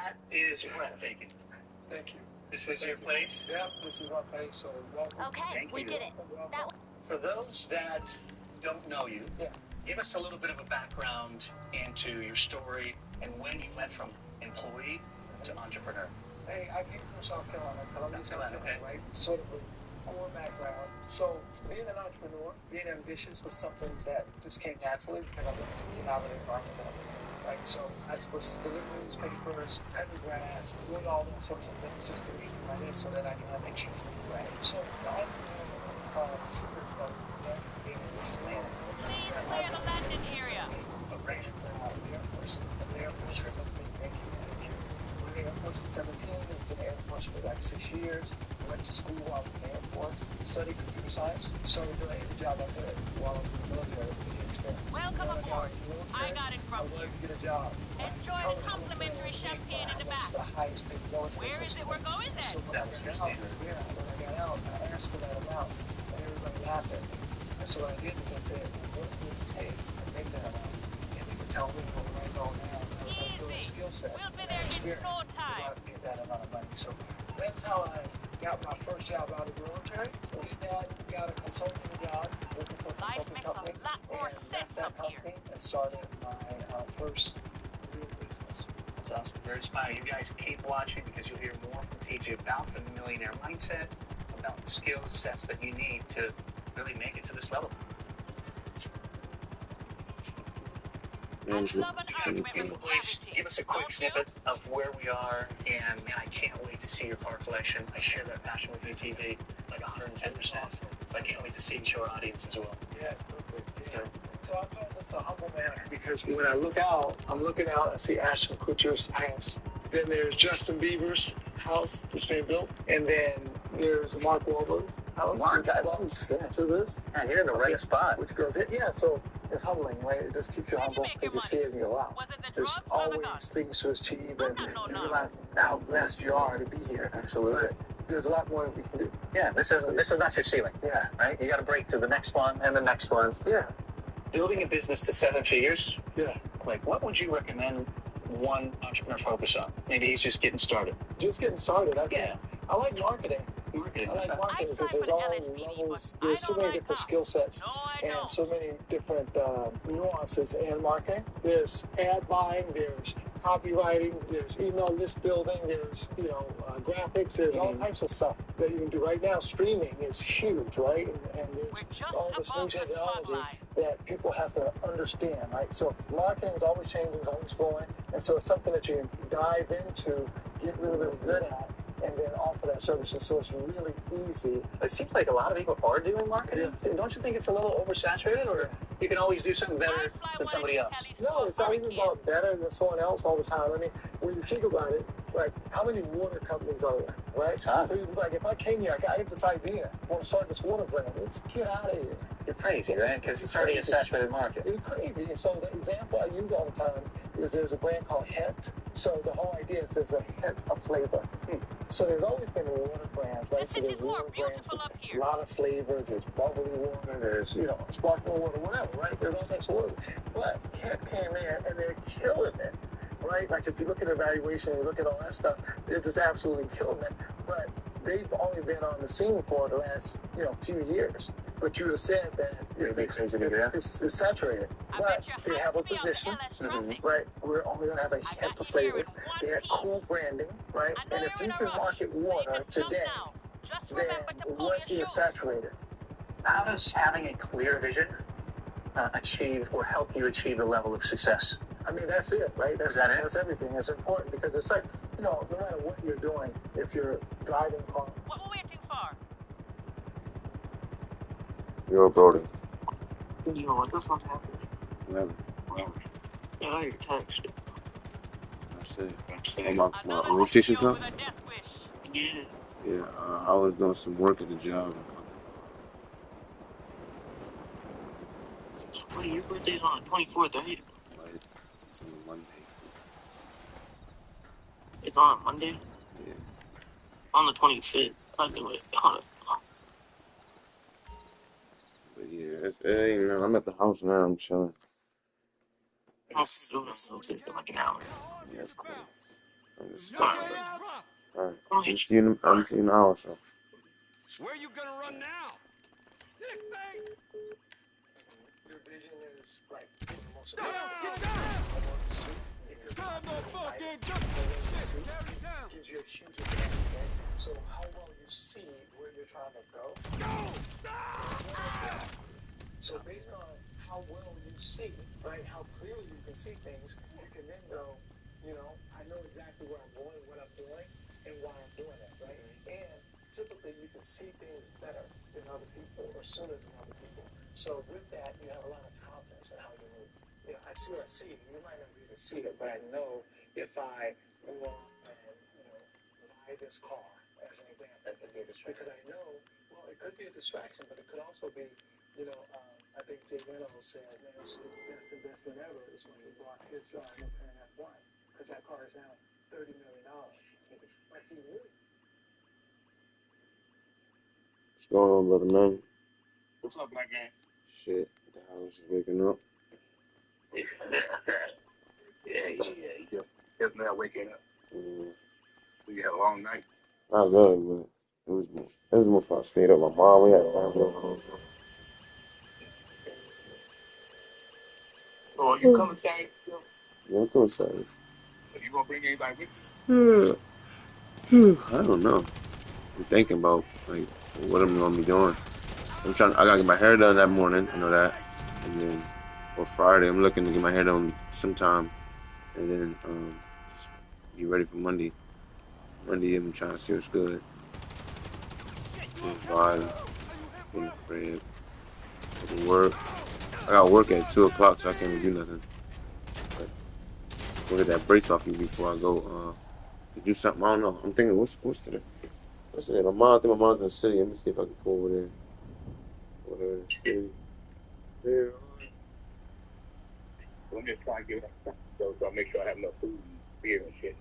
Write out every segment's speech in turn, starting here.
That is breathtaking. Thank you. This is your place? Yeah, this is our place, so welcome. Okay, we did it. That For those that don't know you, Yeah. give us a little bit of a background into your story and when you went from employee to entrepreneur. Hey, I came from South Carolina, South Carolina, okay. right? Sort of a poor background. So being an entrepreneur, being ambitious was something that just came naturally because I wanted to get out of the environment that I was in, right? So I was delivering newspapers, cutting grass, doing all those sorts of things just to make money so that I can have extra food, right? So the entrepreneur secret of being a risk manager. Please clear the landing area. I ran the Air Force. The Air Force was something banking manager. The Air Force in 17, I was in the Air Force for like 6 years. I went to school while I was in the Air Force, studied computer science, so doing any job I did while I was in the military with the experience. Welcome aboard. I got it I from wanted to get a job. Enjoy the complimentary champagne in the back. The highest paid military. Where is it we're going So then? when I got out, when I got out, I asked for that amount, and everybody laughed at me. And so what I did was I said, what would it take to make that amount? And they would tell me where I go now. I was like, building skill set. We'll be there in no time. To get that amount of money. So that's how I got my first job out of the military. So did that, got a consulting job, working for a Life consulting makes company, a lot more and sense left that up here. company and started my first real business. That's awesome. Very inspiring. You guys keep watching because you'll hear more from TJ about the millionaire mindset, about the skill sets that you need to really make it to this level. I love an argument Can you with please clarity. give us a quick Don't you? snippet of where we are? And man, I can't wait to see your car collection. I share that passion with you, TV, like 110%. I can't wait to see it to our audience as well. Yeah, perfect. So, So I'm doing this a humble manner because when I look out, I'm looking out and see Ashton Kutcher's house. Then there's Justin Bieber's house that's being built. And then there's Mark Wahlberg's house. Mark, I love to this. yeah, you're in the right spot. Which goes in. Yeah, so it's humbling, right? It just keeps you Where'd you humble make your because you see it and you go, wow. Was it the There's drugs or the gun? always things to achieve No, and no, you no. realize how blessed you are to be here. Absolutely. But there's a lot more that we can do. Yeah, this is not your ceiling. Yeah. Right? You got to break through the next one and the next one. Yeah. Building a business to 7 figures. Yeah. Like, what would you recommend one entrepreneur focus on? Maybe he's just getting started. Just getting started. Yeah. I like marketing. Marketing. I like Okay. marketing because there's all levels, there's so many different skill sets No, I and don't. so many different nuances in marketing. There's ad buying, there's copywriting, there's email list building, there's graphics, there's all types of stuff that you can do right now. Streaming is huge, right? And there's We're just all this new above the technology spotlight. that people have to understand, right? So marketing is always changing, always flowing, and so it's something that you can dive into, get really, really good at, and then offer that service. And so it's really easy. It seems like a lot of people are doing marketing. Don't you think it's a little oversaturated, or you can always do something better than somebody else? No, it's not even about better than someone else all the time. I mean, when you think about it, like, how many water companies are there, right? It's hot. So, like, if I came here, I have this idea. I want to start this water brand. Let's get out of here. You're crazy, right? Because it's already a saturated market. It's crazy. And so the example I use all the time is there's a brand called Hint. So the whole idea is there's a hint of flavor. So there's always been water brands, right? So there's water brands with a lot of flavor. There's bubbly water. There's, sparkling water, whatever, right? There's all types of water. But Hint came in and they're killing it, right? Like if you look at evaluation, you look at all that stuff, they're just absolutely killing it. But they've only been on the scene for the last, few years. But you would have said that it's saturated. But they have a position, right? We're only going to have a hint of flavor. They had cool branding, right? And if you can market water today, then what is saturated? How does having a clear vision achieve or help you achieve the level of success? I mean, that's it, right? Is that it? That's everything. It's important because it's like, no matter what you're doing, if you're driving a car. What we're waiting for? Yo, Brody. Yo, what the fuck happened? Never. Wow. Yeah, I got your text. That's it. My rotation Another come? with a death wish. Yeah. Yeah, I was doing some work at the job. Wait, your birthday's on the 24th, right? Like, it's on Monday. It's on Monday? Yeah. On the 25th. I knew it. Hold on. But yeah, I'm at the house now. I'm chilling. I'll do it like an hour. Yeah, that's cool. I'm just Okay, drop. alright. I'm seeing the hour, so. Where you gonna run now? Dick face! Your vision is like most Get down! Get I down! want to see if you're Come the fuck in! see Shit, carry down! gives you a huge advantage, right? So how well you see where you're trying to go. Go! Ah! So based on how well you see, right, how clearly you can see things, you can then go, you know, I know exactly where I'm going, what I'm doing, and why I'm doing it, right? And typically you can see things better than other people or sooner than other people. So with that, you have a lot of confidence in how you move. You know, I see what I see. You might not even see it, but I know if I go off and, you know, buy this car, as an example. That could be a distraction. Because I know, well, it could be a distraction, but it could also be, you know, I think Jay Leno said, man, his best investment ever is when he bought his McLaren F1, because that car is now $30 million. Like he knew. What's going on, brother man? What's up, black man? Shit, the house is waking up. Yeah. Just now waking up. Mm, We had a long night. I love it, but it was more fun. I stayed up with my mom. We had family. So are you coming Saturday? Yeah, I'm cool, sorry. Are you gonna bring anybody with you? I don't know. I'm thinking about like what I'm gonna be doing. I gotta get my hair done that morning. I know that, and then for Friday, I'm looking to get my hair done sometime, and then just be ready for Monday. Monday, I'm trying to see what's good. Bye. In the crib. Go to work. I got work at 2:00, so I can't even do nothing. But we'll get that brace off you before I go do something. I don't know. I'm thinking, what's today? What's today? I think my mom's in the city. Let me see if I can go over there. Over there in the city. There. Let me try and get it. So I'll make sure I have enough food and beer and shit.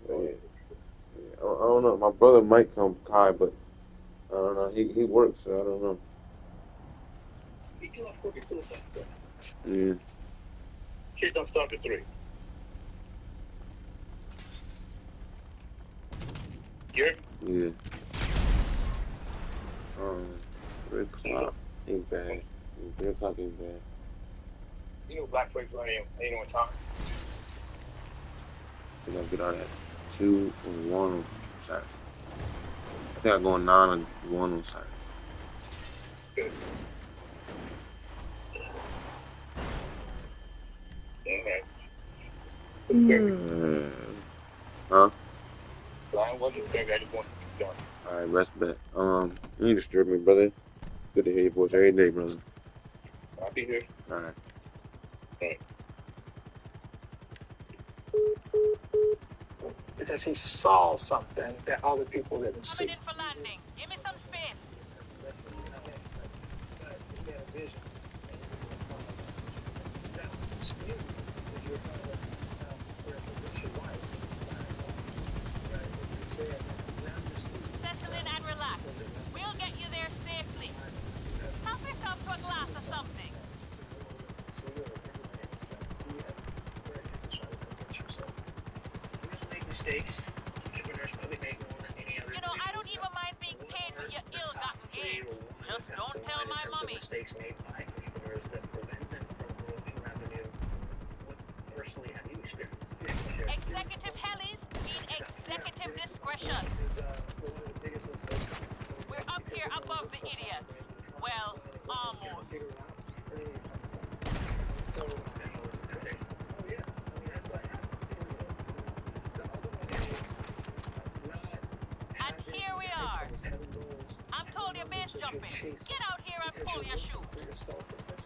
Yeah. I don't know. My brother might come, Kai, but I don't know. He works, so I don't know. Yeah. Shit don't start at 3. You hear me? Yeah. 3 o'clock ain't bad. 3 o'clock ain't bad. You know black folks ain't on time. I think I'll get out at 2 or 1 on Saturday. I think I'll go on 9 and 1 on Saturday. Good. Okay. Huh? So I wasn't expecting. I just wanted to be done. Alright, rest bet. You ain't disturb me, brother. Good to hear your voice every day, brother. I'll be here. Alright. Because he saw something that other people didn't see. Coming in for landing. Give me some space. That's the but he had a vision. Now, dispute if you're trying to reach your wife. Right? If you said, now you see. Settle in and relax. We'll get you there safely. Help yourself to a glass of something. So you're mistakes. Entrepreneurs probably make more than any other. You know, I don't even mind being paid for your ill-gotten gains. Just don't tell my mommy. Mistakes made by entrepreneurs that prevent them from growing revenue. What personally have you experienced? Executive hellies need executive discretion. We're up here above the idiot. Well, almost. So that's always a temptation. Oh yeah, I mean that's what happened. The other one is not. And here we are. I'm told you're base jumping. Get out here and pull your shoe.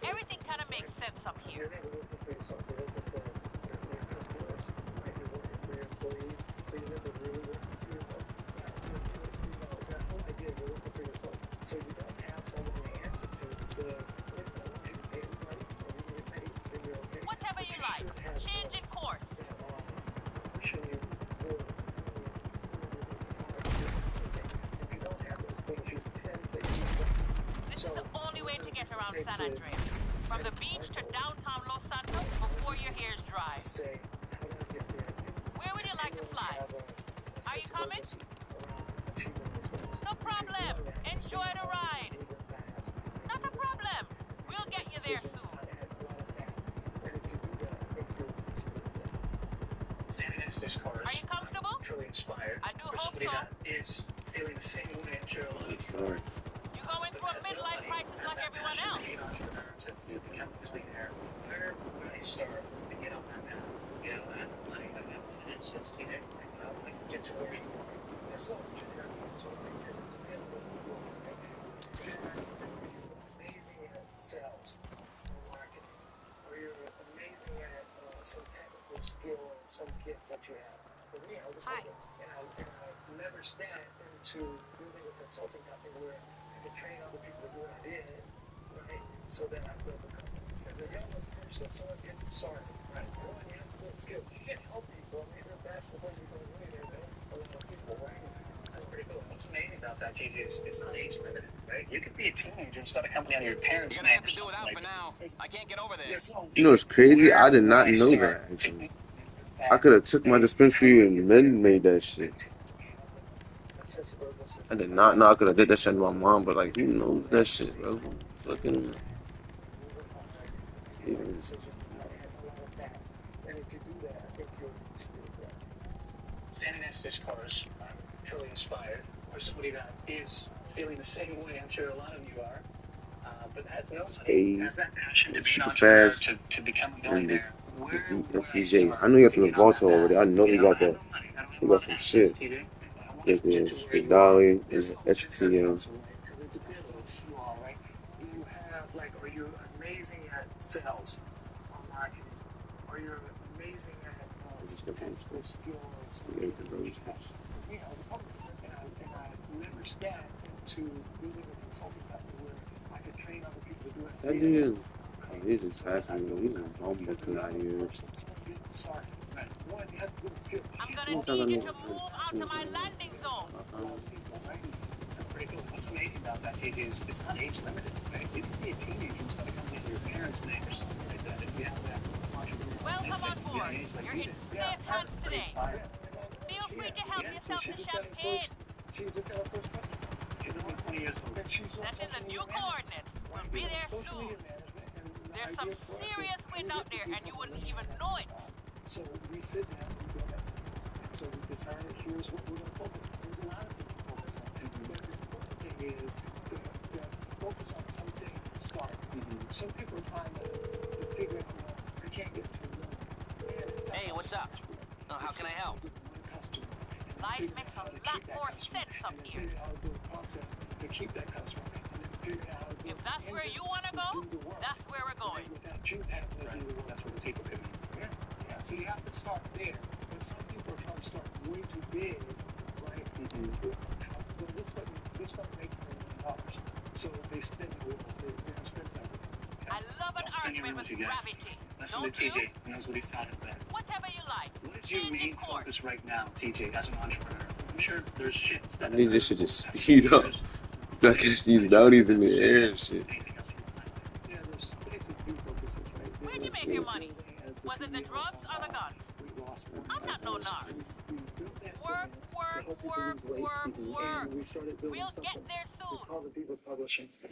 Everything kind of makes sense up here. You're never working for yourself. You're working for your customers. Right? You're working for your employees. So you're never really working for yourself. That whole idea you're working for yourself. So you don't have someone to answer to that says, Whatever you like. Change in course. This is the only way to get around San Andreas. From the beach to downtown Los Santos before your hair's dry. Where would you like to fly? Are you coming? No problem. Enjoy the ride. Not a problem. We'll get you there soon. Standing next to his cars. Are you comfortable? Truly inspired. I do For hope somebody so. that is feeling the same way I'm sure a lot of That's people right. You going through a midlife crisis like everyone else. Be an entrepreneur to become a millionaire. Where would I start to get on that now? You know, I have finances, you know, like get to where you want. There's so much in there. So many different things that you want to make. You're amazing at sales or marketing, or you're amazing at some technical skill or some gift that you have. For me, I was a coder, and I never stand into building a consulting company where I can train other people to do what I did, right? So that I build a company. As a younger person, someone gets started, right? One, you have to build skills. You can't help people. I mean, that's the way you're going to win. There's a lot of people, right? That's pretty cool. What's amazing about that, TJ, is it's not age limited, right? You could be a teenager and start a company under your parents' You're name. gonna have to do without for now. I can't get over there. You know, it's crazy. I did not know that. Actually, I could have took my dispensary and then made that shit. I did not know I could have did that shit to my mom, but like, who knows that shit, bro? Fucking. Even. Standing next to his cars, I'm truly inspired. Or somebody that is feeling the same way I'm sure a lot of you are, but has no money, has that passion to be an entrepreneur, to become a millionaire. SVJ. I know you got the Vaulto over there. I know you got that. You got some shit. With the Dolly and the HTM. You have, like, are you amazing at sales or marketing? Are you amazing at technical skills? You know, and I never stand into building a consulting company where I could train other people to do it. That dude, he's just asking me. He's a bomb looking out here. I'm gonna need you to move out to my landing zone. That's pretty cool. What's amazing about that, TJ, is it's not age limited, right? You can be a teenager and start a company under your parents' name or something like that. If you have that entrepreneurial Welcome mindset, on board. You're in safe hands today. Feel free to help yourself to champagne. She just had her first one. She's only 20 years old. And she's That's in the new coordinates. We'll be there soon. There's some serious wind out there, and you wouldn't even know it. So we sit down and go back. And so we decided here's what we're going to focus on. There's a lot of things to focus on. But the important thing is to focus on something and start. Some people are trying to figure it out. They can't get to it. Hey, what's up? How can I help? Life makes a lot more sense up here. To keep that customer. If that's where you want to go, that's where we're going. That's where the people come in. Yeah. So you have to start there. But some people are trying to start way too big, right? This start making $1 million. So they spend it with us. They spend something. I love an argument with gravity. Listen to TJ. He knows what he's talking about. Whatever you like. What is your main focus right now, TJ, as an entrepreneur? I'm sure there's shit that I need this shit to speed up. I can see these bounties in the air and shit. Yeah, there's basically two focuses, right? Where'd you make your money? Was it the drugs or the guns? I'm not no narc. Work. We'll get there It's soon. called the People Publishing. But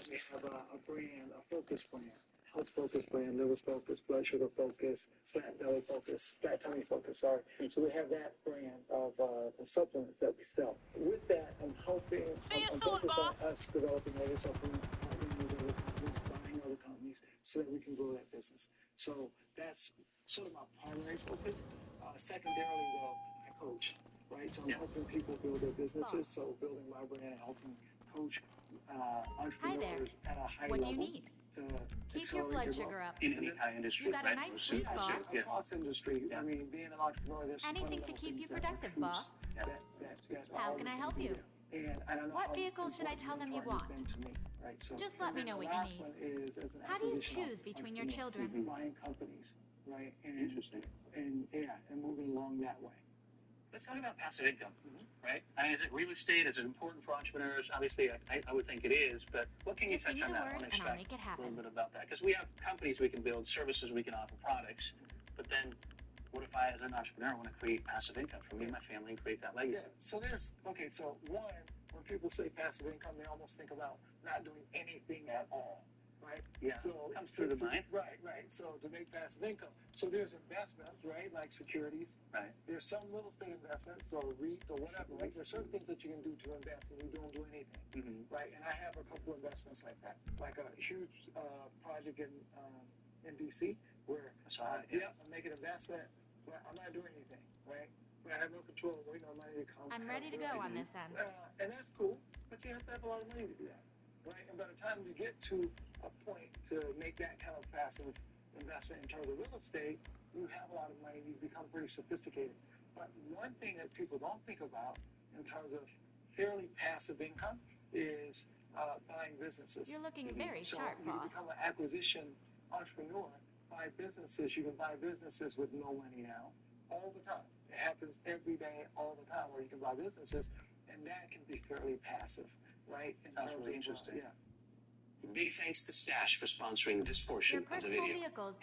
we have a brand, a focus brand. Health focus brand, liver focus, blood sugar focus, fat belly focus, fat tummy focus, sorry. So we have that brand of supplements that we sell. With that, I'm hoping, I'm focused on us developing other supplements, partnering with other companies, buying other companies, so that we can grow that business. So that's sort of my primary focus. Secondarily, though, I coach, right? So I'm helping people build their businesses. So building my brand and helping coach entrepreneurs at a high level. What do you need? Keep your blood sugar up. In any high industry, You got a right? nice suit, boss. Across industry, I mean, being an entrepreneur, there's Anything to keep you productive, boss. How can I help you? What vehicle should I tell them you want? Just let me know what you need. How do you choose between your children? Buying companies, right? Interesting. And moving along that way. Let's talk about passive income, right? I mean, is it real estate? Is it important for entrepreneurs? Obviously, I would think it is, but what can Just you touch give me on the that? I word want to and I'll extract make it a little happen. bit about that. Because we have companies we can build, services we can offer, products, but then What if I, as an entrepreneur, want to create passive income for me and my family and create that legacy? Yeah. So so one, when people say passive income, they almost think about not doing anything at all, right? Yeah. So comes through the mind. Right. So to make passive income, so there's investments, right? Like securities. Right. There's some real estate investments or REIT or whatever, right? There's certain things that you can do to invest and you don't do anything, right? And I have a couple of investments like that, like a huge project in DC where I'm making an investment, but I'm not doing anything, right? But I have no control, no money to come. I'm ready to go on this end. And that's cool, but you have to have a lot of money to do that, right? And by the time you get to a point to make that kind of passive investment in terms of real estate, you have a lot of money, you become pretty sophisticated. But one thing that people don't think about in terms of fairly passive income is buying businesses. You're looking very sharp, boss. You become an acquisition entrepreneur, buy businesses. You can buy businesses with no money now, all the time. It happens every day, all the time, where you can buy businesses, and that can be fairly passive, right? Sounds really interesting. Yeah. Big thanks to Stash for sponsoring this portion of the video.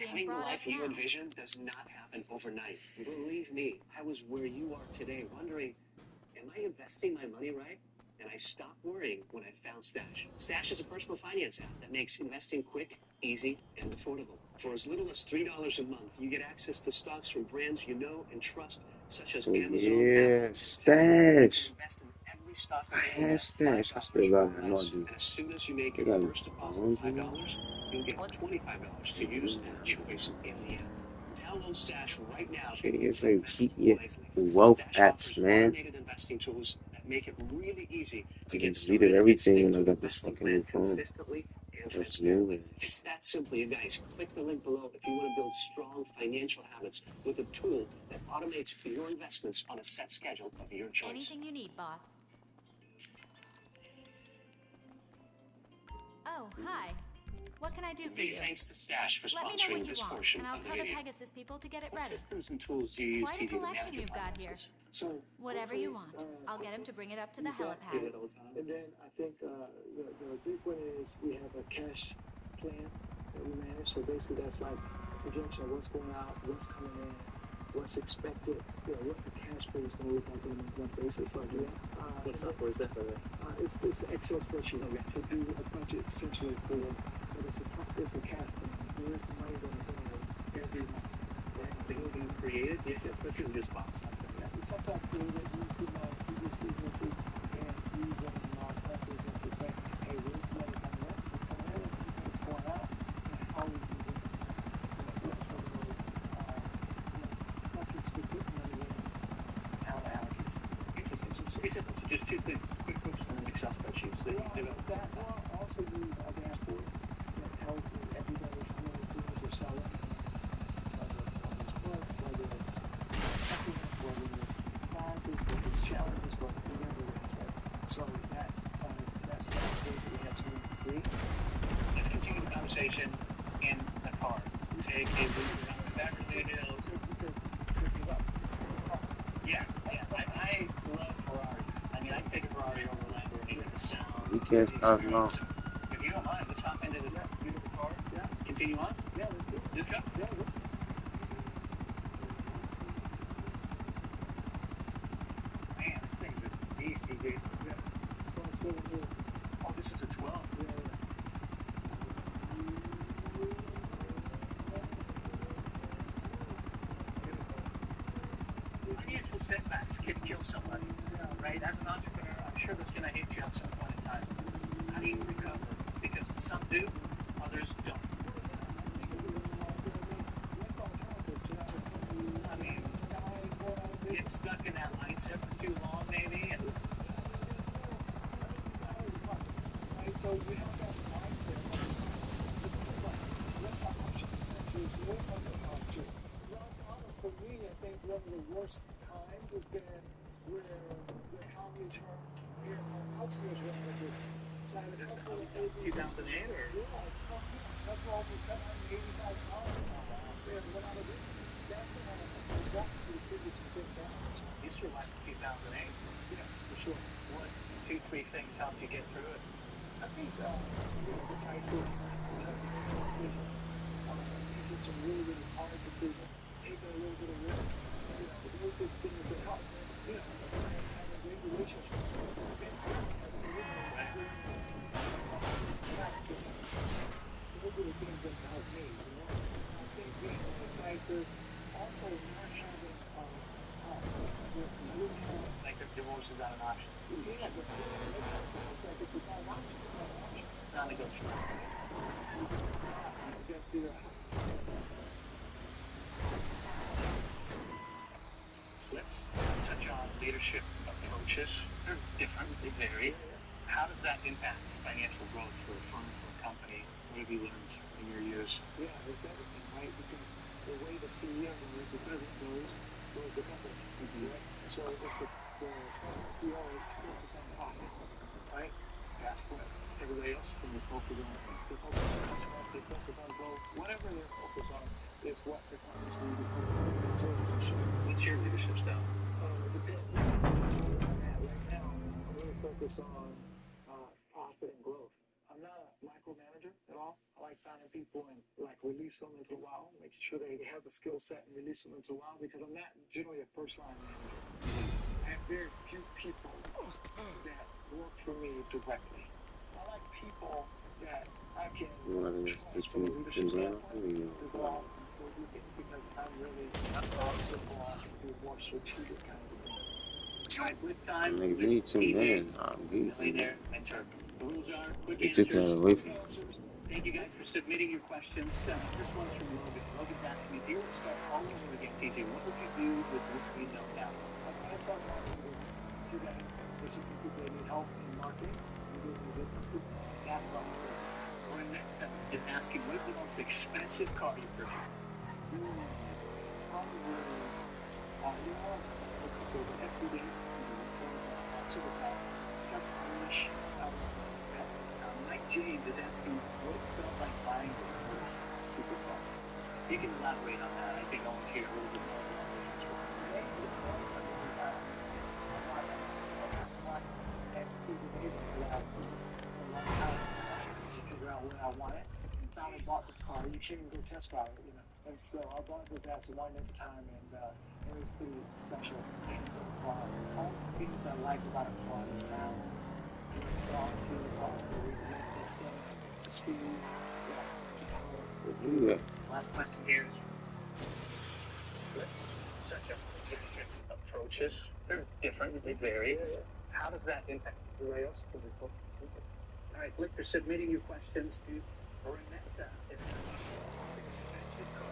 Having the life you envision does not happen overnight. Believe me, I was where you are today, wondering, am I investing my money right? And I stopped worrying when I found Stash. Stash is a personal finance app that makes investing quick, easy, and affordable. For as little as $3 a month, you get access to stocks from brands you know and trust, such as Amazon. Yeah, Stash. I had Stash. I still got it. No, I do. And as soon as you make your first deposit of $5, you'll get $25 to use at choice in the app. Download Stash right now. It's like keep your wealth apps, man. Investing tools that make it really easy to I get deleted everything when I got this fucking new phone. That's new. It's that simple, you guys. Click the link below if you want to build strong financial habits with a tool that automates your investments on a set schedule of your choice. Anything you need, boss. Oh, hi. What can I do for you? Thanks to Stash for Let me know sponsoring what this you want, portion and I'll of the tell the video. Pegasus people to get it What ready. systems and tools do you use Quite to a do to collection manage your you've got here. finances? So Whatever you want. I'll get him to bring it up to the Do helipad. it all the time. And then I think the big one is we have a cash plan that we manage. So basically that's like a projection of what's going out, what's coming in, what's expected, what the cash flow is going to look like on a month basis. So I do that. What software is that for? It's an Excel spreadsheet to do a budget essentially for, but it's a cash plan. There's some money that I have every month. That's something you created? Yes, especially in just box something. It's something I created used in my previous businesses and use them in my current business to say, hey, where's the money coming in? What's coming in? What's going out? And how we use it. So that's what really metrics to put money in, how to allocate it. Interesting. So just two quick hooks on Excel spreadsheets. That one also use a dashboard that tells me every day how many things are selling, whether it's books, whether it's supplements, whether it's classes, whether it's challenges, whatever it is, right? So that's the dashboard that we had to create. Let's continue the conversation in the car. Take a loop around the Beverly Hills. This is up. Yeah. I love Ferraris. I mean, I can take a Ferrari over a Lamborghini with the sound. You can't stop now. If you don't mind, let's hop into this beautiful car. Yeah. Continue on. Yeah, let's do it. Let's go. Yeah, let's do it. Man, this thing's a beast, dude. Yeah. 27 years. Oh, this is a 12. Yeah. Financial setbacks can kill somebody, right? As an entrepreneur, I'm sure that's going to hit you at some point in time. How do you recover? Because some do, others don't. I mean, get stuck in that mindset for too long, maybe, and Right, so we have that mindset. What's the option? What are the options? Well, for me, I think one of the worst times has been where the economy turned, our culture was running. So I was is it couple of 2008 or? that's all the $785 there went out of business. That's when I got to the biggest investments. You survived 2008. Yeah, for sure. What 2-3 things helped you get through it? I think decisive decisions. Making some really, really hard decisions. take a little bit of risk. Those are things that help. Having great relationships. Those are the things that help me. I think being decisive, also not having like the divorce is not an option. Yeah, but it's like if it's not an option, it's not an option. It's not negotiable. You got to figure out. Let's touch on leadership approaches. They're different, they vary. How does that impact financial growth for a firm, for a company? What have you learned in your years? Yeah, it's everything, right? Because the way the CEO goes, the president goes the company. Right? So if the CEO is focused on profit, right? That's what everybody else is focused on. They focus on customers, they focus on growth. Whatever they're focused on is what the company's going to do. So it's going to show. What's your leadership style? It depends. Right now, I'm really focused on profit and growth. I'm not a micromanager at all. I like finding people and release them into the wild, making sure they have the skill set and release them into the wild because I'm not generally a first line manager. I have very few people that work for me directly. I like people that I can trust from a leadership standpoint to go out and go do things because I'm really also go out and do more strategic kind of things. Right, with time, Nigga, you need to man. millionaire mentor. The rules are quick They answers. took that away from us. Thank you guys for submitting your questions. First one's from Logan. Logan's asking me, if you were to start all over again, TJ, what would you do with what you know now? I talk about business today. There's some people that need help in marketing and building businesses. That's what I'm doing. Renetta is asking, what is the most expensive car you purchased? Probably, a couple of SUV, Supercar, 700-ish. Mike James is asking what it felt like buying the first supercar. You can elaborate on that. I think I want to hear a little bit more about the answer. Figure out what I wanted. And finally bought the car. You can't even go test drive it, And so I bought this Aston Martin at the time, and it was pretty special. All the things I like about a car, the sound, the quality of the car, the speed. Last question here is, let's touch on leadership approaches. They're different, they vary. How does that impact everybody else? All right, Blick, for submitting your questions to Renetta. It's expensive car.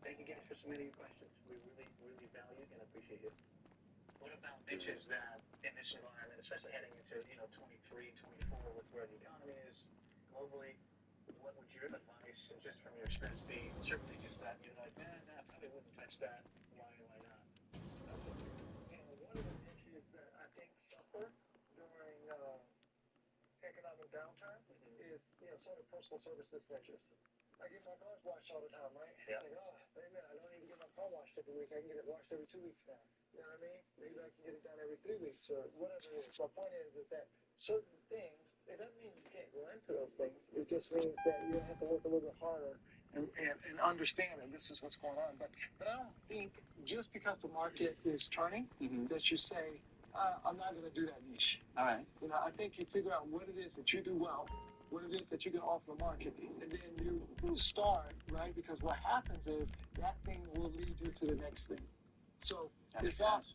Thank you guys for submitting your questions. We really, really value and appreciate it. What about niches that in this environment, especially heading into 23, 24, with where the economy is globally, what would your advice, and just from your experience, be certain niches that you're like, I probably wouldn't touch that. Why not? And one of the niches that I think suffer during economic downturn is sort of personal services niches. I get my cars washed all the time, right? Yeah. Like, man, I don't need to get my car washed every week. I can get it washed every 2 weeks now. You know what I mean? Maybe I can get it done every 3 weeks or whatever it is. My point is that certain things, it doesn't mean you can't go into those things. It just means that you have to work a little bit harder and understand that this is what's going on. But I don't think just because the market is turning that you say, I'm not going to do that niche. All right. I think you figure out what it is that you do well, what it is that you can offer the market, and then you start, right? Because what happens is that thing will lead you to the next thing. So That it's makes not sense.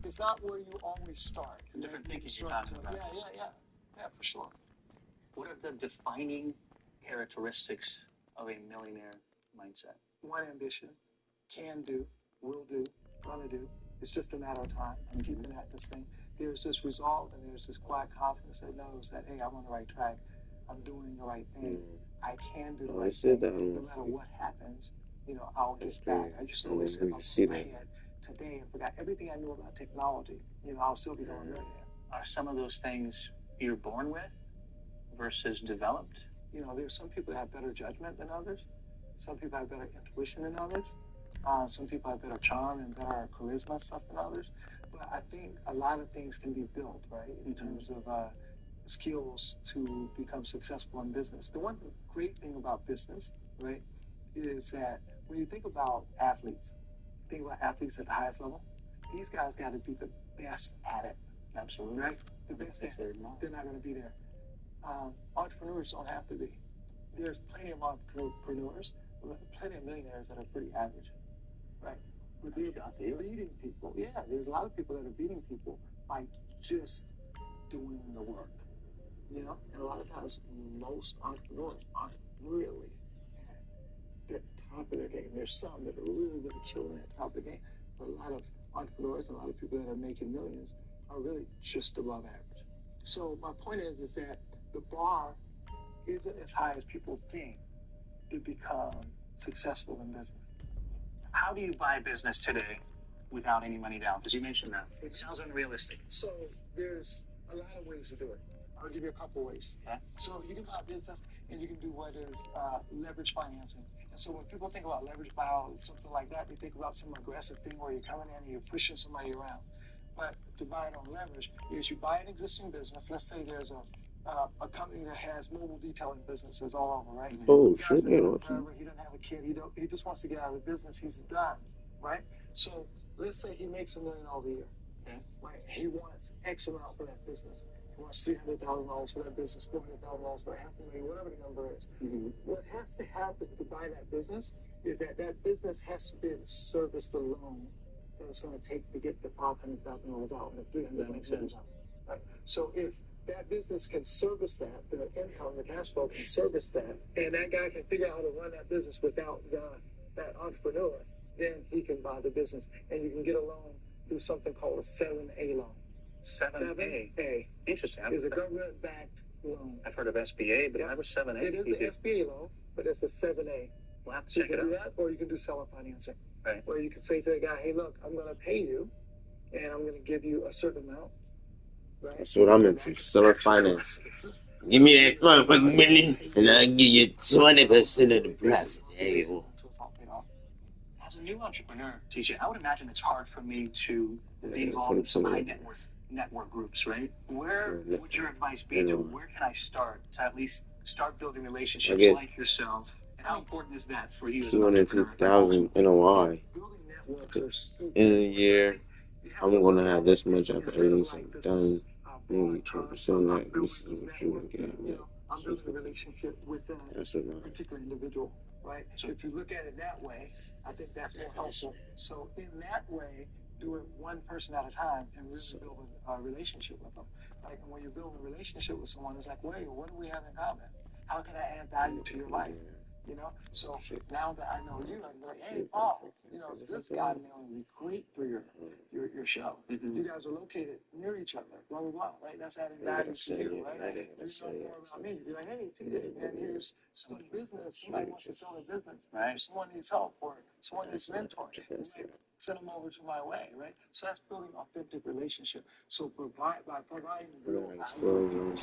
it's not where you always start. Different thinking you're talking about. Yeah, for sure. What are the defining characteristics of a millionaire mindset? One, ambition, can do, will do, gonna do. It's just a matter of time and keeping at this thing. There's this resolve and there's this quiet confidence that knows that, hey, I'm on the right track. I'm doing the right thing. I can do the right thing. No matter what happens, I'll get back. I just always sit up in my head today and forgot everything I knew about technology. I'll still become a millionaire. Are some of those things you're born with versus developed? There's some people that have better judgment than others. Some people have better intuition than others. Some people have better charm and better charisma stuff than others. But I think a lot of things can be built, right, in terms of skills to become successful in business. The one great thing about business, right, is that when you think about athletes at the highest level, these guys got to be the best at it. Absolutely. Right? The best at it. They're not going to be there. Entrepreneurs don't have to be. There's plenty of entrepreneurs, plenty of millionaires that are pretty average, right? But they're leading people. Yeah, there's a lot of people that are beating people by just doing the work, And a lot of times, most entrepreneurs aren't really at the top of their game. There's some that are really, really killing at the top of the game. But a lot of entrepreneurs and a lot of people that are making millions are really just above average. So my point is that the bar isn't as high as people think to become successful in business. How do you buy business today without any money down? Because you mentioned that. It sounds unrealistic. So there's a lot of ways to do it. I'll give you a couple ways. Okay. So you can buy business and you can do what is leverage financing. And so when people think about leverage buyout, something like that, they think about some aggressive thing where you're coming in and you're pushing somebody around. But to buy it on leverage is you buy an existing business. Let's say there's a company that has mobile detailing businesses all over, right? Oh, shit, He doesn't have a kid. He just wants to get out of the business. He's done, right? So let's say he makes $1 million a year. Okay. Right? He wants X amount for that business. He wants $300,000 for that business, $400,000 for $500,000, whatever the number is. What has to happen to buy that business is that business has to be able to service the loan that it's going to take to get the $500,000 out and the $300,000 out. Right? So if that business can service that, the income, the cash flow can service that, and that guy can figure out how to run that business without that entrepreneur, then he can buy the business. And you can get a loan through something called a 7A loan. 7A? Interesting. Is a government-backed loan. I've heard of SBA, but never 7A. It is an SBA loan, but it's a 7A. We'll have to So check you it can do out. that, or you can do seller financing. Right. Where you can say to the guy, hey, look, I'm going to pay you, and I'm going to give you a certain amount. Right? That's what I'm into, seller finance. Give me that motherfucking money, and I'll give you 20% of the profit. There you go. As a new entrepreneur, TJ, I would imagine it's hard for me to be involved in some high network groups, right? Where would your advice be to where can I start to at least start building relationships like yourself? And how important is that for you as an entrepreneur? 202,000 NOI. In a year, I'm going to have this much after everything's done. Maybe 20% of that. This is what you're going to get. I'm building a relationship with that particular individual, right? So if you look at it that way, I think that's more helpful. So in that way, do it one person at a time and really build a relationship with them. Like, and when you build a relationship with someone, it's like, wait, what do we have in common? How can I add value to your life? So now that I know you, I'm like, hey, Paul, this guy will be great for your show. You guys are located near each other, blah, blah, blah, right? That's adding value to you, right? You know more about me. You're like, hey, TJ, man, here's some business. Somebody wants to sell a business. Right. Someone needs help or someone needs mentoring. Send them over to my way, right? So that's building authentic relationship. So by providing real value,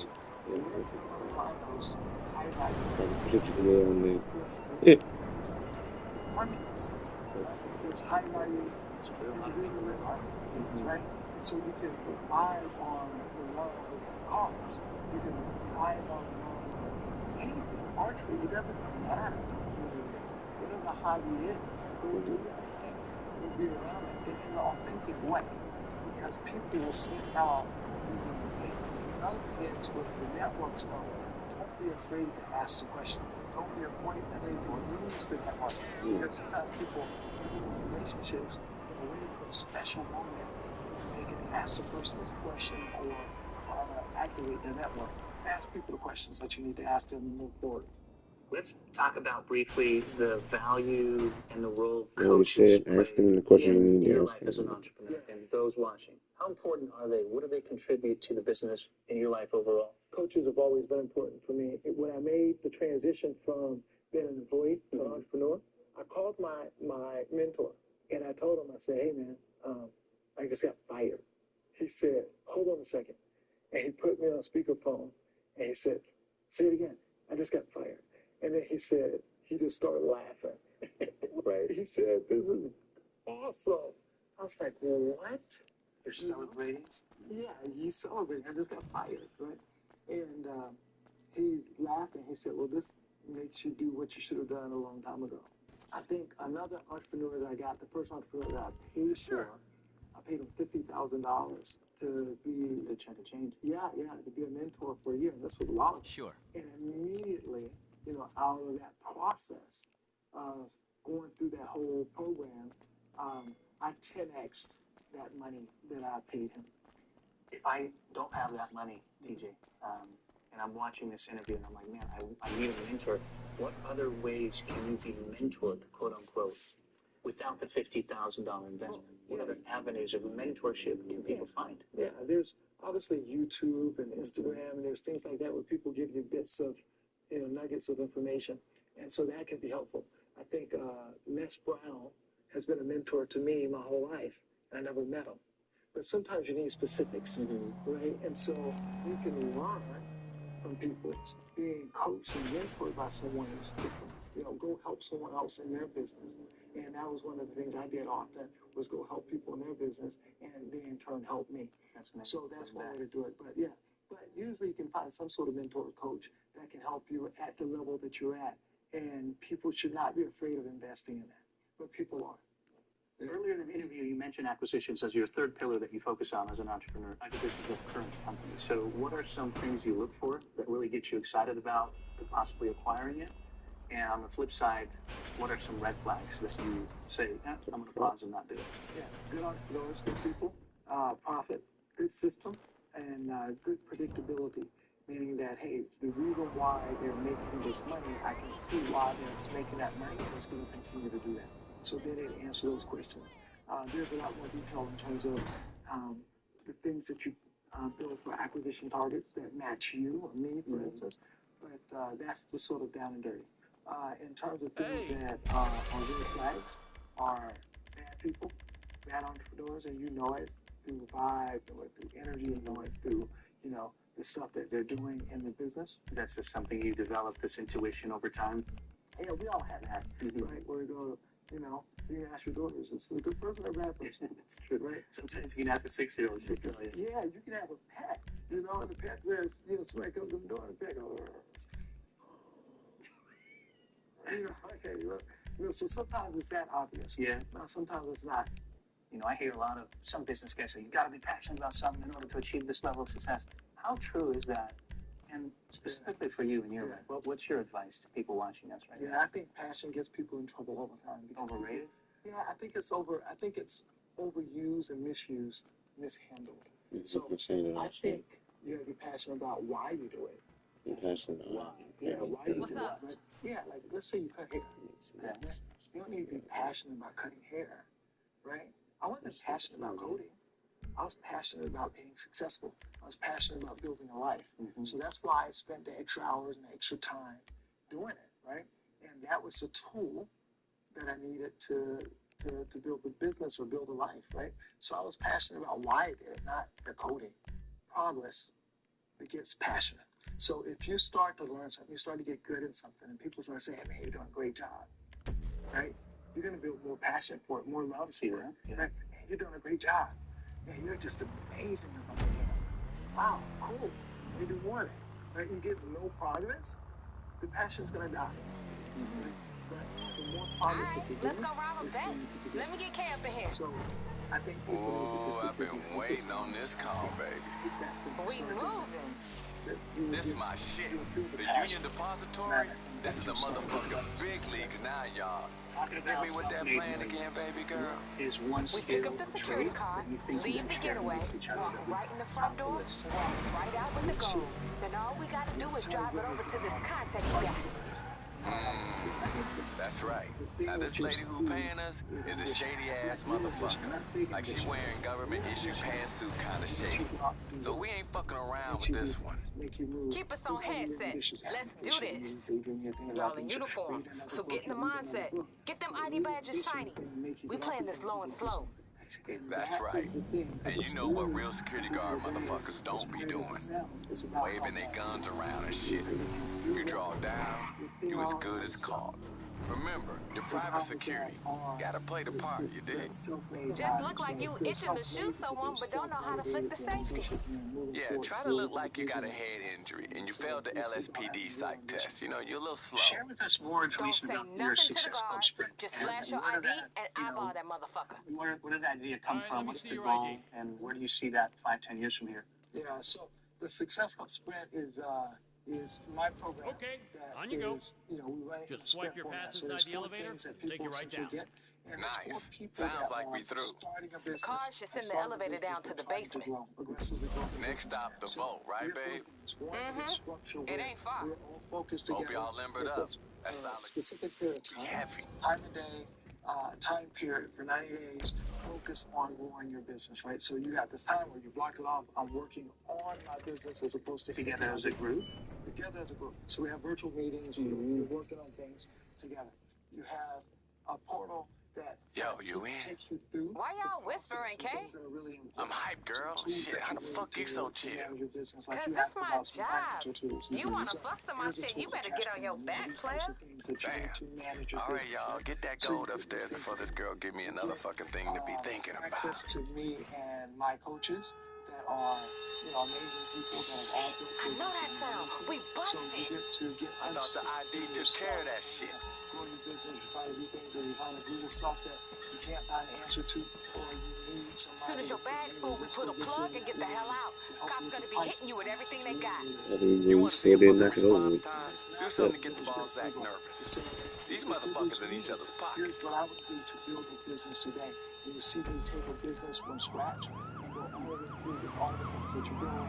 there's high value individual markets, right? So you can buy on the love of cars. You can buy on the love of anything. Archery, it doesn't matter what it is. Whatever the hobby is, go do that thing. Go be around it in an authentic way. Because people will slip out. Another thing is with the network stuff, don't be afraid to ask the question. Don't be afraid to use the network. Because sometimes people in relationships, a special moment when they can ask the person this question or activate their network. Ask people the questions that you need to ask them to move forward. Let's talk about briefly the value and the role of You already coaches said, ask them the question you in need to your ask life as an them. entrepreneur and those watching. How important are they? What do they contribute to the business in your life overall? Coaches have always been important for me. When I made the transition from being an employee to an entrepreneur, I called my mentor and I told him, I said, hey man, I just got fired. He said, hold on a second. And he put me on speakerphone and he said, say it again. I just got fired. And then he said, he just started laughing. Right? He said, this is awesome. I was like, what? You're celebrating? Yeah, he's celebrating. I just got fired, right? And he's laughing. He said, well, this makes you do what you should have done a long time ago. I think another entrepreneur that I got, the first entrepreneur that I paid for, I paid him $50,000 to be to try to change. Yeah, to be a mentor for a year. And this was Wallace. Sure. And immediately, out of that process of going through that whole program, I 10x'd that money that I paid him. If I don't have that money, TJ, and I'm watching this interview and I'm like, man, I need a mentor. What other ways can you be mentored, quote unquote, without the $50,000 investment? What other avenues of mentorship can people find? Yeah, there's obviously YouTube and Instagram, and there's things like that where people give you bits of, nuggets of information, and so that can be helpful. I think Les Brown has been a mentor to me my whole life, and I never met him. But sometimes you need specifics, right? And so you can learn from people. Being coached and mentored by someone is different. Go help someone else in their business. And that was one of the things I did often, was go help people in their business, and they in turn help me. So that's one way to do it. But usually you can find some sort of mentor or coach that can help you at the level that you're at. And people should not be afraid of investing in that. But people are. Earlier in the interview, you mentioned acquisitions as your third pillar that you focus on as an entrepreneur, acquisitions of current companies. So what are some things you look for that really get you excited about possibly acquiring it? And on the flip side, what are some red flags that you say, I'm going to pause and not do it? Yeah, good entrepreneurs, good people, profit, good systems, and good predictability. Meaning that, hey, the reason why they're making this money, I can see why they're making that money, and it's going to continue to do that. So being able to answer those questions. There's a lot more detail in terms of the things that you build for acquisition targets that match you or me, for instance. But that's the sort of down and dirty. In terms of things that are red flags, are bad people, bad entrepreneurs, and you know it through vibe, you know it through energy, you know it through, the stuff that they're doing in the business. That's just something you develop, this intuition over time. Yeah, we all have that, right? Where we go, you can ask your daughters, is this a good person or a bad person? It's true, right? Sometimes you can ask a 6-year-old. Yeah, you can have a pet, and the pet says, somebody comes to the door and the pet goes, so sometimes it's that obvious. Yeah. Now, sometimes it's not. I hear a lot of some business guys say, you got to be passionate about something in order to achieve this level of success. How true is that? And specifically for you in your life, what's your advice to people watching us right now? I think passion gets people in trouble all the time. Overrated? Yeah, I think it's overused and misused, mishandled. So I think you have to be passionate about why you do it. You're passionate about why you What's do up? it. Right? Yeah, like let's say you cut hair. You don't need to be passionate about cutting hair, right? I wasn't passionate about coding. I was passionate about being successful. I was passionate about building a life. So that's why I spent the extra hours and the extra time doing it, right? And that was a tool that I needed to build a business or build a life, right? So I was passionate about why I did it, not the coding. Progress begets passion. So if you start to learn something, you start to get good at something, and people start saying, hey, man, you're doing a great job, right? You're going to build more passion for it, more love for it, right? Man, you're doing a great job. Man, you're just amazing at what you're doing. Wow, cool. You do more of that, right? You get no progress, the passion's going to die. But the more progress that you do, let's go rob a bet. Let me get Kay up in here. So I think people need to just I've been waiting on this call, baby. We moving. This is my shit. The Union Depository, this is the motherfucking big leagues now, y'all. Hit me with that plan again, baby girl. Is one We pick up the security card, leave the getaway, walk right in the front door, walk right out with the gold. Then all we gotta do is drive it over to this contact you got. That's right. Now this lady who paying us is a shady-ass motherfucker. Like she wearing government-issued pantsuit kind of shady. So we ain't fucking around with this one. Keep us on headset. Let's do this. Y'all in uniform, so get in the mindset. Get them ID badges shiny. We playing this low and slow. That's right. And you know what real security guard motherfuckers don't be doing. Waving their guns around and shit. You draw down, you as good as caught. Remember, your private security. Gotta play the part, you dig? Just look like you itching to shoot someone, but don't know how to flick the safety. Yeah, try to look like you got a head injury and you failed the LSPD psych test. You know, you're a little slow. Share with us more information Don't say about your nothing to the Success Club guard. sprint. Just flash your ID and eyeball that motherfucker. Where did that idea come from? What's the goal? And where do you see that 5-10 years from here? Yeah, so the Success Club sprint is my program. Okay, that on you go. is, we run it in Just swipe sprint your format. pass So there's inside the 4 elevator, things that take people you right essentially down. get. And there's 4 Nice. people Sounds that like we are through. starting a business. Cars just send the starting a elevator business, down to the trying to basement. grow, aggressively grow the Next business. stop, the So vault, right, we're babe? organized, structure It where ain't far. we're all focused Hope together. y'all limbered with up. this, That's solid. specific period of time. Heavy. Time of day, time period for 90 days, focus on growing your business, right? So you have this time where you block it off. I'm working on my business as opposed to Together as a group? Together as a group. So we have virtual meetings. You're working on things together. You have a portal that you in? takes you through. Why y'all whispering, Kay? Really I'm hyped, girl. Shit, how the fuck you so chill? Cause that's my job. You wanna fluster my shit, you better get on your back, player. Damn. All right, y'all, get that gold upstairs before this girl give me another fucking thing to be thinking about. Access to me and my coaches that are, amazing people that have all built. I know that sound. We So busted. you get to get I thought the ID took care of that shit. Grow your business, you try to do things where you find a Google stuff that you can't find an answer to, or you need somebody. Soon as your bag's full, we put a plug and get the hell out. Cops gonna be hitting you with everything they got. You want to say they knock it over. Do something to get the balls back nervous. These motherfuckers in each other's pockets. Here's what I would do to build a business today. You see me take a business from scratch and go all the way through with all the things that you're doing,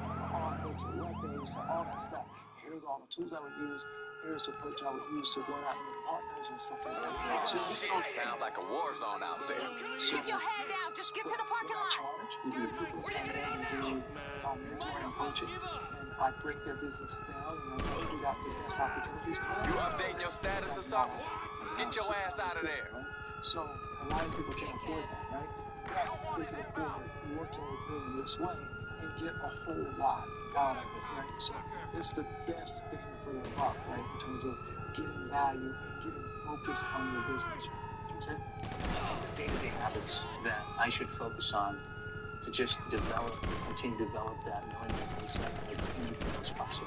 go to the web page, to all that stuff. Here's all the tools I would use. Here's the approach I would use to go out and meet partners and stuff like that. So Shit, sounds like a war zone out there. Keep your head down. Just get to the parking lot. What are you gonna do now? Mentoring, coaching, and I break their business down, and I figure out the best opportunities. You updating your status or something? Get your ass out of there. So a lot of people can't afford that, right? But we can afford working with them this way and get a whole lot out of it, right? So it's the best thing for their buck, right? In terms of getting value and getting focused on your business. Day-to-day habits that I should focus on to just continue to develop that, knowing that it's anything is possible.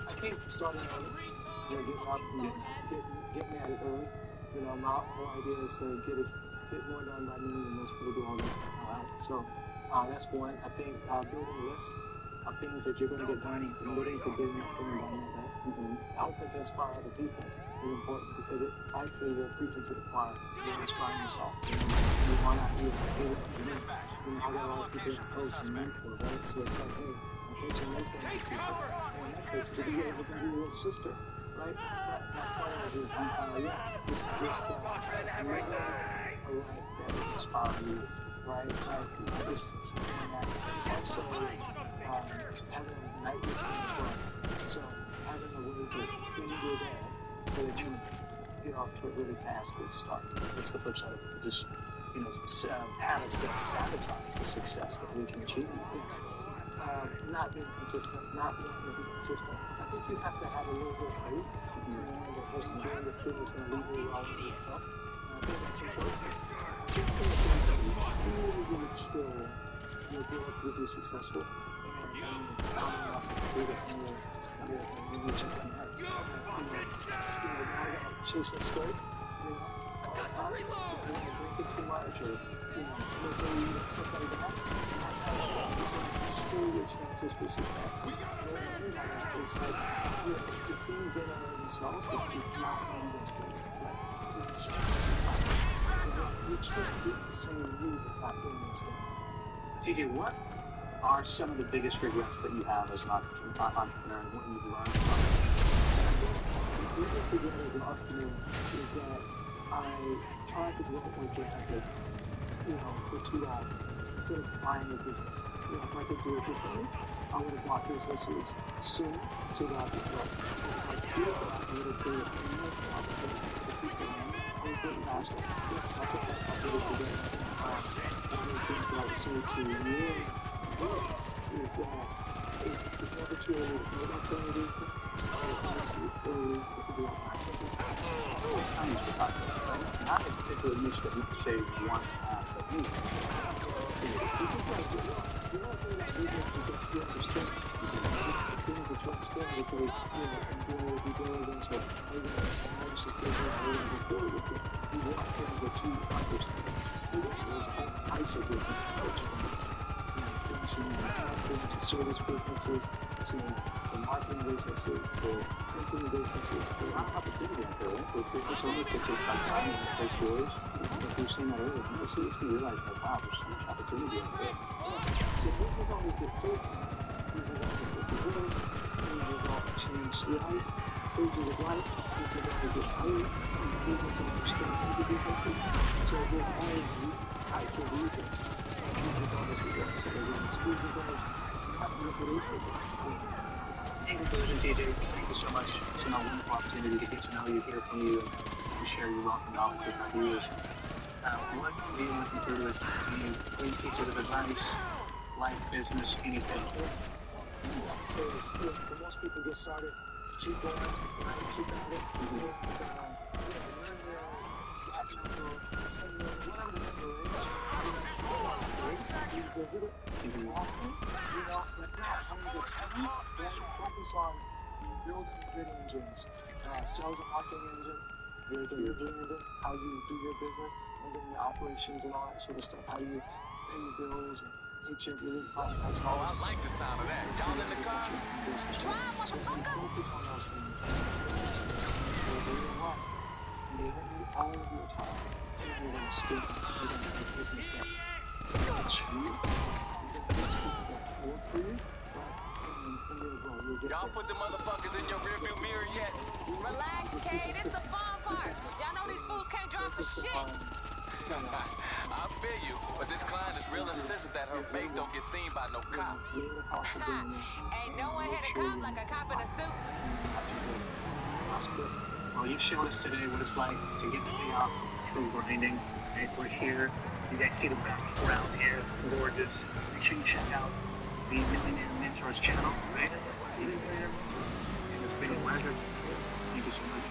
I think starting early, getting up and getting at it early. My whole idea is to get more done by noon than most people do all day. So that's one. I think building a list of things that you're going to get done and committing to getting done. I don't think to inspire other people is important because actually you're preaching to the choir. You're inspiring yourself. Why not you? I got a lot of people to coach and mentor, right? So it's like, hey, I'm coaching and mentoring these people. And in that case, to be able to be your little sister, right? That plan is, this is just a life that will inspire you, right? Like, just keeping that. Also, having a night routine as well. So, having a way to end your day so that you get off to a really fast good start. That's the flip side of it. Just, habits that sabotage the success that we can achieve. Not being consistent, not wanting to be consistent. I think you have to have a little bit of faith. That doing this business and leaving you all over the top. I think that's important. I think some of the things that you really kill your growth will be successful. And I'm not say this in your chasing skirt, all the time. drink it too much, or smoke weed and stuff like that, that kind of stuff is going to destroy your chances for success. No money on that. It's like, to things in and of themselves, it's not one of those things. You can't get the same move if not doing those things. TJ, what are some of the biggest regrets that you have as an entrepreneur, and what you've learned from it? The biggest regret as an entrepreneur is that I tried to grow organically, for $2 instead of buying a business. If I could do it differently, I would have bought businesses sooner so that I could grow. If I did that, I would have created more opportunity for the people around me. I would have been faster. I put that company together. One of the things that I would say to you is that it's never too early to know about family business. It's never too early to do it. Not a particular niche that you could say you want to have, but you service businesses, to marketing businesses, to printing businesses. There's a lot of opportunity out there for business owners that just like trying to place yours. Like you were saying that earlier, you see, we realize that, wow, there's so much opportunity out there. So business owners get sick, business owners get divorced, business owners change life, stages of life, business owners get hired, business owners start into businesses. So there's always types of reasons business owners will go. So there's business owners have liquidation. In conclusion, TJ, thank you so much. It's been a wonderful opportunity to get to know you, hear from you, and to share your wealth of knowledge with our viewers. What do you want to conclude with? Any great pieces of advice, life, business, anything? So when most people get started, keep going, keep at it, learn your flat number, 10 million, whatever the number is, you visit it, often, but not under the time, focus on building good engines, sales and marketing engine, your delivery engine, how you do your business, and then your operations and all that sort of stuff, how you pay your bills and take care of your contracts and all that. I like the sound of that. Y'all in the car? So focus on those things. Whatever you want, whatever you own your time, you're going to spend, you're going to have a business that fits you, you're going to business that work for you, y'all put the motherfuckers in your rearview mirror yet? Relax, Kate. It's the fun part. Y'all know these fools can't drive for shit. I feel you, but this client is real insistent that her face don't get seen by no cops. Ain't no one hit a cop like a cop in a suit. Well, you showed us today what it's like to get the payoff through grinding. Okay, we're here. You guys see the background here. It's gorgeous. Make sure you check out the Millionaire Mentors channel, right? And it's been a pleasure. Thank you so much.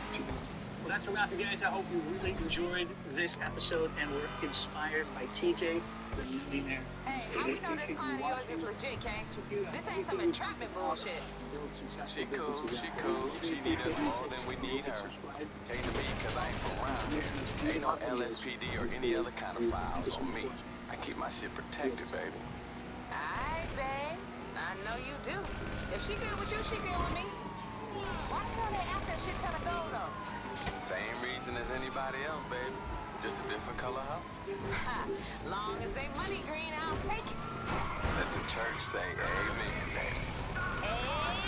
Well, that's a wrap, you guys. I hope you really enjoyed this episode and were inspired by TJ, the millionaire. Hey, how we know this client of yours is legit, Kay? This ain't some entrapment bullshit. She cool. She need us more than we need her. Came to me because I ain't from around here. Ain't no LSPD or any other kind of files on me. I keep my shit protected, baby. Aight, babe. I know you do. If she good with you, she good with me. Why the hell they after that shit ton of gold, though? Same reason as anybody else, baby. Just a different color hustle. Long as they money green, I'll take it. Let the church say amen, baby. Amen.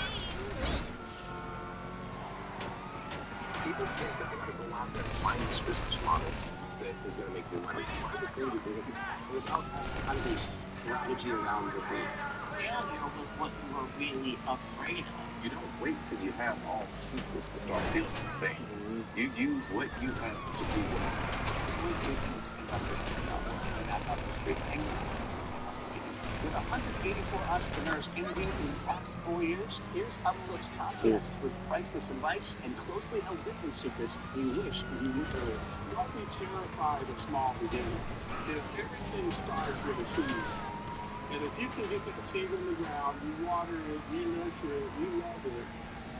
People think that they're going to go out there and find this business model that is going to make you money. Without having a strategy around your base. Failure was what you were really afraid of. You don't wait till you have all the pieces to start building the thing. You use what you have to do well. With 184 entrepreneurs interviewed in the past 4 years, here's Upwork's top guests with priceless advice and closely held business secrets you wish you knew earlier. Don't be terrified of small beginnings. If everything starts with a seed, and if you can get that seed in the ground, you water it, you nurture it, you love it,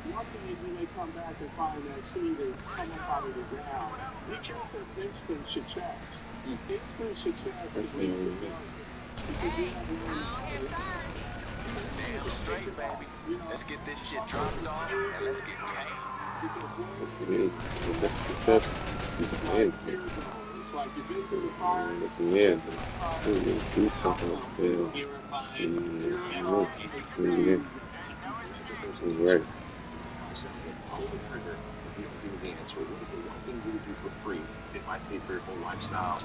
One thing is when they come back and find that seed is coming out of the ground. We can't put instant success. Instant success is leading to failure. Hey, out here, sir. Damn straight, baby. Let's get this shit dropped off and let's get paid. That's it. That's success. You can anything. That's the end. Do something like fail. Shit. Right. The answer. What is the one thing you would do for free? It might pay for your whole lifestyle.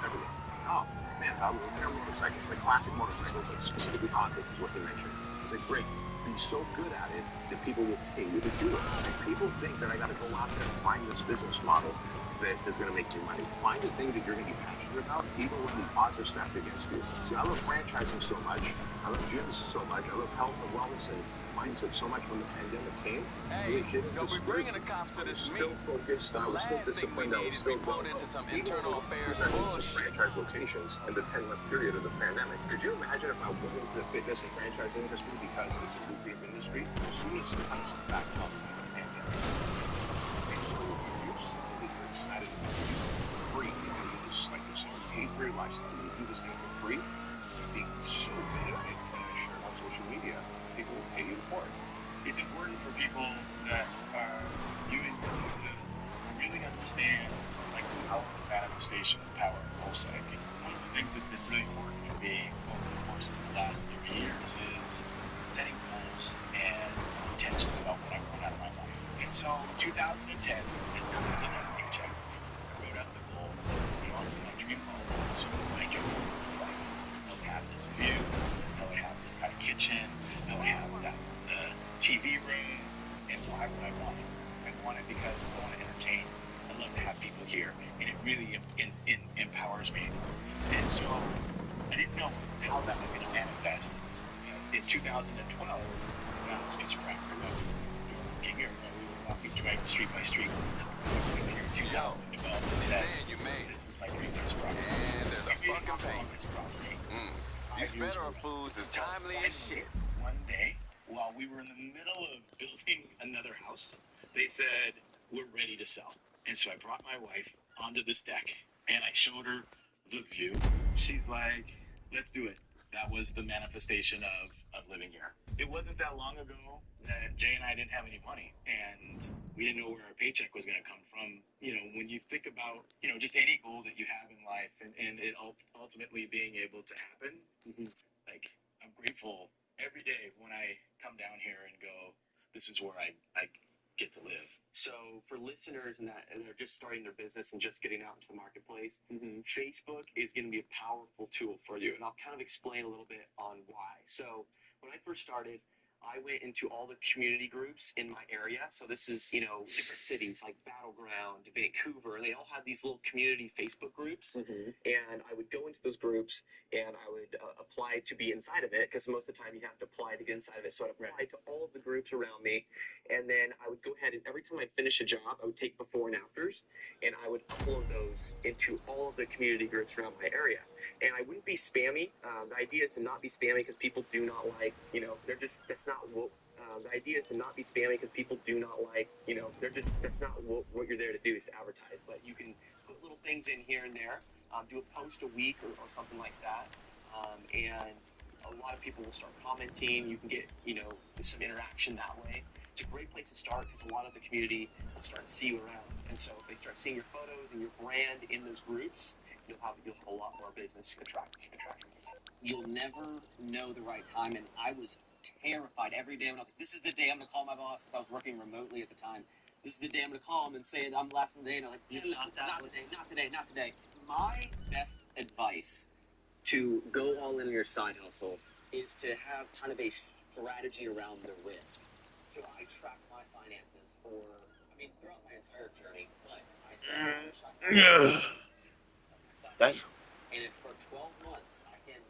Everything. Oh, man, I love their motorcycles. Like classic motorcycles, like specifically Hondas is what they mentioned. It's like, great. Be so good at it that people will pay you to do it. Like, people think that I got to go out there and find this business model that is going to make you money. Find the thing that you're going to be passionate about, even when the odds are stacked against you. See, I love franchising so much. I love gyms so much. I love health and wellness and mindset so much when the pandemic came. Hey, don't be bringing the cops to this meeting. Focused. I was still disciplined. I was still going into some internal affairs bullshit. Franchise locations in the 10-month period of the pandemic. Could you imagine if I went into the fitness and franchising industry because it's a lucrative industry? As soon as it's back up from the pandemic. And so if you're something that you're excited about free, and you just like you're so paid for your lifestyle, you do this thing for free, you think so good of it, and you share it on social media, people will pay you for it. It's important for people that are viewing this to really understand like the power of manifestation, the power of goal setting. One of the things that's been really important to me over the course of the last 30 years is setting goals and intentions about what I want out of my life. And so 2010, I wrote out the goal, my dream home. So my dream home, I would have this view, I would have this kind of kitchen, I would have that TV room. And why would I want it? I want it because I want to entertain. I love to have people here, and it really empowers me. And so I didn't know how that was going to manifest. In 2012, when I was Mr. Rapper, we were walking street by street. Here in 2012, and said, "This is my dream piece of property." And there's a fucking pain. These federal foods is timely as shit. One day, while we were in the middle of building another house, they said, "We're ready to sell." And so I brought my wife onto this deck and I showed her the view. She's like, "Let's do it." That was the manifestation of living here. It wasn't that long ago that Jay and I didn't have any money and we didn't know where our paycheck was going to come from. When you think about, just any goal that you have in life and it ultimately being able to happen, like I'm grateful every day when I come down here and go, this is where I get to live. So for listeners and they're just starting their business and just getting out into the marketplace, Facebook is going to be a powerful tool for you. And I'll kind of explain a little bit on why. So when I first started, I went into all the community groups in my area. So this is, different cities like Battleground, Vancouver, and they all have these little community Facebook groups. And I would go into those groups and I would apply to be inside of it because most of the time you have to apply to get inside of it. So I'd apply to all of the groups around me. And then I would go ahead and every time I finish a job, I would take before and afters and I would upload those into all of the community groups around my area. And I wouldn't be spammy. The idea is to not be spammy because people do not like, that's not what, the idea is to not be spammy because people do not like, that's not what you're there to do is to advertise. But you can put little things in here and there, do a post a week or something like that. And a lot of people will start commenting. You can get, some interaction that way. It's a great place to start because a lot of the community will start to see you around. And so if they start seeing your photos and your brand in those groups, you'll have a lot more business attracting. You'll never know the right time, and I was terrified every day when I was like, this is the day I'm going to call my boss, because I was working remotely at the time. This is the day I'm going to call him and say I'm last of the day, and I'm like, not today. My best advice to go all in on your side hustle is to have kind of a strategy around the risk. So I track my finances throughout my entire journey, but I track my and if for 12 months I can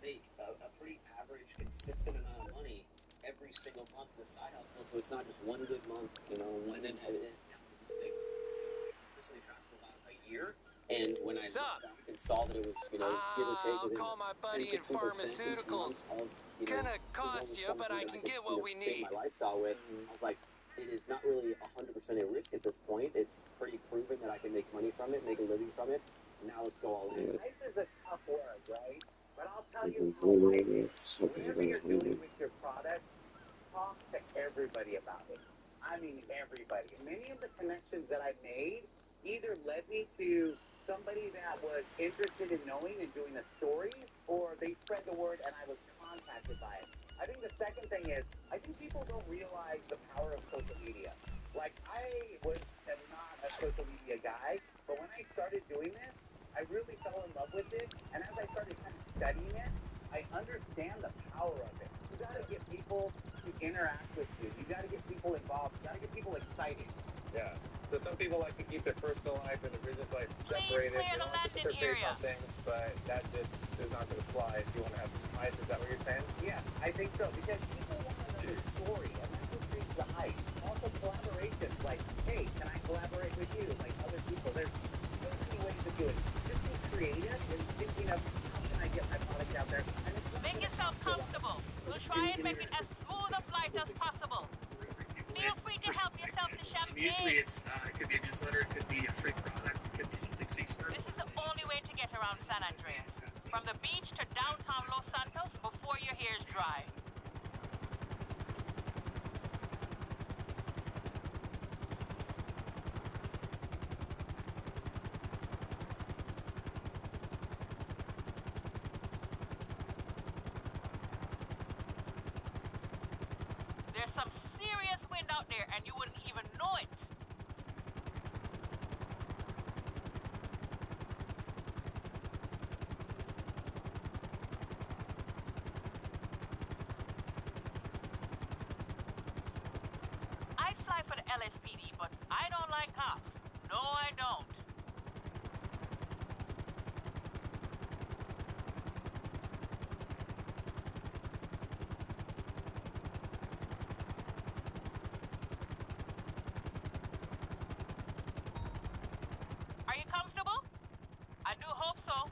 make a pretty average, consistent amount of money every single month in the side hustle, so it's not just one good month, and then it's not a good thing. So I consistently track for about a year, And when I looked back and saw that it was, you know, give or take within call my buddy 10, in 15% each month pharmaceuticals. of, you know, Gonna cost only you, something but I that can could, get you what know, we sustain need. my lifestyle with. I was like, it is not really 100% a risk at this point. It's pretty proven that I can make money from it, make a living from it. Now let's go all in. Life is a tough word, right? But I'll tell you how life is. Whatever you're doing with your product, talk to everybody about it. I mean, everybody. Many of the connections that I made either led me to somebody that was interested in knowing and doing a story, or they spread the word and I was contacted by it. I think the second thing is, I think people don't realize the power of social media. Like, am not a social media guy, but when I started doing this, I really fell in love with it, and as I started kind of studying it, I understand the power of it. You got to get people to interact with you. You got to get people involved. You got to get people excited. Yeah. So some people like to keep their personal life and their business life separated. They don't like to put their face on things, but that just is not going to fly if you want to have hype. Is that what you're saying? Yeah, I think so. Because people want to know the story, and that's what brings the hype. Also collaborations, like, hey, can I collaborate with you? Like other people. There's so many ways to do it. Just be creative and thinking of how can I get my product out there. And it's Make yourself comfortable. We'll try and make it as smooth a flight as possible. Feel free to help yourself to champagne. Usually it could be a newsletter, it could be a free product, it could be something seasonal. This is the only way to get around San Andreas. From the beach to downtown Los Santos before your hair's dry. There's some serious wind out there and you wouldn't even know it. I fly for the LSPD, but I don't like cops. No, I don't. Are you comfortable? I do hope so.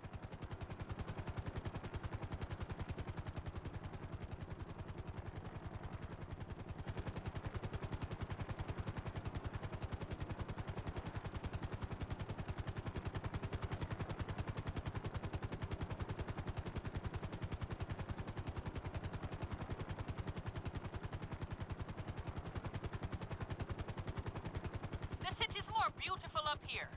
The city's more beautiful up here.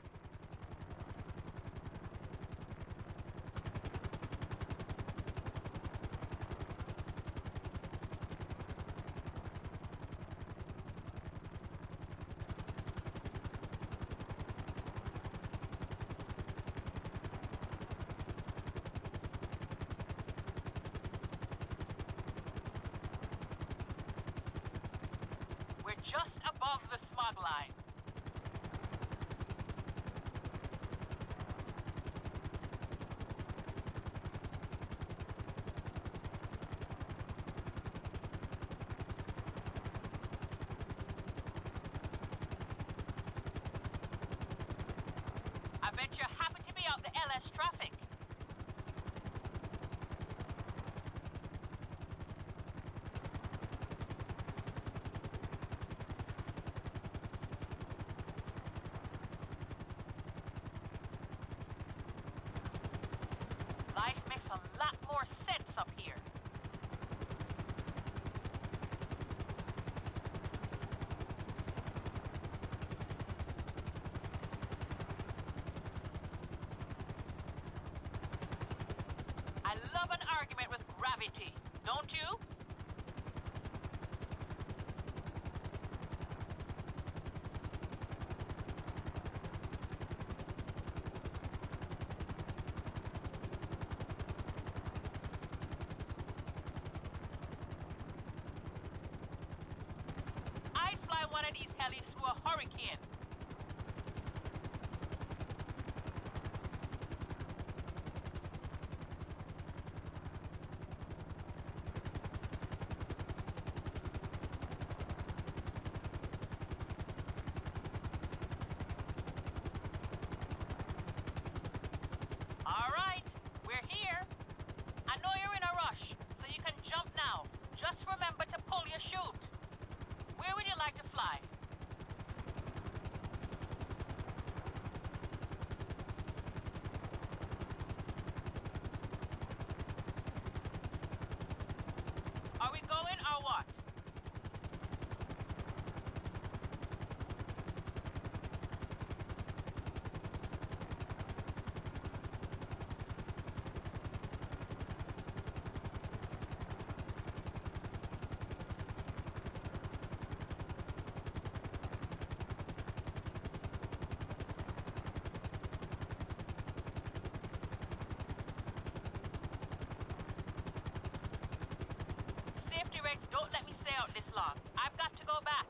We're just above the smog line. I bet you're happy to be out the LS traffic. Life makes a lot more sense up here. log. I've got to go back.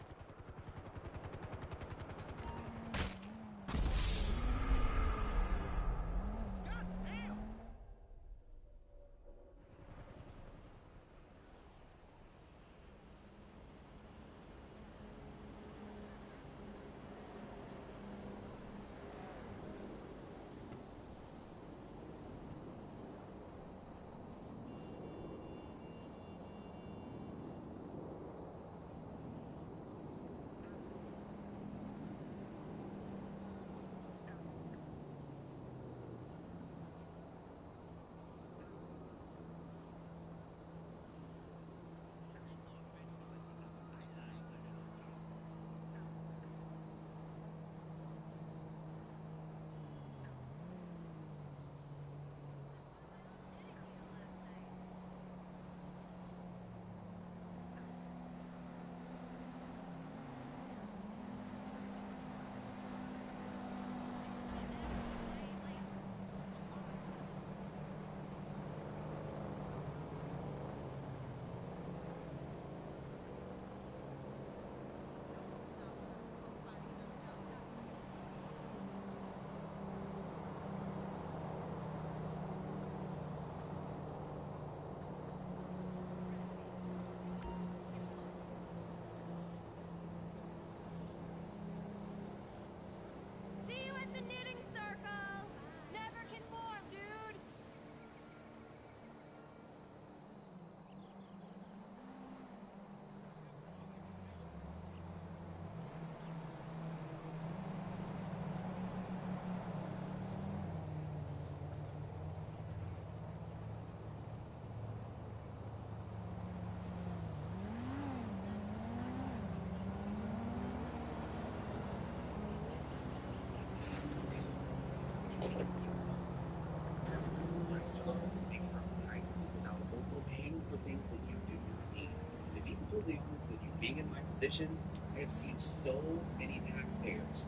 Being in my position, I have seen so many taxpayers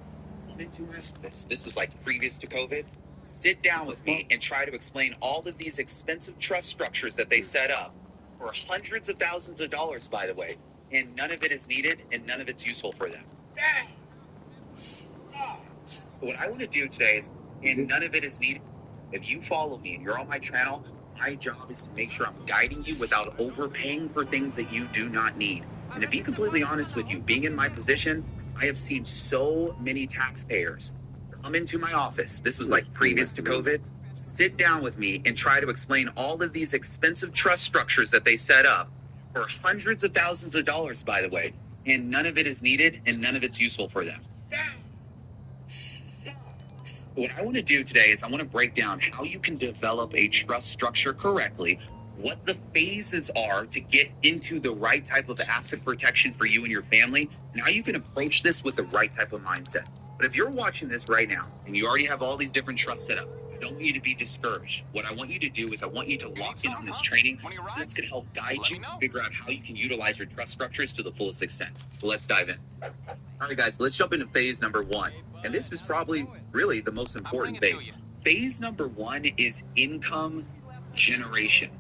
come into my office. This was like previous to COVID. Sit down with me and try to explain all of these expensive trust structures that they set up for hundreds of thousands of dollars, by the way, and none of it is needed and none of it's useful for them. What I want to do today is, and none of it is needed. If you follow me and you're on my channel, my job is to make sure I'm guiding you without overpaying for things that you do not need. And to be completely honest with you, being in my position, I have seen so many taxpayers come into my office. This was like previous to COVID. Sit down with me and try to explain all of these expensive trust structures that they set up for hundreds of thousands of dollars, by the way. And none of it is needed and none of it's useful for them. What I want to do today is I want to break down how you can develop a trust structure correctly, what the phases are to get into the right type of asset protection for you and your family, and how you can approach this with the right type of mindset. But if you're watching this right now and you already have all these different trusts set up, I don't want you to be discouraged. What I want you to do is I want you to lock in on this training. So this can help guide you figure out how you can utilize your trust structures to the fullest extent. So let's dive in. All right, guys, let's jump into phase number 1. And this is probably really the most important phase. Phase number 1 is income generation.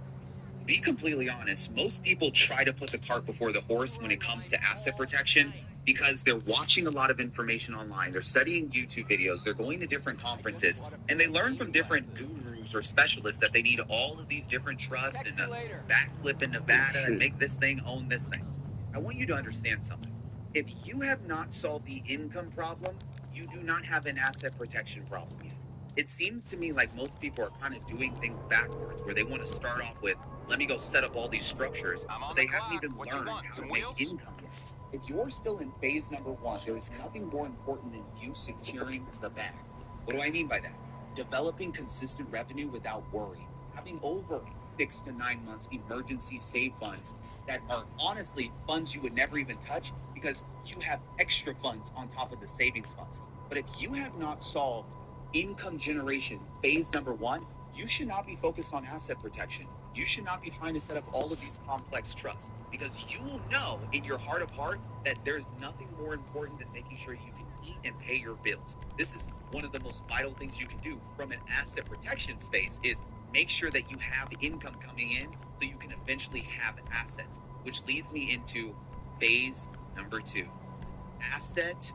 To be completely honest, most people try to put the cart before the horse when it comes to asset protection because they're watching a lot of information online. They're studying YouTube videos. They're going to different conferences, and they learn from different gurus or specialists that they need all of these different trusts and a backflip in Nevada and make this thing own this thing. I want you to understand something. If you have not solved the income problem, you do not have an asset protection problem yet. It seems to me like most people are kind of doing things backwards, where they want to start off with, let me go set up all these structures, but they haven't even learned how to make income yet. If you're still in phase number 1, there is nothing more important than you securing the bag. What do I mean by that? Developing consistent revenue without worry. Having over 6 to 9 months emergency save funds that are honestly funds you would never even touch because you have extra funds on top of the savings funds. But if you have not solved income generation phase number 1, you should not be focused on asset protection. You should not be trying to set up all of these complex trusts because you will know in your heart of heart that there's nothing more important than making sure you can eat and pay your bills. This is one of the most vital things you can do from an asset protection space is make sure that you have income coming in so you can eventually have assets, which leads me into phase number 2, asset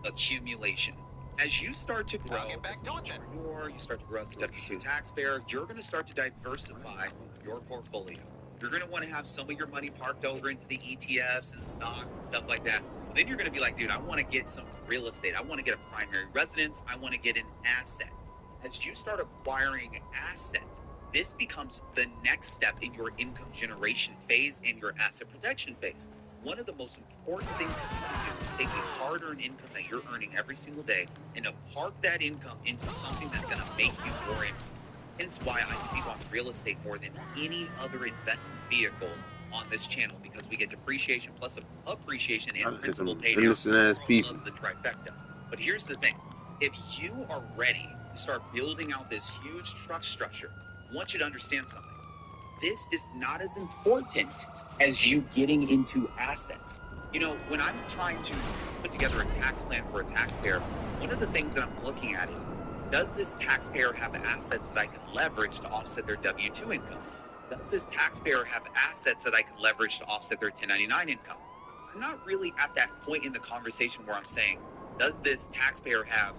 accumulation. As you start to grow as an entrepreneur, you start to grow as a W-2 taxpayer, you're going to start to diversify your portfolio. You're going to want to have some of your money parked over into the ETFs and the stocks and stuff like that. But then you're going to be like, dude, I want to get some real estate. I want to get a primary residence. I want to get an asset. As you start acquiring assets, this becomes the next step in your income generation phase and your asset protection phase. One of the most important things that you can do is take the hard-earned income that you're earning every single day and to park that income into something that's going to make you more income. Hence why I speak on real estate more than any other investment vehicle on this channel, because we get depreciation plus appreciation and principal pay down. Loves the trifecta. But here's the thing. If you are ready to start building out this huge trust structure, I want you to understand something. This is not as important as you getting into assets. You know, when I'm trying to put together a tax plan for a taxpayer, one of the things that I'm looking at is, does this taxpayer have assets that I can leverage to offset their W-2 income? Does this taxpayer have assets that I can leverage to offset their 1099 income? I'm not really at that point in the conversation where I'm saying, does this taxpayer have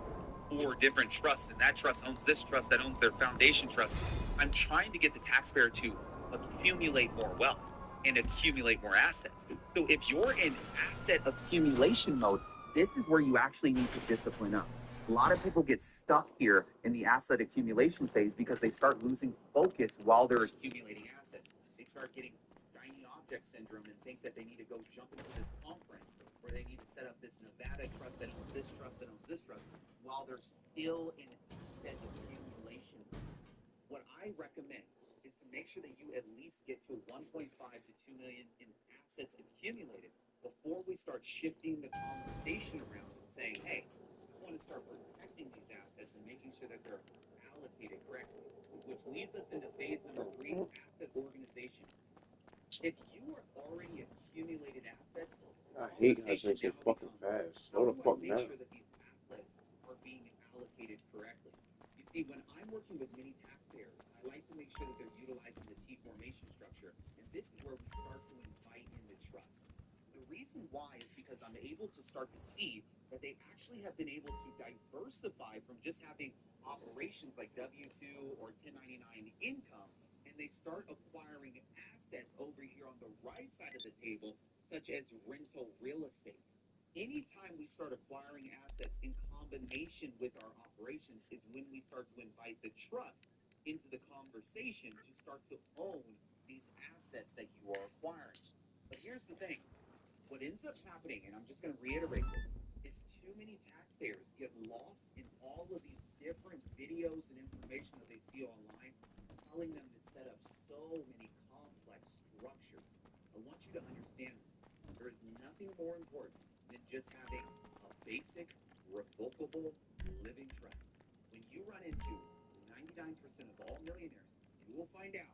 4 different trusts, and that trust owns this trust that owns their foundation trust? I'm trying to get the taxpayer to accumulate more wealth and accumulate more assets. So if you're in asset accumulation mode, this is where you actually need to discipline up. A lot of people get stuck here in the asset accumulation phase because they start losing focus while they're accumulating assets. They start getting shiny object syndrome and think that they need to go jump into this conference, or they need to set up this Nevada trust that owns this trust that owns this trust, while they're still in asset accumulation. What I recommend is to make sure that you at least get to 1.5 to 2 million in assets accumulated before we start shifting the conversation around and saying, hey, I want to start protecting these assets and making sure that they're allocated correctly, which leads us into phase number 3, asset organization. If you are already accumulated assets, I hate how things so fucking fast. Slow the fuck down. Make sure that these assets are being allocated correctly. You see, when I'm working with many taxpayers, I like to make sure that they're utilizing the T formation structure, and this is where we start to invite in the trust. The reason why is because I'm able to start to see that they actually have been able to diversify from just having operations like W-2 or 1099 income, and they start acquiring assets over here on the right side of the table, such as rental real estate. Anytime we start acquiring assets in combination with our operations is when we start to invite the trust into the conversation to start to own these assets that you are acquiring. But here's the thing. What ends up happening, and I'm just going to reiterate this, is too many taxpayers get lost in all of these different videos and information that they see online, telling them to set up so many complex structures. I want you to understand that there is nothing more important than just having a basic, revocable living trust. When you run into 99% of all millionaires, you will find out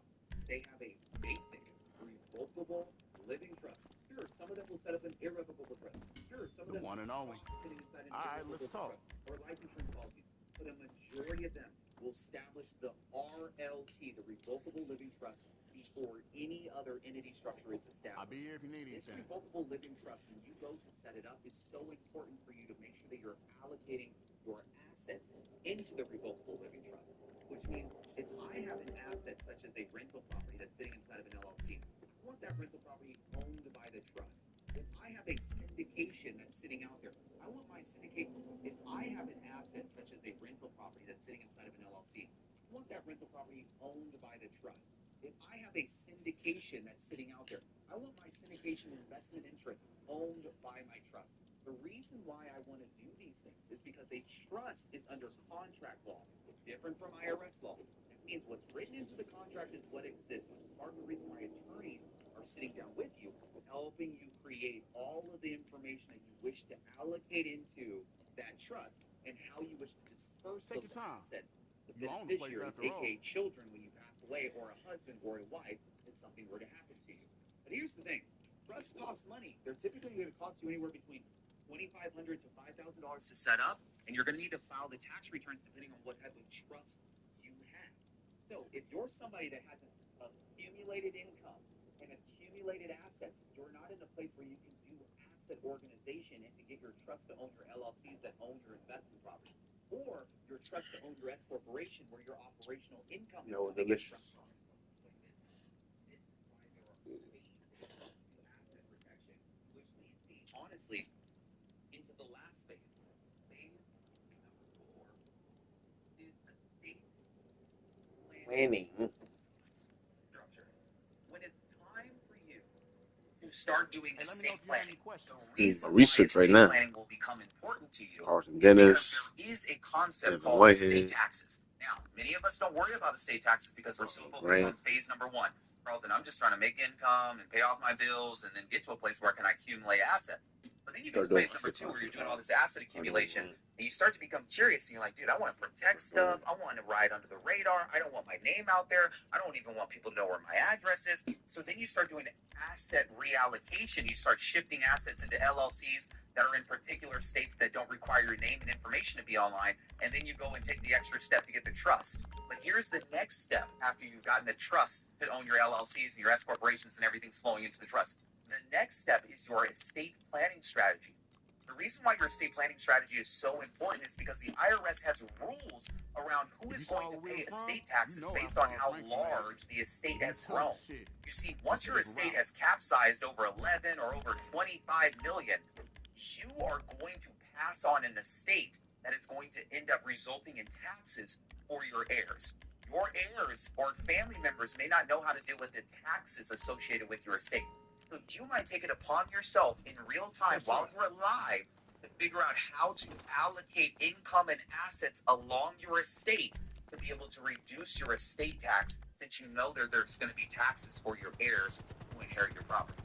they have a basic, revocable living trust. Sure, some of them will set up an irrevocable trust. Sure, some of them one and only. Sitting inside an All right, irrevocable let's talk. trust or life insurance policies. But a majority of them will establish the RLT, the revocable living trust, before any other entity structure is established. I'll be here if you need anything. This revocable living trust, when you go to set it up, is so important for you to make sure that you're allocating your assets into the revocable living trust. Which means if I have an asset such as a rental property that's sitting inside of an LLC, I want that rental property owned by the trust. If I have a syndication that's sitting out there, I want my syndicate. If I have an asset such as a rental property that's sitting inside of an LLC, I want that rental property owned by the trust. If I have a syndication that's sitting out there, I want my syndication investment interest owned by my trust. The reason why I want to do these things is because a trust is under contract law. It's different from IRS law. That means what's written into the contract is what exists, which is part of the reason why attorneys are sitting down with you, helping you create all of the information that you wish to allocate into that trust and how you wish to disperse those assets. The beneficiaries, aka children, when you pass away, or a husband or a wife, if something were to happen to you. But here's the thing. Trusts cost money. They're typically going to cost you anywhere between $2,500 to $5,000 to set up, and you're going to need to file the tax returns depending on what type of trust you have. So if you're somebody that has an accumulated income and accumulated assets, you're not in a place where you can do asset organization and to get your trust to own your LLCs that own your investment properties, or your trust to own your S corporation where your operational income is No, going to get delicious. trust on. This is why there are phases to asset protection, which leads me honestly into the last phase. Phase number 4 is estate Planning. structure. When it's time for you to start doing estate planning, the reason why Research right estate now. planning will become important to you Carlton is Dennis, because there is a concept Evan called Whitehead. estate taxes. Now, many of us don't worry about estate taxes because we're so focused on phase number 1. Carlton, I'm just trying to make income and pay off my bills and then get to a place where I can accumulate assets. But then you get to phase number 2 where you're doing all this asset accumulation and you start to become curious and you're like, dude, I want to protect stuff. I want to ride under the radar. I don't want my name out there. I don't even want people to know where my address is. So then you start doing asset reallocation. You start shifting assets into LLCs that are in particular states that don't require your name and information to be online. And then you go and take the extra step to get the trust. But here's the next step after you've gotten the trust to own your LLCs and your S corporations and everything's flowing into the trust. The next step is your estate planning strategy. The reason why your estate planning strategy is so important is because the IRS has rules around who is going to pay estate taxes based on how large the estate has grown. You see, once your estate has capsized over 11 or over 25 million, you are going to pass on an estate that is going to end up resulting in taxes for your heirs. Your heirs or family members may not know how to deal with the taxes associated with your estate. So you might take it upon yourself in real time while you're alive to figure out how to allocate income and assets along your estate to be able to reduce your estate tax, since you know there's going to be taxes for your heirs who inherit your property.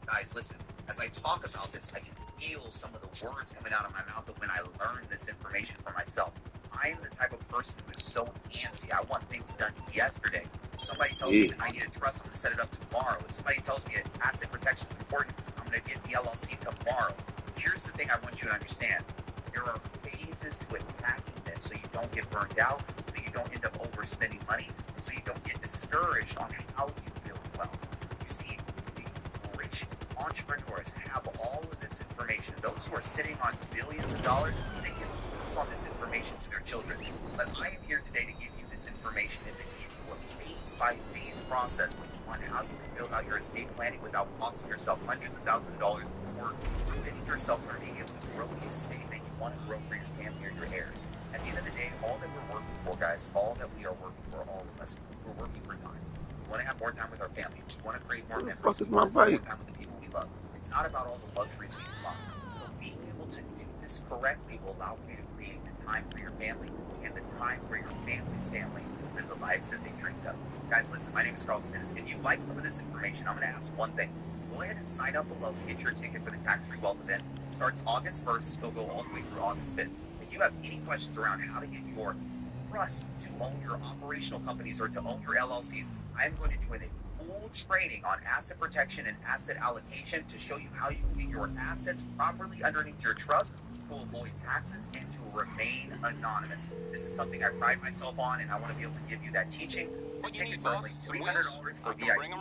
Guys, listen, as I talk about this, I can feel some of the words coming out of my mouth of when I learned this information for myself. I am the type of person who is so antsy. I want things done yesterday. If somebody tells me that I need a trust, I'm going to set it up tomorrow. If somebody tells me that asset protection is important, I'm going to get the LLC tomorrow. Here's the thing I want you to understand. There are phases to attacking this so you don't get burned out, so you don't end up overspending money, and so you don't get discouraged on how you build wealth. You see, the rich entrepreneurs have all of this information. Those who are sitting on billions of dollars, they can pass on this information to their children. But I am here today to give you this information and to give you a phase-by-phase process on how you can build out your estate planning without costing yourself hundreds of thousands of dollars or preventing yourself from being able to grow the estate that you want to grow for your family or your heirs. At the end of the day, all that we're working for, guys, all that we are working for, all of us, we're working for time. We want to have more time with our family. We want to create more memories. We want to spend more time with the people we love. It's not about all the luxuries we want. But being able to do this correctly will allow you to create the time for your family and the time for your family's family to live the lives that they dreamed of. Guys, listen, my name is Carlton Dennis. If you like some of this information, I'm going to ask one thing. Go ahead and sign up below to get your ticket for the Tax-Free Wealth event. It starts August 1st. It'll go all the way through August 5th. If you have any questions around how to get your trust to own your operational companies or to own your LLCs, I'm going to do a full training on asset protection and asset allocation to show you how you can get your assets properly underneath your trust to avoid taxes and to remain anonymous. This is something I pride myself on, and I want to be able to give you that teaching. The tickets are only $300 for VIP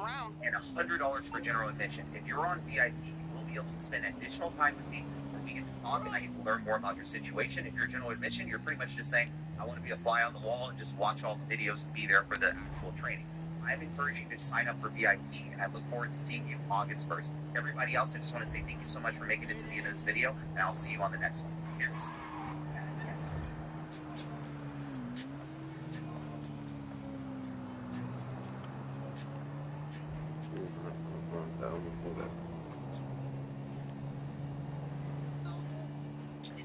and $100 for general admission. If you're on VIP, you will be able to spend additional time with me where we get to talk and I get to learn more about your situation. If you're general admission, you're pretty much just saying, I want to be a fly on the wall and just watch all the videos and be there for the actual training. I'm encouraging you to sign up for VIP, and I look forward to seeing you August 1st. Everybody else, I just want to say thank you so much for making it to the end of this video, and I'll see you on the next one. Cheers.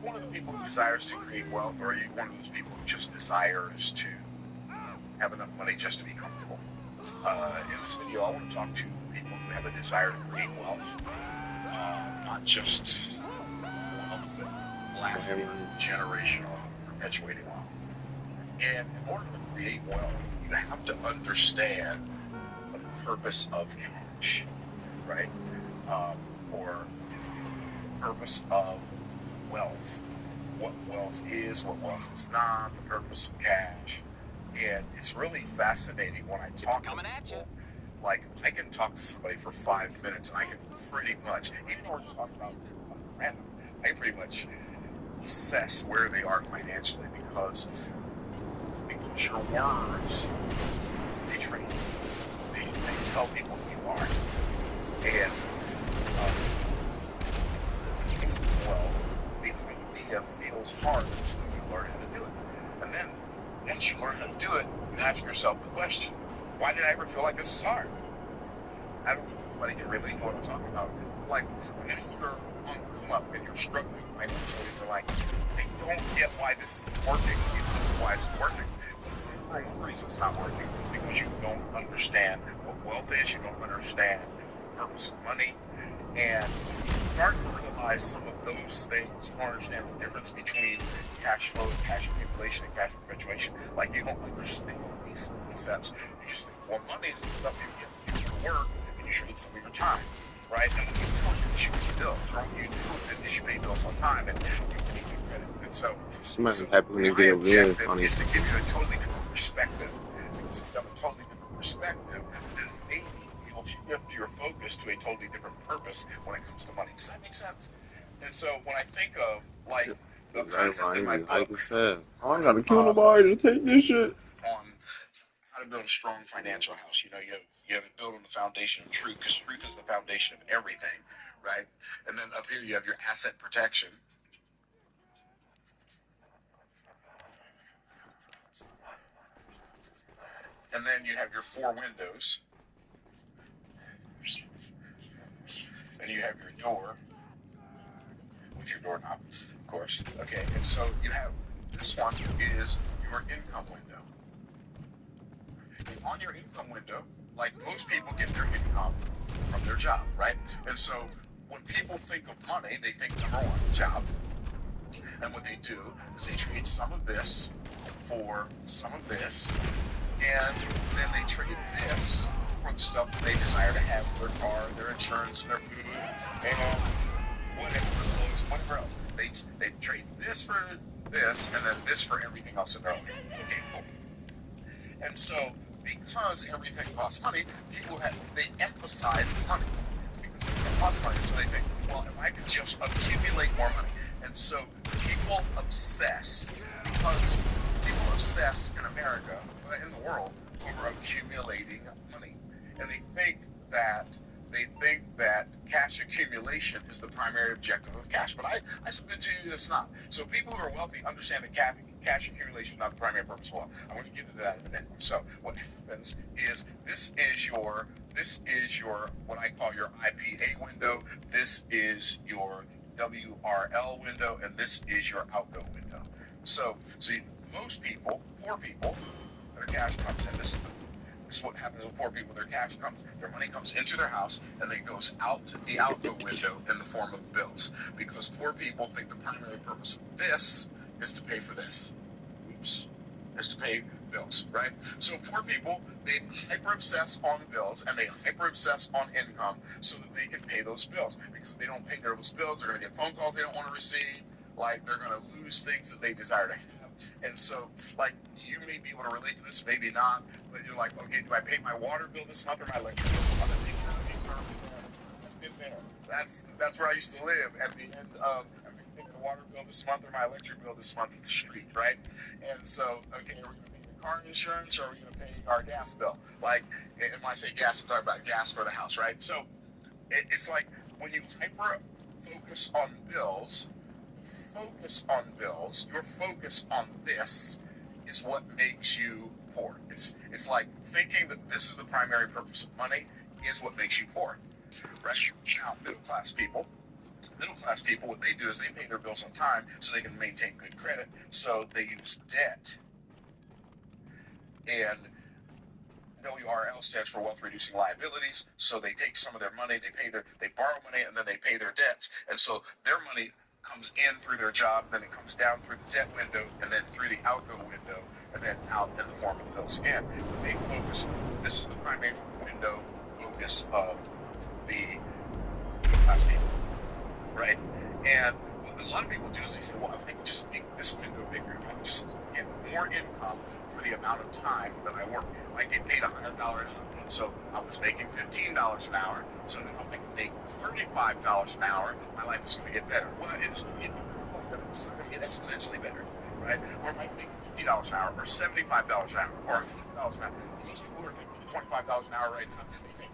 One of the people who desires to create wealth, or are you one of those people who just desires to have enough money just to be comfortable? In this video, I want to talk to people who have a desire to create wealth, not just wealth, but lasting, generational, perpetuating wealth. And in order to create wealth, you have to understand the purpose of cash, right? Or the purpose of wealth, what wealth is, what wealth is not, the purpose of cash. And it's really fascinating when I talk to people like, I can talk to somebody for 5 minutes and I can pretty much, even though we're just talking about random, I can pretty much assess where they are financially because your words, they train you. They tell people who you are. And well, the idea feels hard until you learn how to do it. And then, once you learn how to do it, you ask yourself the question, why did I ever feel like this is hard? I don't know if anybody can relate to what I'm talking about. Like, when you're on the come up and you're struggling financially, you're like, I don't get why this isn't working. You don't know why it's working. The reason it's not working is because you don't understand what wealth is, you don't understand the purpose of money, and when you start to realize some of those things, you don't understand the difference between cash flow, cash accumulation, and cash perpetuation. Like, you don't understand these concepts. You just think, well, money is the stuff you get to work, and you trade some of your time, right? And when you do it, you pay bills, or when you do it, you pay bills on time, and you pay good credit. And so, my objective is to give you a totally different perspective. Because if you have a totally different perspective, then maybe you'll shift your focus to a totally different purpose when it comes to money. Does that make sense? And so when I think of, like, the concept in my book, I gotta kill nobody to take this shit. On how to build a strong financial house. You know, you have it built on the foundation of truth, because truth is the foundation of everything, right? And then up here you have your asset protection. And then you have your 4 windows. And you have your door with your doorknob, of course. Okay, and so you have, this one is your income window. And on your income window, like, most people get their income from their job, right? And so when people think of money, they think, number one, job. And what they do is they trade some of this for some of this, and then they trade this for the stuff that they desire to have, their car, their insurance, their food, and whatever, clothes, whatever else. They trade this for this, and then this for everything else in their life. Okay, cool. And so, because everything costs money, they emphasize money. Because everything costs money, so they think, well, if I could just accumulate more money. And so, people obsess, because people obsess in America, in the world, over accumulating money. And they think that cash accumulation is the primary objective of cash. But I submit to you that it's not. So people who are wealthy understand that cash accumulation is not the primary purpose of wealth. I'm going to get into that in a minute. So what happens is this is your what I call your IPA window. This is your WRL window, and this is your outgo window. So most people, poor people, their cash comes in. This is what happens with poor people. Their cash comes, their money comes into their house, and then goes out the outgo window in the form of bills. Because poor people think the primary purpose of this is to pay for this. Oops. Is to pay bills, right? So poor people, they hyper obsess on bills, and they hyper obsess on income so that they can pay those bills. Because if they don't pay those bills, they're going to get phone calls they don't want to receive. Like, they're going to lose things that they desire to have. And so, like, you may be able to relate to this, maybe not, but you're like, okay, do I pay my water bill this month or my electric bill this month? I've been there. That's where I used to live at the end of, I'm going to pay the water bill this month or my electric bill this month at the street, right? And so, okay, are we going to pay the car insurance, or are we going to pay our gas bill? Like, and when I say gas, I'm talking about gas for the house, right? So, it's like, when you hyper focus on bills, your focus on this is what makes you poor. It's like thinking that this is the primary purpose of money is what makes you poor. Right? Now, middle class people, what they do is they pay their bills on time so they can maintain good credit, so they use debt. And WRL stands for wealth reducing liabilities, so they take some of their money, they borrow money, and then they pay their debts. And so their money comes in through their job, then it comes down through the debt window, and then through the outgo window, and then out in the form of bills again. But they focus, this is the primary window focus of the middle class people, right? And what a lot of people do is they say, well, if I could just make this window bigger, if I could just get more income for the amount of time that I work. I get paid $100 an hour. So I was making $15 an hour. So now if I can make $35 an hour, my life is going to get better. Well, it's going to get exponentially better, right? Or if I can make $50 an hour, or $75 an hour, or $100 an hour. Most people are thinking $25 an hour right now. They think,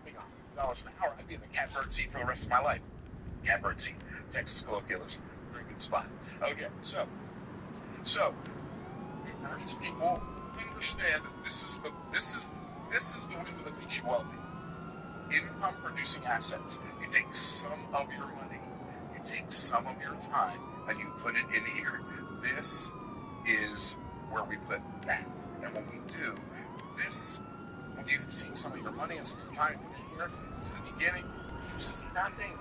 make $100 an hour, I'd be in the catbird seat for the rest of my life. Catbird seat, Texas colloquialism, very good spot. Okay, so these people understand that this is the window that makes you wealthy. Income producing assets. You take some of your money, you take some of your time, and you put it in here. This is where we put that. And when we do this, when you take some of your money and some of your time and put it in here, in the beginning, this is nothing.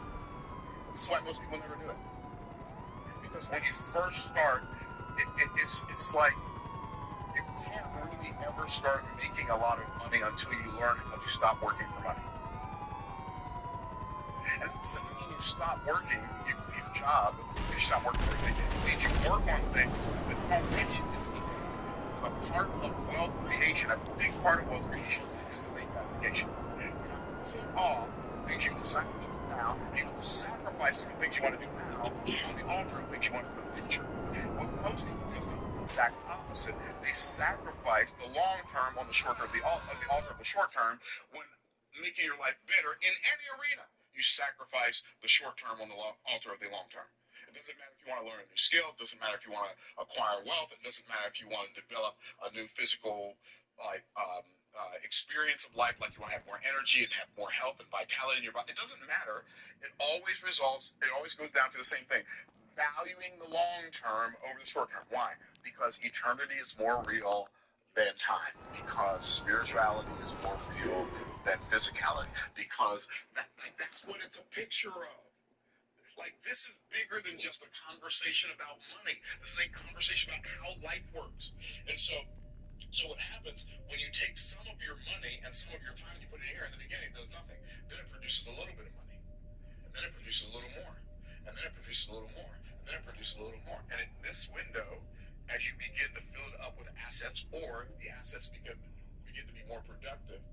This is why most people never do it. Because when you first start, it's like you can't really ever start making a lot of money until you learn how to stop working for money. And it doesn't mean you stop working, you quit your job, you stop working for anything. It means you work on things that don't really do anything. A part of wealth creation, a big part of wealth creation is delayed gratification. Cutting off things you decide to do now, and you have to sacrifice some things you want to do now on the altar of things you want to do in the future. What most people do is the exact opposite. They sacrifice the long term on the short term, the altar of the short term, when making your life better in any arena. You sacrifice the short term on the altar of the long term. It doesn't matter if you want to learn a new skill. It doesn't matter if you want to acquire wealth. It doesn't matter if you want to develop a new physical experience of life, like you want to have more energy and have more health and vitality in your body. It doesn't matter. It always goes down to the same thing. Valuing the long term over the short term. Why? Because eternity is more real than time. Because spirituality is more real than physicality. Because that's what it's a picture of. Like, this is bigger than just a conversation about money. This is a conversation about how life works. And so what happens when you take some of your money and some of your time and you put it in here, in the beginning it does nothing. Then it produces a little bit of money. And then it produces a little more. And then it produces a little more. And then it produces a little more. And in this window, as you begin to fill it up with assets, or the assets begin to be more productive,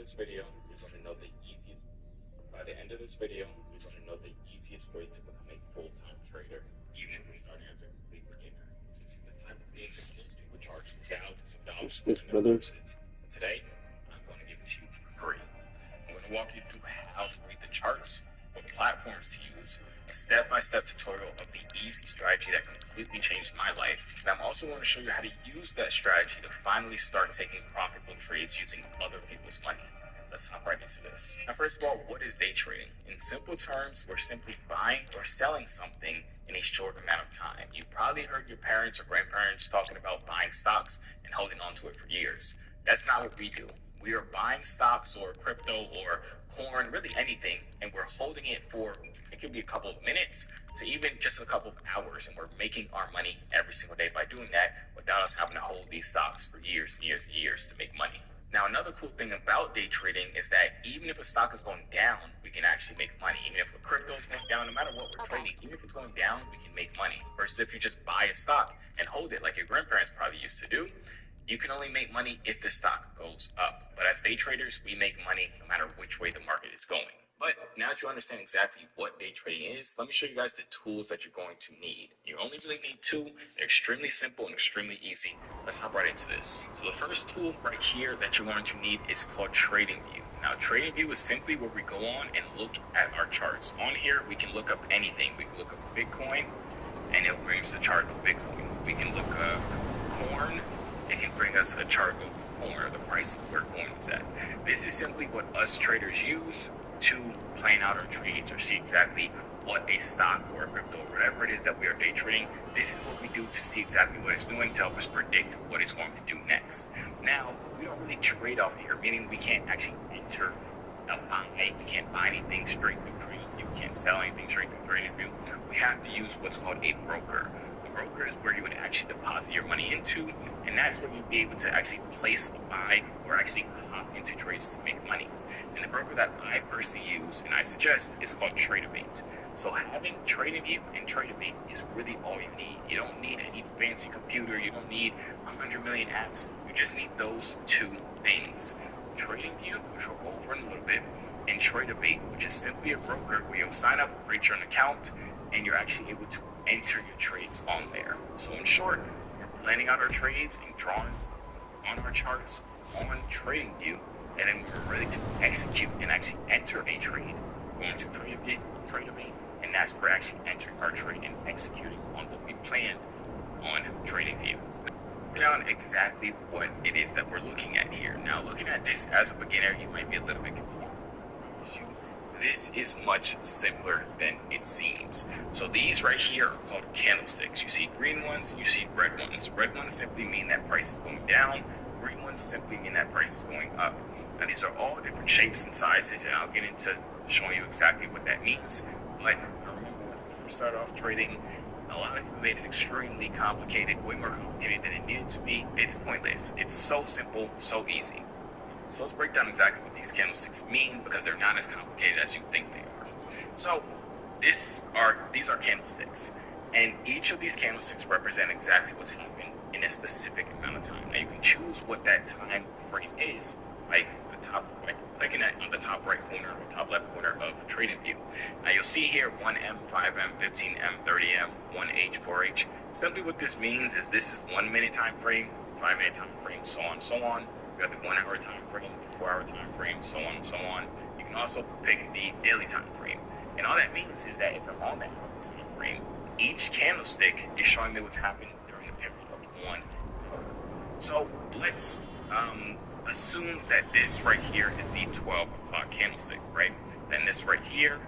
this video, you're going to know the easiest. By the end of this video, you're going to know the easiest way to become a full-time trader, even if you're starting as a complete beginner. This is the type of things that most people charge thousands of dollars for. Today, I'm going to give it to you for free. I'm going to walk you through how to read the charts, what platforms to use, a step-by-step tutorial of the easy strategy that completely changed my life. And I'm also going to show you how to use that strategy to finally start taking profitable trades using other people's money. Let's hop right into this. Now, first of all, what is day trading? In simple terms, we're simply buying or selling something in a short amount of time. You've probably heard your parents or grandparents talking about buying stocks and holding on to it for years. That's not what we do. We are buying stocks or crypto or corn, really anything, and we're holding it for, it could be a couple of minutes to even just a couple of hours, and we're making our money every single day by doing that without us having to hold these stocks for years and years and years to make money. Now, another cool thing about day trading is that even if a stock is going down, we can actually make money. Even if a crypto is going down, no matter what we're trading, even if it's going down, we can make money. Versus if you just buy a stock and hold it like your grandparents probably used to do, you can only make money if the stock goes up. But as day traders, we make money no matter which way the market is going. But now that you understand exactly what day trading is, let me show you guys the tools that you're going to need. You only really need two. They're extremely simple and extremely easy. Let's hop right into this. So the first tool right here that you're going to need is called TradingView. Now, TradingView is simply where we go on and look at our charts. On here, we can look up anything. We can look up Bitcoin, and it'll bring us a chart of Bitcoin. We can look up corn. It can bring us a chart of corn, or the price of where corn is at. This is simply what us traders use to plan out our trades or see exactly what a stock or a crypto or whatever it is that we are day trading. This is what we do to see exactly what it's doing to help us predict what it's going to do next. Now, we don't really trade off here, meaning we can't actually enter a buy. We can't buy anything straight through TradingView. We can't sell anything straight through TradingView. We have to use what's called a broker. Broker is where you would actually deposit your money into, and that's where you'd be able to actually place a buy or actually hop into trades to make money. And the broker that I personally use and I suggest is called TradeAvate. So having TradingView and TradeAvate is really all you need. You don't need any fancy computer. You don't need 100 million apps. You just need those two things. TradingView, which we'll go over in a little bit, and TradeAvate, which is simply a broker where you'll sign up, create your own account, and you're actually able to enter your trades on there. So in short, we're planning out our trades and drawing on our charts on TradingView, and then we're ready to execute and actually enter a trade. We're going to TradeAvate, and that's where we're actually entering our trade and executing on what we planned on TradingView. Down exactly what it is that we're looking at here. Now, looking at this as a beginner, you might be a little bit confused. This is much simpler than it seems. So these right here are called candlesticks. You see green ones, you see red ones. Red ones simply mean that price is going down. Green ones simply mean that price is going up. Now these are all different shapes and sizes, and I'll get into showing you exactly what that means. But I remember when I first started off trading, a lot of people made it extremely complicated, way more complicated than it needed to be. It's pointless. It's so simple, so easy. So let's break down exactly what these candlesticks mean, because they're not as complicated as you think they are. So these are candlesticks, and each of these candlesticks represent exactly what's happened in a specific amount of time. Now you can choose what that time frame is, like the top, like on the top right corner or top left corner of TradingView. Now you'll see here 1M, 5M, 15M, 30M, 1H, 4H. Simply what this means is this is 1 minute time frame, 5 minute time frame, so on and so on. We got the 1 hour time frame, the 4 hour time frame, so on and so on. You can also pick the daily time frame. And all that means is that if I'm on that time frame, each candlestick is showing me what's happened during the period of 1 hour. So let's assume that this right here is the 12 o'clock candlestick, right? Then this right here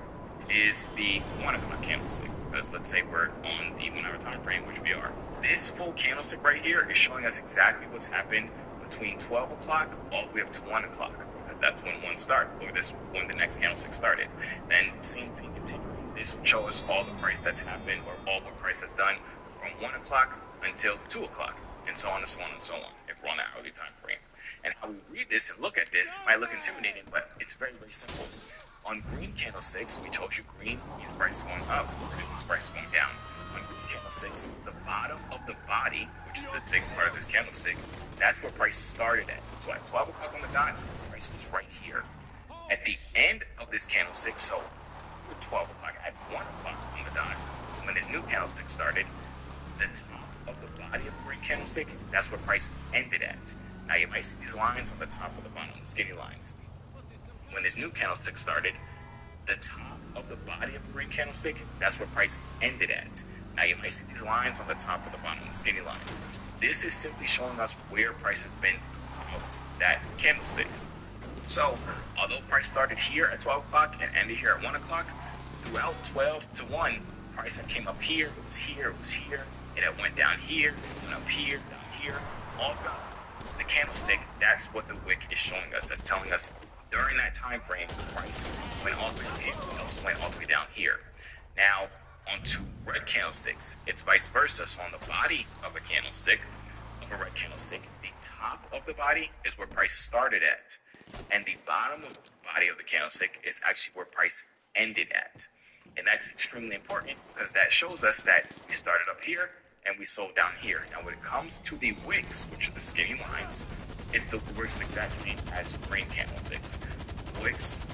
is the 1 o'clock candlestick, because let's say we're on the 1 hour time frame, which we are. This full candlestick right here is showing us exactly what's happened between 12 o'clock all the way up to 1 o'clock, because that's when one started, or when the next candlestick started. Then same thing continuing. This will show us all the price that's happened, or all what price has done from 1 o'clock until 2 o'clock, and so on and so on and so on, if we're on that early time frame. And how we read this and look at this might look intimidating, but it's very, very simple. On green candlesticks, we told you green means price is going up, green means price is going down. on candlesticks, the bottom of the body, which is the thick part of this candlestick, that's where price started at. So at 12 o'clock on the dot, price was right here. At the end of this candlestick, so 12 o'clock, at 1 o'clock on the dot, when this new candlestick started, the top of the body of the green candlestick, that's where price ended at. Now you might see these lines on the top of the bottom, the skinny lines. When this new candlestick started, the top of the body of the green candlestick, that's where price ended at. Now you might see these lines on the top of the bottom, the skinny lines. This is simply showing us where price has been out that candlestick. So, although price started here at 12 o'clock and ended here at 1 o'clock, throughout 12 to 1, price that came up here, it was here, it was here, and it went down here, went up here, down here, all throughout the candlestick. That's what the wick is showing us. That's telling us during that time frame, price went all the way up here, it also went all the way down here. Now, on two red candlesticks, it's vice versa. So on the body of a candlestick, of a red candlestick, the top of the body is where price started at, and the bottom of the body of the candlestick is actually where price ended at. And that's extremely important because that shows us that we started up here and we sold down here. Now when it comes to the wicks, which are the skinny lines, the wicks the exact same as green candlesticks. Wicks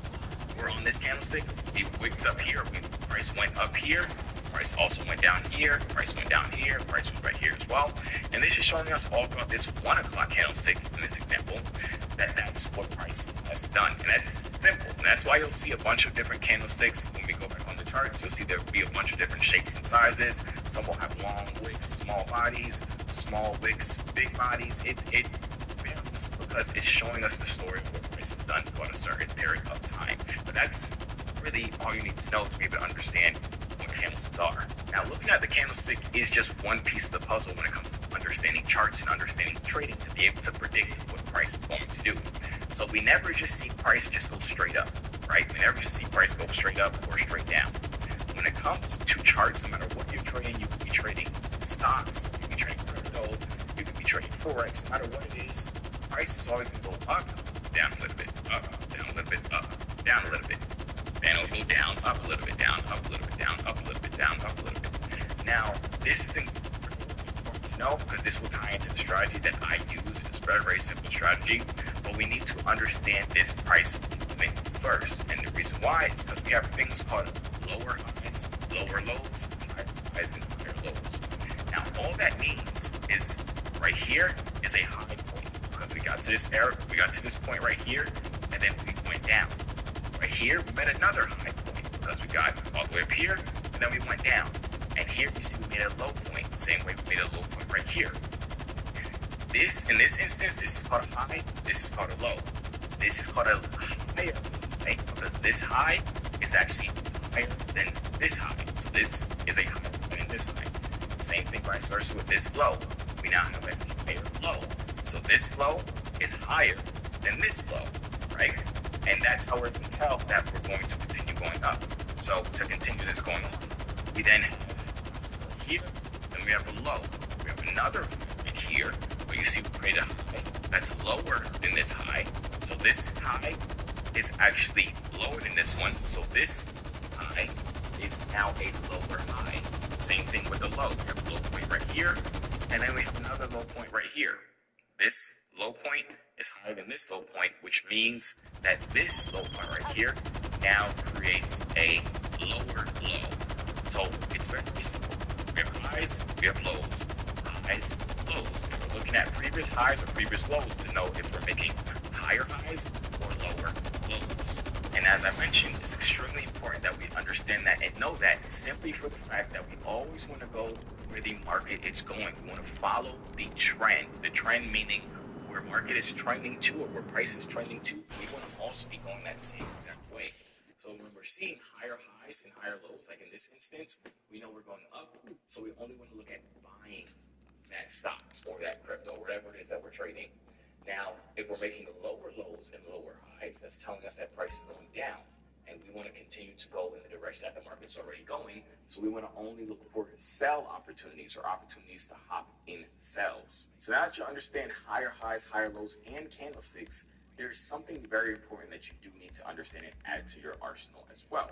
were on this candlestick, we wicked up here, price went up here, price also went down here, price went down here, price was right here as well. And this is showing us all throughout this 1 o'clock candlestick in this example, that's what price has done. And that's simple. And that's why you'll see a bunch of different candlesticks. When we go back on the charts, you'll see there'll be a bunch of different shapes and sizes. Some will have long wicks, small bodies, small wicks, big bodies. It varies because it's showing us the story of what price has done for a certain period of time. But that's really all you need to know to be able to understand what candlesticks are. Now, looking at the candlestick is just one piece of the puzzle when it comes to understanding charts and understanding trading to be able to predict what price is going to do. So we never just see price just go straight up, right? We never just see price go straight up or straight down. When it comes to charts, no matter what you're trading, you could be trading stocks, you could be trading crypto, you could be trading Forex, no matter what it is, price is always going to go up, down a little bit, up, down a little bit, up, down a little bit. Then it'll go down, up a little bit, down, up a little bit, down, up a little bit, down, up a little bit. Now, this is important to know because this will tie into the strategy that I use. It's a very, very simple strategy, but we need to understand this price movement first. And the reason why is because we have things called lower highs, lower lows, higher highs, and higher lows. Now, all that means is right here is a high point because we got to this area, we got to this point right here, and then we went down. Right here, we made another high point because we got all the way up here, and then we went down. And here we see we made a low point, the same way we made a low point right here. In this instance, this is called a high, this is called a low. This is called a higher, right? Because this high is actually higher than this high. So this is a higher than this high. Same thing vice versa with this low. We now have a higher low. So this low is higher than this low, right? And that's how we're going to tell that we're going to continue going up. So to continue this going on, we then have here, then we have a low. We have another right here, where you see we create a high that's lower than this high. So this high is actually lower than this one. So this high is now a lower high. Same thing with the low. We have a low point right here, and then we have another low point right here. This low point is higher than this low point, which means that this low point right here now creates a lower low. So it's very simple. We have highs, we have lows. Highs, lows. And we're looking at previous highs or previous lows to know if we're making higher highs or lower lows. And as I mentioned, it's extremely important that we understand that and know that simply for the fact that we always want to go where the market is going. We want to follow the trend. The trend meaning where market is trending to or where price is trending to, we want to also be going that same exact way. So when we're seeing higher highs and higher lows, like in this instance, we know we're going up, so we only want to look at buying that stock or that crypto, whatever it is that we're trading. Now, if we're making lower lows and lower highs, that's telling us that price is going down, and we want to continue to go in the direction that the market's already going, so we want to only look for sell opportunities or opportunities to hop in sells. So now that you understand higher highs, higher lows, and candlesticks, there's something very important that you do need to understand and add to your arsenal as well.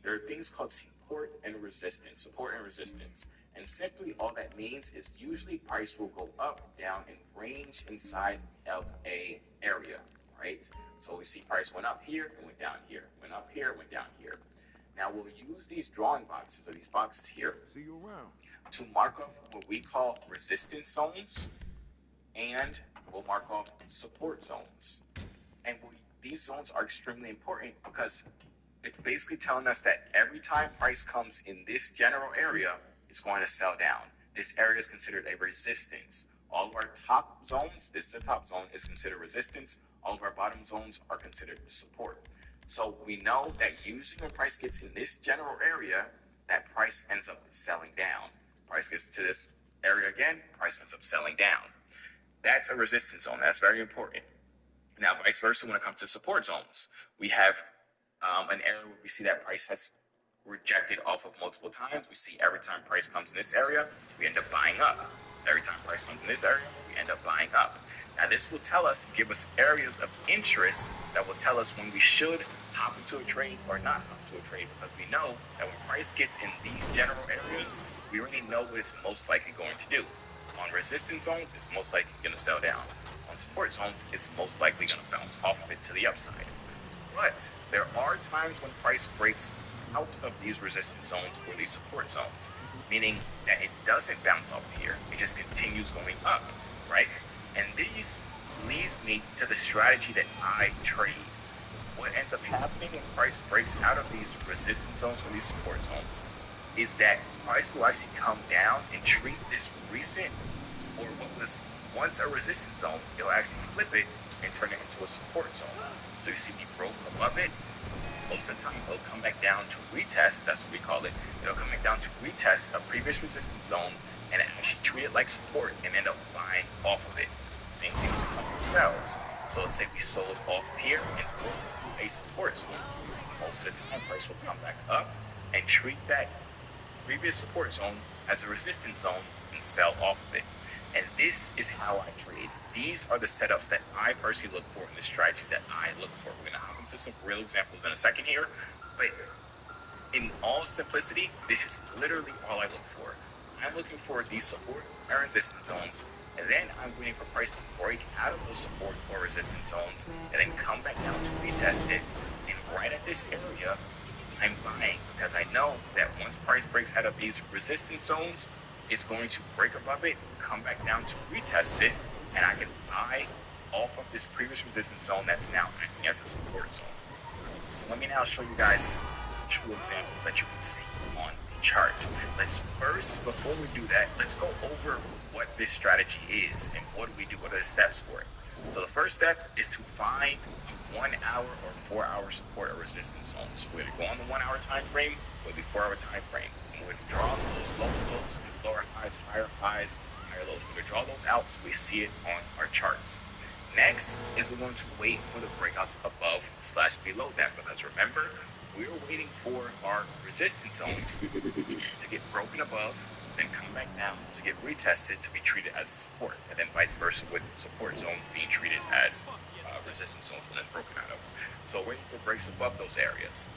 There are things called support and resistance. Support and resistance. And simply all that means is usually price will go up, down, and range inside of a area, right? So we see price went up here, and went down here, went up here, went down here. Now we'll use these drawing boxes, or these boxes here, to mark off what we call resistance zones, and we'll mark off support zones. And these zones are extremely important because it's basically telling us that every time price comes in this general area, it's going to sell down. This area is considered a resistance. All of our top zones, this is the top zone, is considered resistance. All of our bottom zones are considered support. So we know that usually when price gets in this general area, that price ends up selling down. Price gets to this area again, price ends up selling down. That's a resistance zone. That's very important. Now, vice versa, when it comes to support zones, we have an area where we see that price has rejected off of multiple times. We see every time price comes in this area, we end up buying up. Every time price comes in this area, we end up buying up. Now, this will tell us, give us areas of interest that will tell us when we should hop into a trade or not hop into a trade, because we know that when price gets in these general areas, we already know what it's most likely going to do. On resistance zones, it's most likely going to sell down. On support zones, it's most likely going to bounce off of it to the upside. But there are times when price breaks out of these resistance zones or these support zones, meaning that it doesn't bounce off here. It just continues going up, right? And these leads me to the strategy that I trade. What ends up happening when price breaks out of these resistance zones or these support zones is that price will actually come down and treat this recent, or what was once a resistance zone, it'll actually flip it and turn it into a support zone. So you see me broke above it. Most of the time, it'll come back down to retest. That's what we call it. It'll come back down to retest a previous resistance zone and actually treat it like support and end up buying off of it. Same thing when it comes to sells. So let's say we sold off here and broke a support zone. Most of the time, price will come back up and treat that previous support zone as a resistance zone and sell off of it. And this is how I trade. These are the setups that I personally look for in the strategy that I look for. We're going to hop into some real examples in a second here, but in all simplicity, this is literally all I look for. I'm looking for these support and resistance zones, and then I'm waiting for price to break out of those support or resistance zones, and then come back down to retest it. And right at this area, I'm buying, because I know that once price breaks out of these resistance zones, it's going to break above it, come back down to retest it, and I can buy off of this previous resistance zone that's now acting as a support zone. So let me now show you guys true examples that you can see on the chart. Let's first, before we do that, let's go over what this strategy is and what do we do, what are the steps for it. So the first step is to find a 1 hour or 4 hour support or resistance zones. We're going to go on the 1 hour time frame or the 4 hour time frame. And we're going to draw those lower lows, lower highs, higher lows. We're going to draw those out so we see it on our charts. Next is we're going to wait for the breakouts above / below that, because remember, we're waiting for our resistance zones to get broken above, then come back down to get retested to be treated as support, and then vice versa with support zones being treated as resistance zones when it's broken out of. So waiting for breaks above those areas.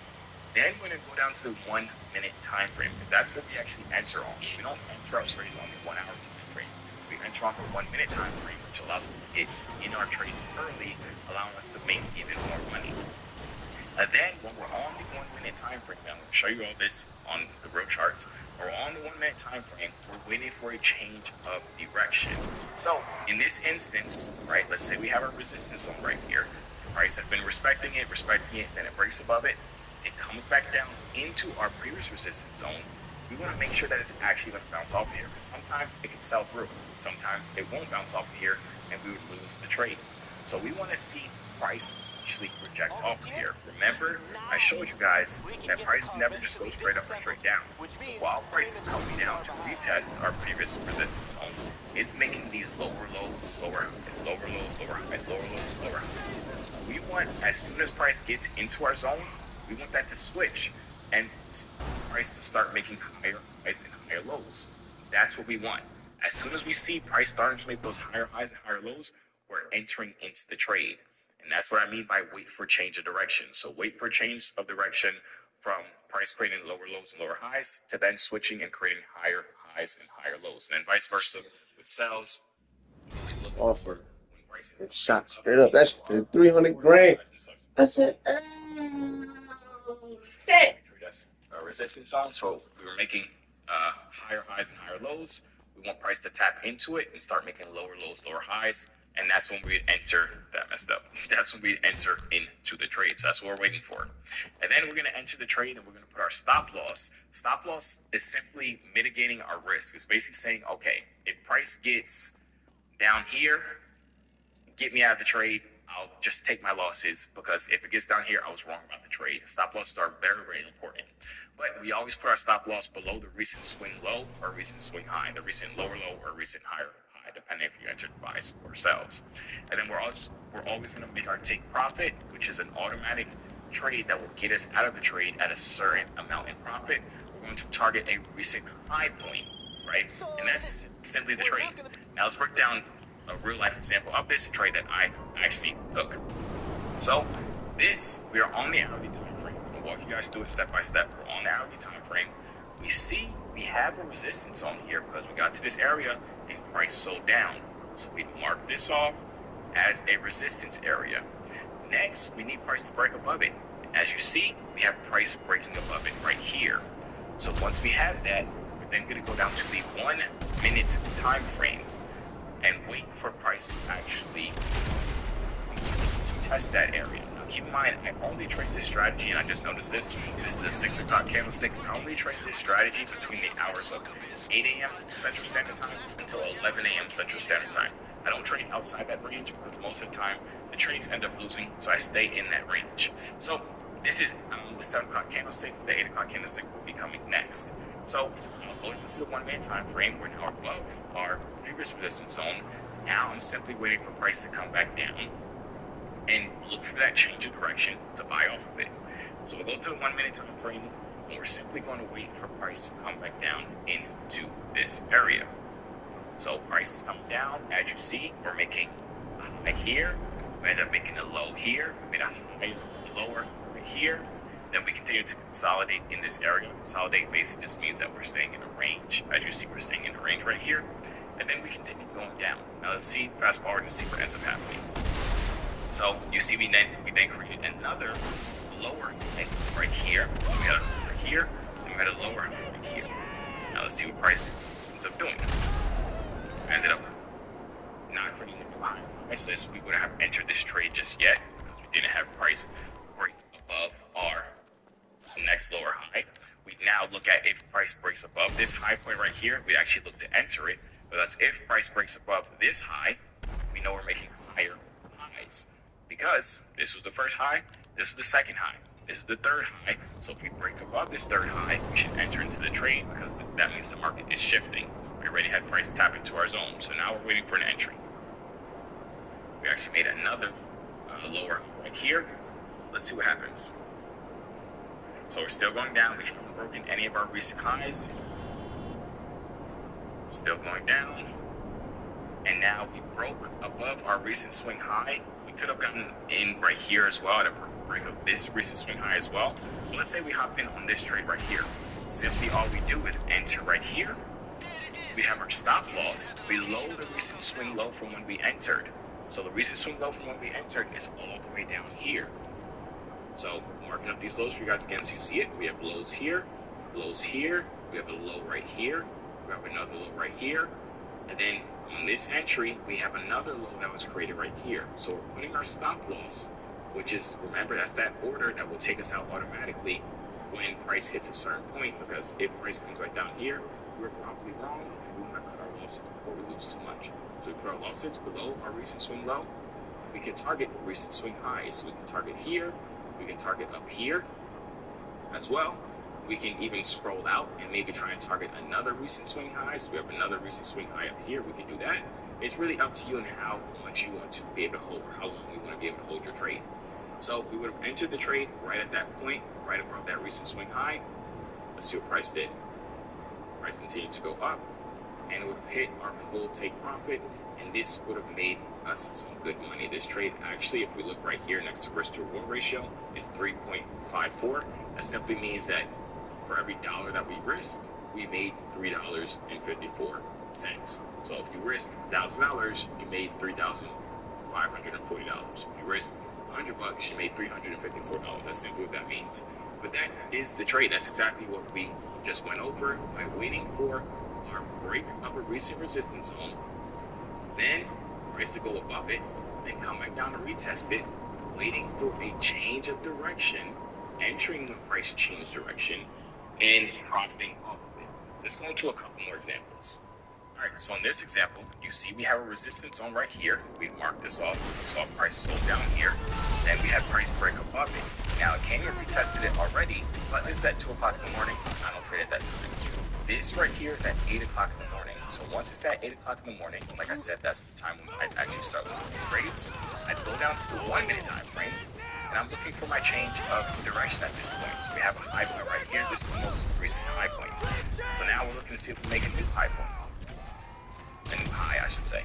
Then we're going to go down to the 1 minute time frame. That's what we actually enter on. We don't enter our trades on the 1 hour time frame. We enter on the 1 minute time frame, which allows us to get in our trades early, allowing us to make even more money. And then when we're on the 1 minute time frame, I'm going to show you all this on the real charts. We're on the 1 minute time frame. We're waiting for a change of direction. So in this instance, right, let's say we have a resistance zone right here. Price has been respecting it, then it breaks above it. It comes back down into our previous resistance zone. We want to make sure that it's actually going to bounce off here, because sometimes it can sell through. Sometimes it won't bounce off here, and we would lose the trade. So we want to see price actually reject off here. Remember, I showed you guys that price never just goes straight up or straight down. So while price is coming down to retest our previous resistance zone, it's making these lower lows, lower highs, lower lows, lower highs, lower lows, lower highs. We want, as soon as price gets into our zone, we want that to switch and price to start making higher highs and higher lows. That's what we want. As soon as we see price starting to make those higher highs and higher lows, we're entering into the trade. And that's what I mean by wait for change of direction. So wait for change of direction from price creating lower lows and lower highs to then switching and creating higher highs and higher lows, and then vice versa with sells. Offer. It shot straight up. That shit said 300 grand. I said, That's a resistance zone. So we were making higher highs and higher lows. We want price to tap into it and start making lower lows, lower highs. And that's when we'd enter, that messed up. That's when we'd enter into the trade. So that's what we're waiting for. And then we're going to enter the trade and we're going to put our stop loss. Stop loss is simply mitigating our risk. It's basically saying, okay, if price gets down here, get me out of the trade. I'll just take my losses, because if it gets down here, I was wrong about the trade. Stop losses are very, very important. But we always put our stop loss below the recent swing low or recent swing high, the recent lower low or recent higher high, depending if you entered buys or sells. And then we're always going to make our take profit, which is an automatic trade that will get us out of the trade at a certain amount in profit. We're going to target a recent high point, right? And that's simply the trade. Now let's break down a real life example of this trade that I actually took. So we are on the hourly time frame. I'm gonna walk you guys through it step by step. We're on the hourly time frame. We see we have a resistance zone here because we got to this area and price sold down. So we mark this off as a resistance area. Next, we need price to break above it. As you see, we have price breaking above it right here. So once we have that, we're then going to go down to the 1 minute time frame and wait for price to actually test that area. Now keep in mind, I only trade this strategy, and I just noticed this is the 6 o'clock candlestick. I only trade this strategy between the hours of 8 a.m. Central Standard Time until 11 a.m. Central Standard Time. I don't trade outside that range because most of the time the trades end up losing, so I stay in that range. So this is the 7 o'clock candlestick. The 8 o'clock candlestick will be coming next. So I'll go into the 1 minute time frame. We're now above our previous resistance zone. Now I'm simply waiting for price to come back down and look for that change of direction to buy off of it. So we'll go to the 1 minute time frame, and we're simply going to wait for price to come back down into this area. So price is coming down. As you see, we're making a high here. We end up making a low here. We made a high, lower right here. Then we continue to consolidate in this area. Consolidate basically just means that we're staying in a range. As you see, we're staying in a range right here. And then we continue going down. Now let's see, fast forward and see what ends up happening. So you see we then created another lower high right here. So we had a lower here, and we had a lower high right here. Now let's see what price ends up doing. We ended up not creating a new high. So this, we wouldn't have entered this trade just yet because we didn't have price break above our next lower high. We now look at if price breaks above this high point right here, we actually look to enter it. But that's if price breaks above this high, we know we're making higher highs. Because this was the first high, this is the second high, this is the third high. So if we break above this third high, we should enter into the trade because that means the market is shifting. We already had price tap into our zone, so now we're waiting for an entry. We actually made another lower right here. Let's see what happens. So we're still going down. We haven't broken any of our recent highs. Still going down. And now we broke above our recent swing high. We could have gotten in right here as well to break up this recent swing high as well. But let's say we hop in on this trade right here. Simply all we do is enter right here. We have our stop loss below the recent swing low from when we entered. So the recent swing low from when we entered is all the way down here. So marking up these lows for you guys again so you see it. We have lows here, we have a low right here, we have another low right here, and then on this entry we have another low that was created right here. So we're putting our stop loss, which is, remember, that's that order that will take us out automatically when price hits a certain point, because if price comes right down here, we're probably wrong and we want to cut our losses before we lose too much. So we put our losses below our recent swing low. We can target recent swing highs. So we can target here. We can target up here as well. We can even scroll out and maybe try and target another recent swing high. So we have another recent swing high up here. We can do that. It's really up to you and how much you want to be able to hold, or how long you want to be able to hold your trade. So we would have entered the trade right at that point, right above that recent swing high. Let's see what price did. Price continued to go up, and it would have hit our full take profit, and this would have made us some good money. This trade, actually, if we look right here next to risk to reward ratio, it's 3.54. That simply means that for every dollar that we risked, we made $3.54. So if you risked $1,000, you made $3,540. If you risked $100, you made $354. That's simply what that means. But that is the trade. That's exactly what we just went over by waiting for our break of a recent resistance zone, then price to go above it, then come back down to retest it, waiting for a change of direction, entering the price change direction, and profiting off of it. Let's go into a couple more examples. All right, so in this example, you see we have a resistance zone right here. We marked this off. We saw price sold down here. Then we had price break above it. Now it came and retested it already, but this is at 2 o'clock in the morning. I don't trade at that time. This right here is at 8 o'clock in the morning. So once it's at 8 o'clock in the morning, like I said, that's the time when I actually start looking at trades. I go down to the 1 minute time frame, and I'm looking for my change of direction at this point. So we have a high point right here. This is the most recent high point. So now we're looking to see if we make a new high point. A new high, I should say.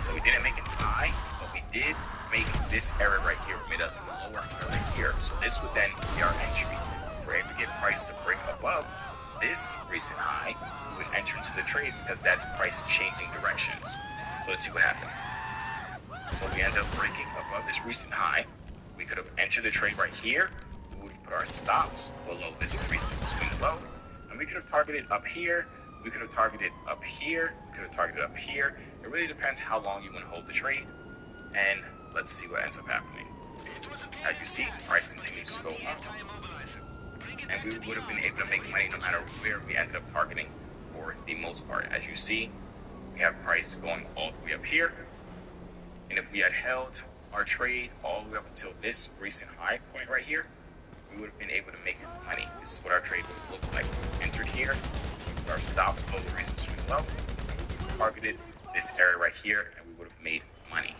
So we didn't make a new high, but we did make this area right here. We made a lower high right here. So this would then be our entry. If we're able to get price to break above this recent high, we would enter into the trade because that's price changing directions. So let's see what happened. So we end up breaking above this recent high. We could have entered the trade right here. We would have put our stops below this recent swing low. And we could have targeted up here. We could have targeted up here. We could have targeted up here. It really depends how long you want to hold the trade. And let's see what ends up happening. As you see, price continues to go up. And we would have been able to make money no matter where we ended up targeting for the most part. As you see, we have price going all the way up here. And if we had held our trade all the way up until this recent high point right here, we would have been able to make money. This is what our trade would have looked like. We entered here, we put our stops below the recent swing low, and we would have targeted this area right here, and we would have made money.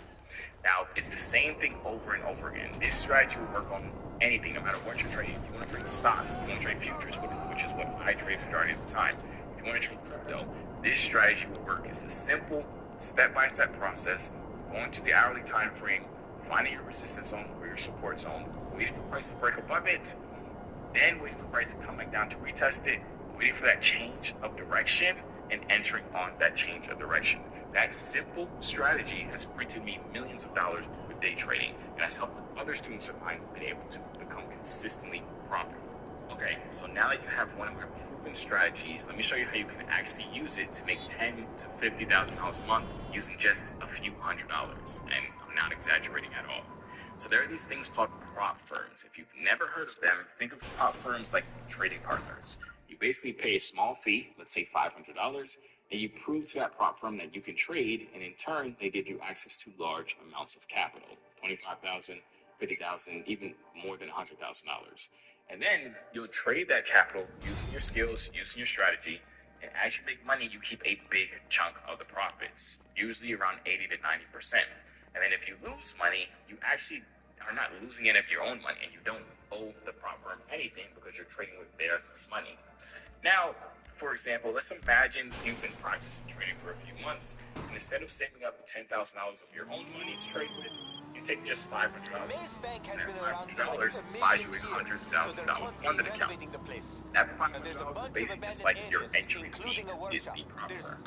Now, it's the same thing over and over again. This strategy will work on anything, no matter what you're trading. If you want to trade stocks, if you want to trade futures, which is what I traded majority of the time, if you want to trade crypto, this strategy will work. It's a simple step-by-step process, going to the hourly time frame, finding your resistance zone or your support zone, waiting for price to break above it, then waiting for price to come back down to retest it, waiting for that change of direction, and entering on that change of direction. That simple strategy has printed me millions of dollars with day trading, and has helped other students of mine been able to become consistently profitable. Okay, so now that you have one of my proven strategies, let me show you how you can actually use it to make $10,000 to $50,000 a month using just a few $100s, and I'm not exaggerating at all. So there are these things called prop firms. If you've never heard of them, think of prop firms like trading partners. You basically pay a small fee, let's say $500, and you prove to that prop firm that you can trade, and in turn, they give you access to large amounts of capital, $25,000, $50,000, even more than $100,000. And then you'll trade that capital using your skills, using your strategy, and as you make money, you keep a big chunk of the profits, usually around 80 to 90%. And then if you lose money, you actually are not losing any of your own money, and you don't owe the prop firm anything because you're trading with their money. Now, for example, let's imagine you've been practicing trading for a few months, and instead of saving up $10,000 of your own money to trade with, you take just $500, and that $500 buys you a $100,000 funded account. That $500 is basically just like your entry fee to the prop firm.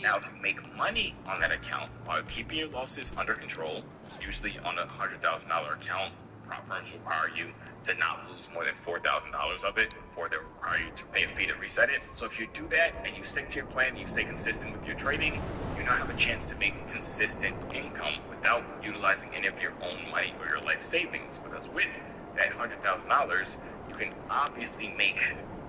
Now, if you make money on that account while keeping your losses under control, usually on a $100,000 account, prop firms require you to not lose more than $4,000 of it before they require you to pay a fee to reset it. So if you do that and you stick to your plan, you stay consistent with your trading, you now have a chance to make consistent income without utilizing any of your own money or your life savings. Because with that $100,000, you can obviously make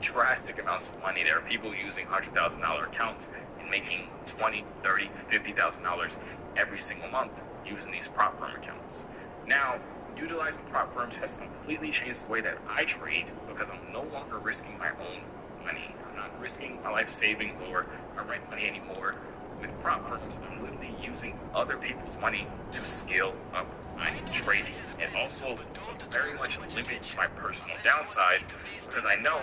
drastic amounts of money. There are people using $100,000 accounts and making $20,000, $30,000, $50,000 every single month using these prop firm accounts. Now, utilizing prop firms has completely changed the way that I trade because I'm no longer risking my own money. I'm not risking my life savings or my rent money anymore. With prop firms, I'm literally using other people's money to scale up my trading. It also very much limits my personal downside because I know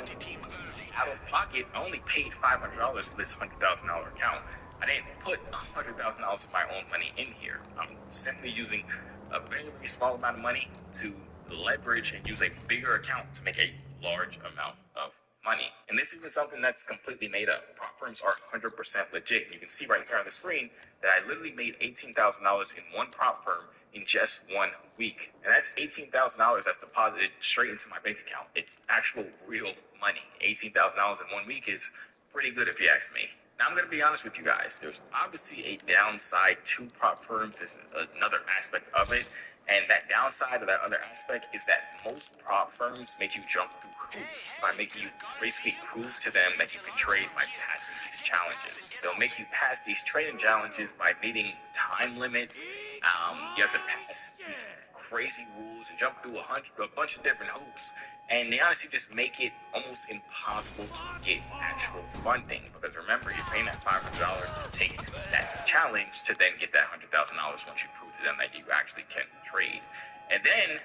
out of pocket, I only paid $500 for this $100,000 account. I didn't put $100,000 of my own money in here. I'm simply using a very, very small amount of money to leverage and use a bigger account to make a large amount of money. And this isn't something that's completely made up. Prop firms are 100% legit. You can see right here on the screen that I literally made $18,000 in one prop firm in just 1 week. And that's $18,000 that's deposited straight into my bank account. It's actual real money. $18,000 in 1 week is pretty good if you ask me. Now, I'm going to be honest with you guys. There's obviously a downside to prop firms. There's another aspect of it. And that downside of that other aspect is that most prop firms make you jump through hoops by making you basically prove to them that you can trade by passing these challenges. They'll make you pass these trading challenges by meeting time limits. You have to pass these crazy rules and jump through a bunch of different hoops. And they honestly just make it almost impossible to get actual funding. Because remember, you're paying that $500 to take that challenge to then get that $100,000 once you prove to them that you actually can trade. And then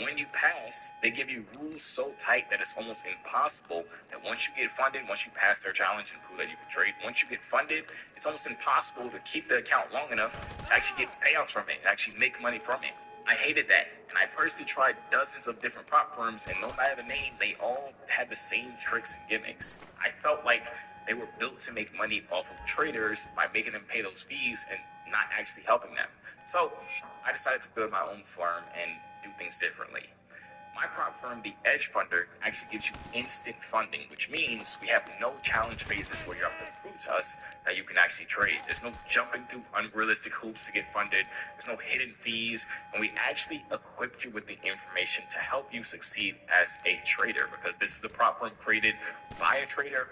when you pass, they give you rules so tight that it's almost impossible that once you get funded, once you pass their challenge and prove that you can trade, once you get funded, it's almost impossible to keep the account long enough to actually get payouts from it and actually make money from it. I hated that, and I personally tried dozens of different prop firms, and no matter the name, they all had the same tricks and gimmicks. I felt like they were built to make money off of traders by making them pay those fees and not actually helping them. So I decided to build my own firm and do things differently. My prop firm, the Edge Funder, actually gives you instant funding, which means we have no challenge phases where you have to prove to us that you can actually trade. There's no jumping through unrealistic hoops to get funded. There's no hidden fees. And we actually equip you with the information to help you succeed as a trader, because this is the prop firm created by a trader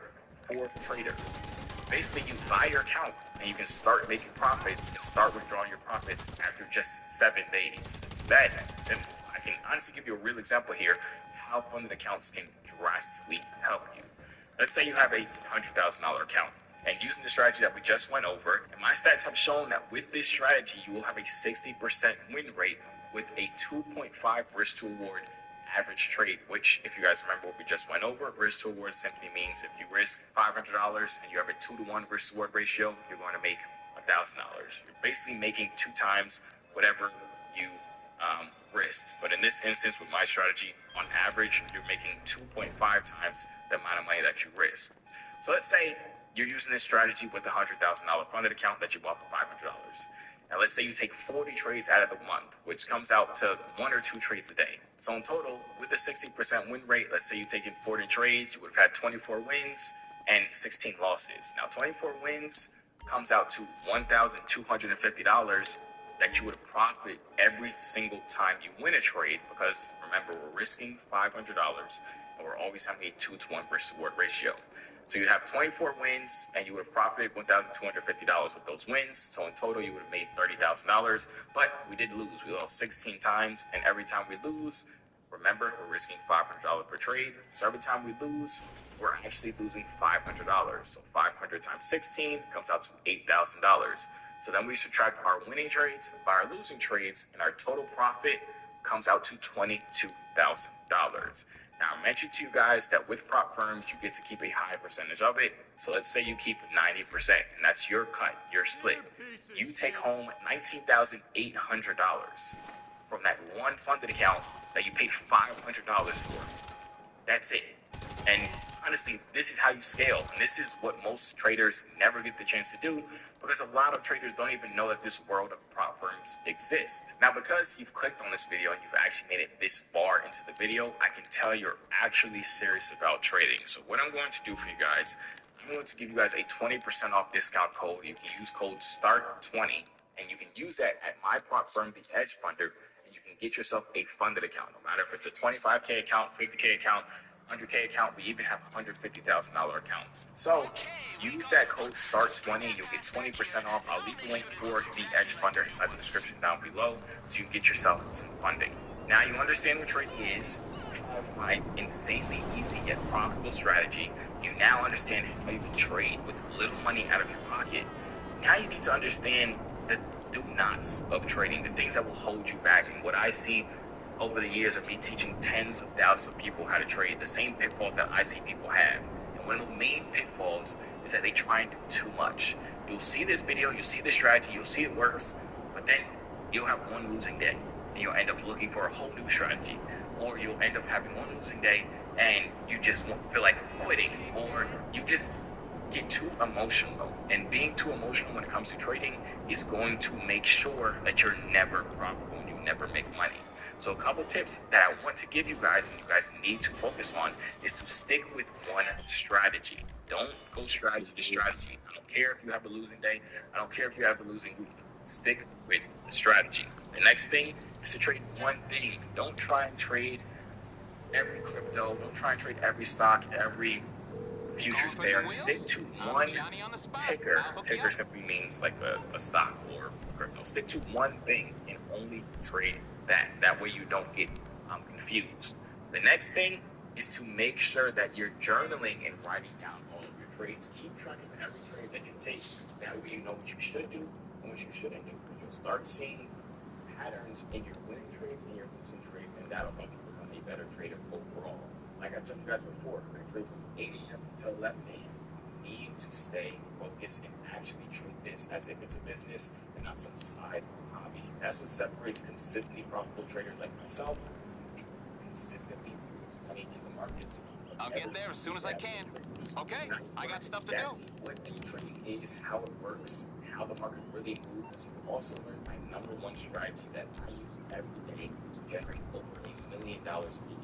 for traders. Basically, you buy your account and you can start making profits and start withdrawing your profits after just 7 days. It's that simple. I can honestly give you a real example here how funded accounts can drastically help you. Let's say you have a $100,000 account, and using the strategy that we just went over, and my stats have shown that with this strategy, you will have a 60% win rate with a 2.5 risk to reward average trade, which, if you guys remember what we just went over, risk to reward simply means if you risk $500 and you have a 2-to-1 risk to reward ratio, you're going to make $1,000. You're basically making 2 times whatever you risked. But in this instance, with my strategy, on average, you're making 2.5 times the amount of money that you risk. So let's say you're using this strategy with a $100,000 funded account that you bought for $500. Now, let's say you take 40 trades out of the month, which comes out to 1 or 2 trades a day. So in total, with a 60% win rate, let's say you take in 40 trades, you would have had 24 wins and 16 losses. Now, 24 wins comes out to $1,250 that you would profit every single time you win a trade, because remember, we're risking $500 and we're always having a 2-to-1 risk to reward ratio. So you'd have 24 wins, and you would have profited $1,250 with those wins. So in total, you would have made $30,000. But we did lose. We lost 16 times, and every time we lose, remember, we're risking $500 per trade. So every time we lose, we're actually losing $500. So 500 times 16 comes out to $8,000. So then we subtract our winning trades by our losing trades, and our total profit comes out to $22,000. Now, I mentioned to you guys that with prop firms, you get to keep a high percentage of it. So let's say you keep 90%, and that's your cut, your split. You take home $19,800 from that one funded account that you paid $500 for. That's it. And honestly, this is how you scale. And this is what most traders never get the chance to do, because a lot of traders don't even know that this world of prop firms exists. Now, because you've clicked on this video and you've actually made it this far into the video, I can tell you're actually serious about trading. So what I'm going to do for you guys, I'm going to give you guys a 20% off discount code. You can use code START20, and you can use that at my prop firm, the Edge Funder, and you can get yourself a funded account. No matter if it's a 25K account, 50K account, 100K account, we even have $150,000 accounts. So use that code START20 and you'll get 20% off. I'll leave the link for the Edge Funder inside the description down below so you can get yourself some funding. Now you understand what trading is. You have my insanely easy yet profitable strategy. You now understand how you can trade with little money out of your pocket. Now you need to understand the do-nots of trading, the things that will hold you back. And what I see over the years of me teaching tens of thousands of people how to trade, the same pitfalls that I see people have. And one of the main pitfalls is that they try and do too much. You'll see this video, you'll see the strategy, you'll see it works, but then you'll have one losing day and you'll end up looking for a whole new strategy. Or you'll end up having one losing day and you just won't feel like quitting, or you just get too emotional. And being too emotional when it comes to trading is going to make sure that you're never profitable and you never make money. So a couple tips that I want to give you guys, and you guys need to focus on, is to stick with one strategy. Don't go strategy to strategy. I don't care if you have a losing day. I don't care if you have a losing week. Stick with the strategy. The next thing is to trade one thing. Don't try and trade every crypto. Don't try and trade every stock, every futures pair. Stick to one ticker. Ticker simply means like a stock or crypto. Stick to one thing and only trade that. That way you don't get confused. The next thing is to make sure that you're journaling and writing down all of your trades. Keep track of every trade that you take. That way you know what you should do and what you shouldn't do. You'll start seeing patterns in your winning trades and your losing trades, and that'll help you become a better trader overall. Like I told you guys before, I trade from 8 a.m. to 11 a.m. You need to stay focused and actually treat this as if it's a business and not some side hobby. That's what separates consistently profitable traders like myself. People who consistently lose money in the markets. I'll get there as soon as I can. Okay, I got stuff to do. What day trading is, how it works, how the market really moves. You also learn my #1 strategy that I use every day to generate over $1 million a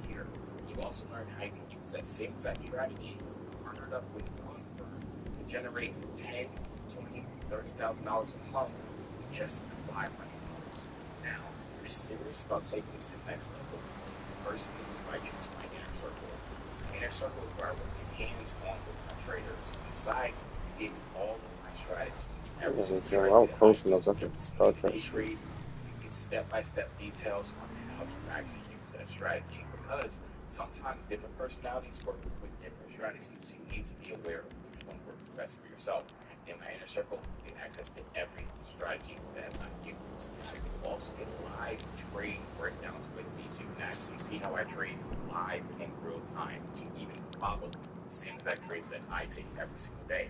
year. You also learn how you can use that same exact strategy, partnered up with one firm to generate $10,000, $20,000, $30,000 a month with just $500. Now, if you're serious about taking this to the next level, personally, I choose my inner circle. My inner circle is where I work hands-on with my traders. Inside, I give all of my strategies. Every single strategy trade, you get step-by-step details on how to actually use that strategy. Because sometimes different personalities work with different strategies. You need to be aware of which one works best for yourself. In my inner circle, you get access to every strategy that I use. You can also get live trade breakdowns with me, so you can actually see how I trade live in real time to even follow the same exact trades that I take every single day.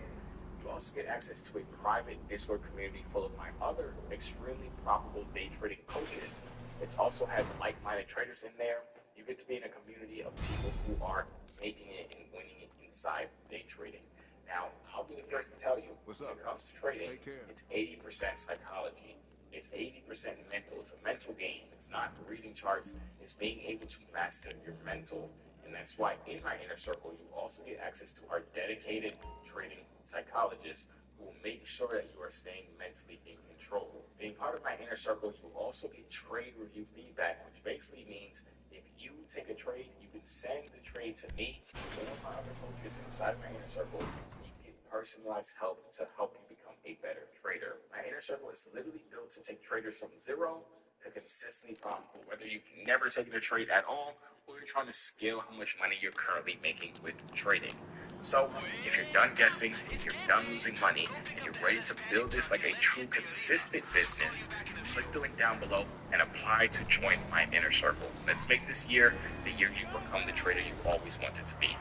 You also get access to a private Discord community full of my other extremely profitable day trading coaches. It also has like-minded traders in there. You get to be in a community of people who are making it and winning it inside day trading. Now, I'll be the first to tell you, when it comes to trading, it's 80% psychology. It's 80% mental. It's a mental game. It's not reading charts. It's being able to master your mental. And that's why in my inner circle, you also get access to our dedicated trading psychologists who will make sure that you are staying mentally in control. Being part of my inner circle, you will also get trade review feedback, which basically means if you take a trade, you can send the trade to me or my other coaches inside of my inner circle. You get personalized help to help you become a better trader. My inner circle is literally built to take traders from zero to consistently profitable, whether you've never taken a trade at all or you're trying to scale how much money you're currently making with trading. So, if you're done guessing, if you're done losing money, and you're ready to build this like a true consistent business, click the link down below and apply to join my inner circle. Let's make this year the year you become the trader you always wanted to be.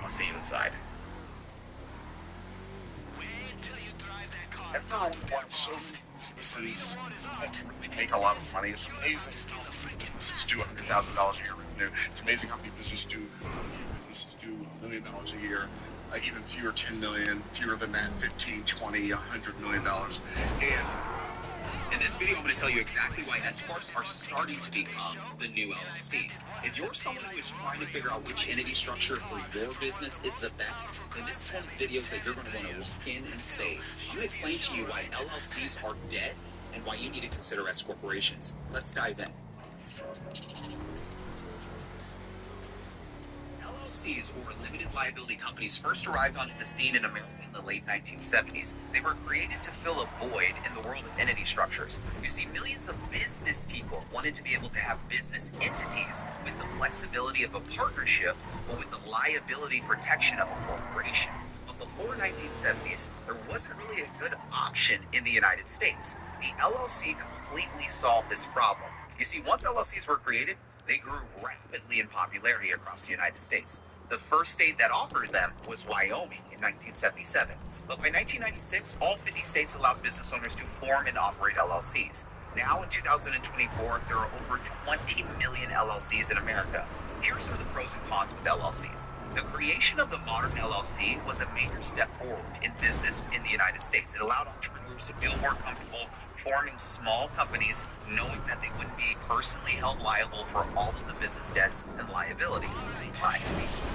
I'll see you inside. Everyone wants so many businesses that really make a lot of money. It's amazing how many businesses do $100,000 a year revenue. It's amazing how many businesses do $1 million a year. Even fewer, 10 million, fewer than that, 15, 20, $100 million. And in this video, I'm going to tell you exactly why S-Corps are starting to become the new LLCs. If you're someone who is trying to figure out which entity structure for your business is the best, then this is one of the videos that you're going to want to look in and save. I'm going to explain to you why LLCs are dead and why you need to consider S corporations. Let's dive in. LLCs, or limited liability companies, first arrived onto the scene in America in the late 1970s. They were created to fill a void in the world of entity structures. You see, millions of business people wanted to be able to have business entities with the flexibility of a partnership, but with the liability protection of a corporation. But before 1970s, there wasn't really a good option in the United States. The LLC completely solved this problem. You see, once LLCs were created, they grew rapidly in popularity across the United States. The first state that offered them was Wyoming in 1977. But by 1996, all 50 states allowed business owners to form and operate LLCs. Now in 2024, there are over 20 million LLCs in America. Here are some of the pros and cons with LLCs. The creation of the modern LLC was a major step forward in business in the United States. It allowed entrepreneurs to feel more comfortable forming small companies, knowing that they wouldn't be personally held liable for all of the business debts and liabilities. But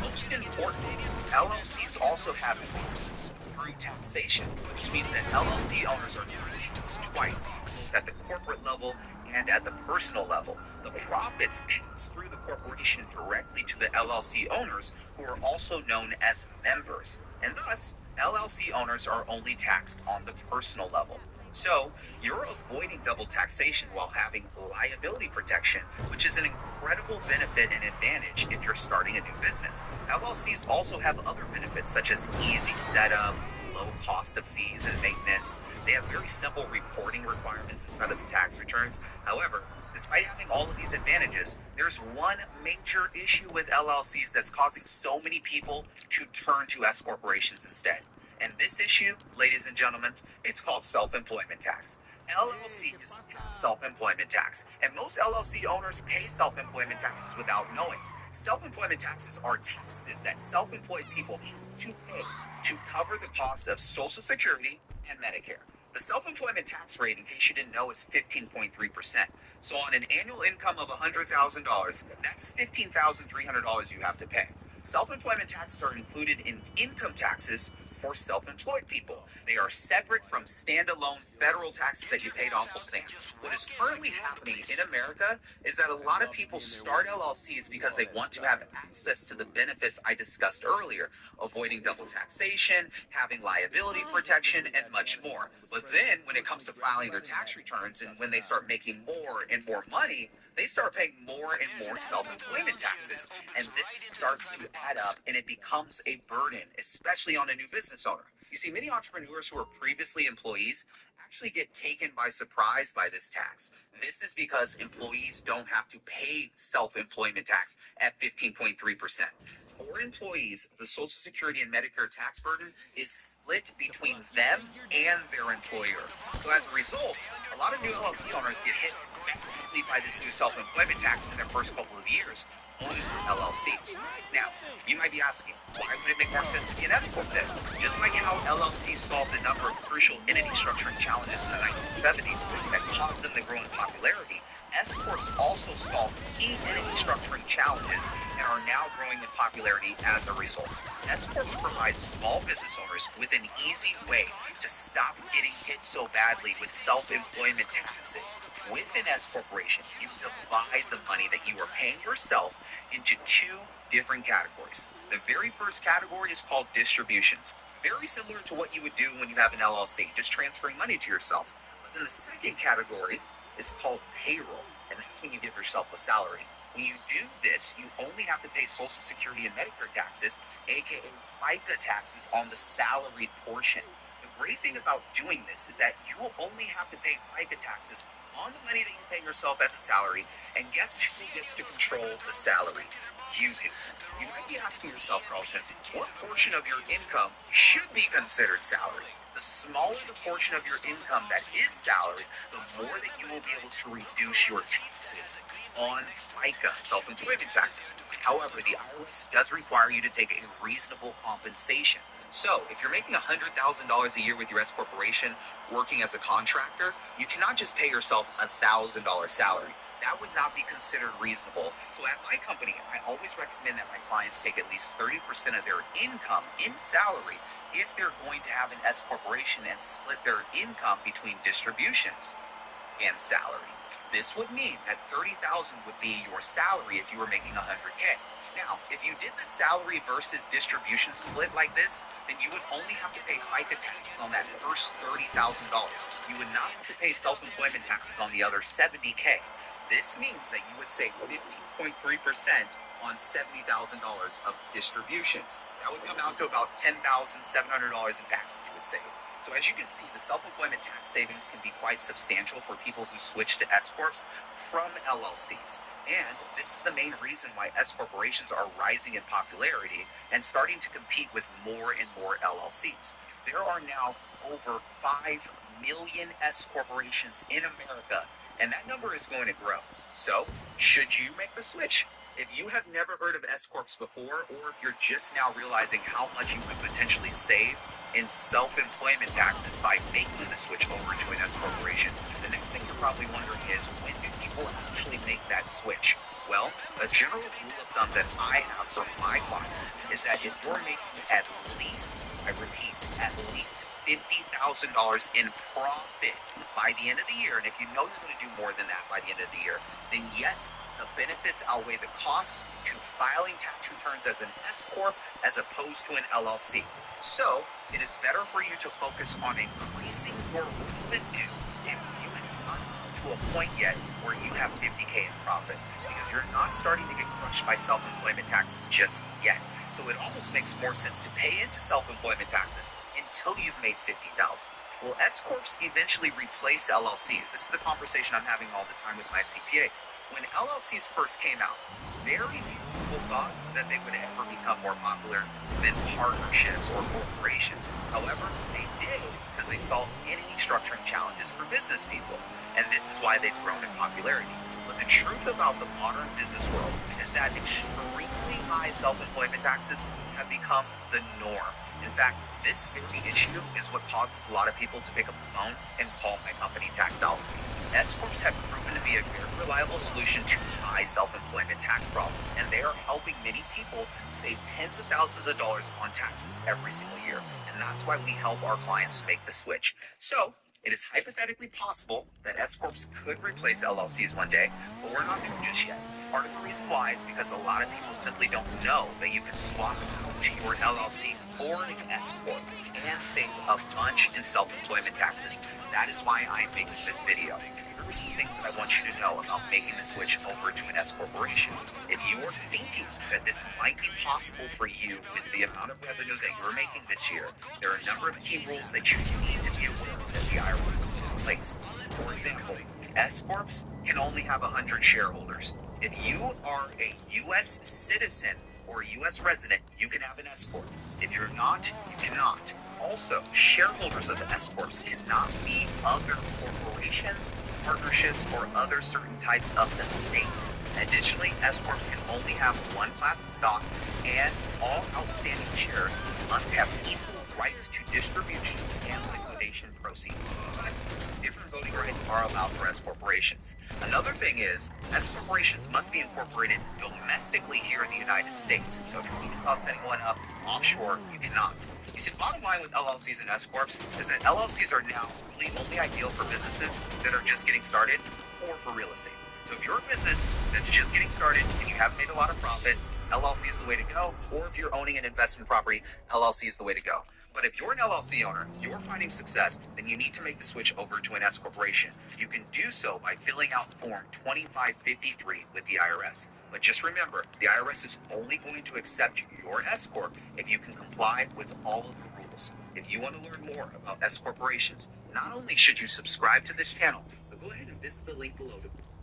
most importantly, LLCs also have benefits through taxation, which means that LLC owners are not taxed twice, both at the corporate level and at the personal level. The profits pass through the corporation directly to the LLC owners, who are also known as members. And thus, LLC owners are only taxed on the personal level. So, you're avoiding double taxation while having liability protection, which is an incredible benefit and advantage if you're starting a new business. LLCs also have other benefits such as easy setup, low cost of fees and maintenance. They have very simple reporting requirements inside of the tax returns. However, despite having all of these advantages, there's one major issue with LLCs that's causing so many people to turn to S corporations instead. And this issue, ladies and gentlemen, it's called self-employment tax. LLCs have self-employment tax, and most LLC owners pay self-employment taxes without knowing. Self-employment taxes are taxes that self-employed people have to pay to cover the costs of Social Security and Medicare. The self-employment tax rate, in case you didn't know, is 15.3%. So on an annual income of $100,000, that's $15,300 you have to pay. Self-employment taxes are included in income taxes for self-employed people. They are separate from standalone federal taxes that you pay to Uncle Sam. What is currently happening in America is that a lot of people start LLCs because they want to have access to the benefits I discussed earlier, avoiding double taxation, having liability protection, and much more. But then when it comes to filing their tax returns and when they start making more and more money, they start paying more and more self-employment taxes. And this starts to add up and it becomes a burden, especially on a new business owner. You see, many entrepreneurs who are previously employees actually get taken by surprise by this tax. This is because employees don't have to pay self-employment tax at 15.3%. For employees, the Social Security and Medicare tax burden is split between them and their employer. So as a result, a lot of new LLC owners get hit badly by this new self-employment tax in their first couple of years owning LLCs. Now, you might be asking, why would it make more sense to be an S corp then? Just like how LLCs solved a number of crucial entity structuring challenges in the 1970s that caused them to grow in popularity, S corps also solve key entity structuring challenges and are now growing in popularity as a result. S corps provide small business owners with an easy way to stop getting hit so badly with self-employment taxes. With an S corporation, you divide the money that you are paying yourself into two different categories. The very first category is called distributions. Very similar to what you would do when you have an LLC, just transferring money to yourself. But then the second category is called payroll, and that's when you give yourself a salary. When you do this, you only have to pay Social Security and Medicare taxes, aka FICA taxes, on the salary portion. The great thing about doing this is that you will only have to pay FICA taxes on the money that you pay yourself as a salary, and guess who gets to control the salary? You do. You might be asking yourself, Carlton, what portion of your income should be considered salary? The smaller the portion of your income that is salary, the more that you will be able to reduce your taxes on FICA, self-employment taxes. However, the IRS does require you to take a reasonable compensation. So, if you're making $100,000 a year with your S corporation working as a contractor, you cannot just pay yourself a $1,000 salary. That would not be considered reasonable. So at my company, I always recommend that my clients take at least 30% of their income in salary if they're going to have an S corporation and split their income between distributions and salary. This would mean that $30,000 would be your salary if you were making $100K. Now, if you did the salary versus distribution split like this, then you would only have to pay FICA taxes on that first $30,000. You would not have to pay self-employment taxes on the other $70K. This means that you would save 15.3% on $70,000 of distributions. That would come out to about $10,700 in taxes you would save. So as you can see, the self-employment tax savings can be quite substantial for people who switch to S corps from LLCs. And this is the main reason why S corporations are rising in popularity and starting to compete with more and more LLCs. There are now over 5 million S corporations in America, and that number is going to grow. So, should you make the switch? If you have never heard of S Corps before, or if you're just now realizing how much you could potentially save in self-employment taxes by making the switch over to an S corporation, the next thing you're probably wondering is, when do people actually make that switch? Well, a general rule of thumb that I have for my clients is that if you're making at least, I repeat, at least $50,000 in profit by the end of the year, and if you know you're going to do more than that by the end of the year, then yes, the benefits outweigh the cost to filing tax returns as an S Corp as opposed to an LLC. So, it is better for you to focus on increasing your revenue if you have not to a point yet where you have 50K in profit, because you're not starting to get crushed by self-employment taxes just yet. So it almost makes more sense to pay into self-employment taxes until you've made 50,000. Will S Corps eventually replace LLCs? This is the conversation I'm having all the time with my CPAs. When LLCs first came out, very few people thought that they would ever become more popular than partnerships or corporations. However, they did, because they solved any structuring challenges for business people. And this is why they've grown in popularity. But the truth about the modern business world is that extremely high self-employment taxes have become the norm. In fact, this very issue is what causes a lot of people to pick up the phone and call my company Tax Out. S Corps have proven to be a very reliable solution to high self-employment tax problems, and they are helping many people save tens of thousands of dollars on taxes every single year. And that's why we help our clients make the switch. So, it is hypothetically possible that S Corps could replace LLCs one day, but we're not sure just yet. Part of the reason why is because a lot of people simply don't know that you can swap out your LLC for an S Corp and save a bunch in self-employment taxes. That is why I'm making this video. Here are some things that I want you to know about making the switch over to an S corporation. If you are thinking that this might be possible for you with the amount of revenue that you're making this year, there are a number of key rules that you need to be aware of that the IRS has put in place. For example, S Corps can only have 100 shareholders. If you are a U.S. citizen or a U.S. resident, you can have an S Corp. If you're not, you cannot. Also, shareholders of the S Corps cannot be other corporations, partnerships, or other certain types of estates. Additionally, S Corps can only have one class of stock, and all outstanding shares must have equal rights to distribution and liquidation proceeds. But different voting rights are allowed for S corporations. Another thing is, S corporations must be incorporated domestically here in the United States. So if you're thinking about setting one up offshore, you cannot. You see, the bottom line with LLCs and S Corps is that LLCs are now really only ideal for businesses that are just getting started or for real estate. So if you're a business that's just getting started and you haven't made a lot of profit, LLC is the way to go. Or if you're owning an investment property, LLC is the way to go. But if you're an LLC owner, you're finding success, then you need to make the switch over to an S corporation. You can do so by filling out Form 2553 with the IRS. But just remember, the IRS is only going to accept your S corp if you can comply with all of the rules. If you want to learn more about S corporations, not only should you subscribe to this channel, but go ahead and visit the link below.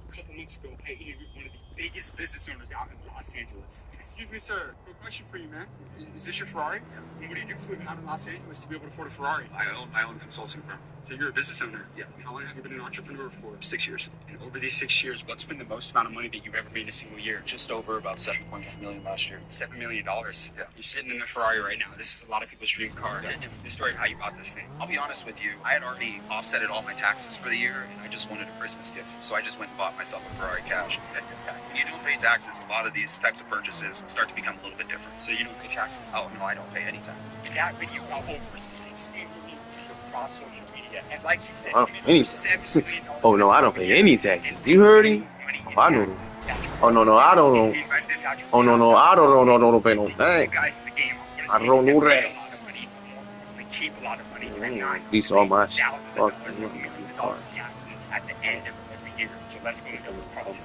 A couple months ago, I interviewed one of the biggest business owners out in Los Angeles. Excuse me, sir. Quick question for you, man. Is this your Ferrari? And what do you do for living out in Los Angeles to be able to afford a Ferrari? I own a consulting firm. So you're a business owner? Yeah. How long have you been an entrepreneur for? 6 years. And over these 6 years, what's been the most amount of money that you've ever made in a single year? Just over about $7.1 million last year. $7 million? Yeah. You're sitting in a Ferrari right now. This is a lot of people's dream car. Yeah. Tell me the story of how you bought this thing. I'll be honest with you, I had already offsetted all my taxes for the year, and I just wanted a Christmas gift. So I just went and bought myself a Ferrari cash. When you don't pay taxes, a lot of these types of purchases start to become a little bit different. So you don't pay taxes? Oh, no, I don't pay any taxes. That video got over 60 million views across social media. And like you said, I don't pay any taxes. Oh no, I don't pay any taxes. You heard him? Oh, I know. Oh no, I don't know. Oh no, I don't pay no tax. I don't know that. We keep a lot of money. These all my shit. Fuck you. At the end of every year. So let's go to the project.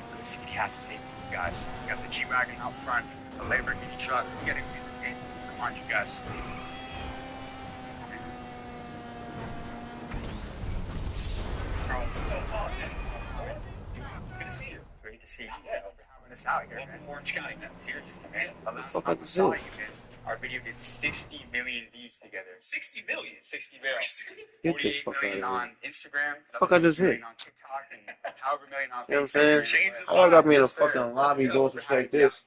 He has to save you guys. He's got the G-Wagon out front, the Lamborghini truck. We gotta win this game. Come on, you guys. Good to see you. Great to see you. Yeah, for having us out here, man. Orange County, man. Seriously, man. I saw you, man. Our video did 60 million views together. 60 million? 60 million. Get the 48 fuck out million of on here. Instagram. Fuck I just hit. On TikTok and however million on You know what I'm Facebook. saying? How I got me in a fucking lobby doing some shit like this?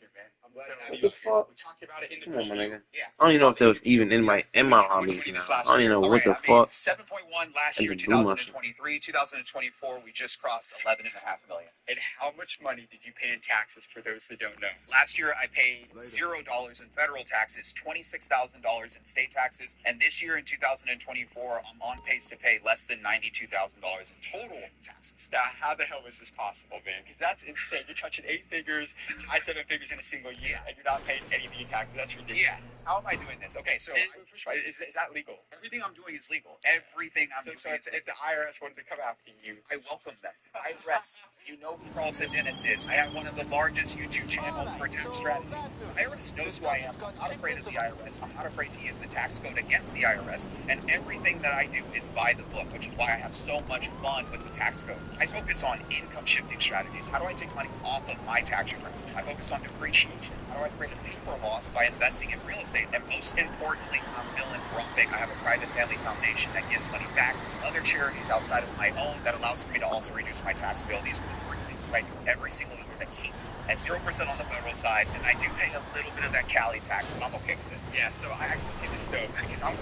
What the fuck? We talked about it in the Come on, my video. nigga. I don't even know if they was even in my hobbies now. I don't even know what the fuck. 7.1 last year, I just blew my 2023. 2024, we just crossed 11.5 million. And how much money did you pay in taxes for those that don't know? Last year, I paid $0 in federal taxes, $26,000 in state taxes, and this year in 2024, I'm on pace to pay less than $92,000 in total taxes. Now, how the hell is this possible, man? Because that's insane. You're touching 8 figures, high 7 figures in a single year, and you're not paying anything in taxes. That's ridiculous. Yeah. How am I doing this? Okay, so First of all, is that legal? everything I'm doing is legal. Everything I'm doing So is if the IRS wanted to come after you, I welcome them. IRS, you know who Carlton Dennis is. I have one of the largest YouTube channels for tax strategy. IRS knows who I am. I'm not afraid of the IRS. I'm not afraid to use the tax code against the IRS. And everything that I do is by the book, which is why I have so much fun with the tax code. I focus on income shifting strategies. How do I take money off of my tax returns? I focus on depreciation. How do I create a paper loss by investing in real estate? And most importantly, I'm philanthropic. I have a private family foundation that gives money back to other charities outside of my own that allows me to also reduce my tax bill. These are the three things that I do every single year that keep at 0% on the federal side, and I do pay a little bit of that Cali tax, but I'm okay with it. yeah, so I can see this though, because I'm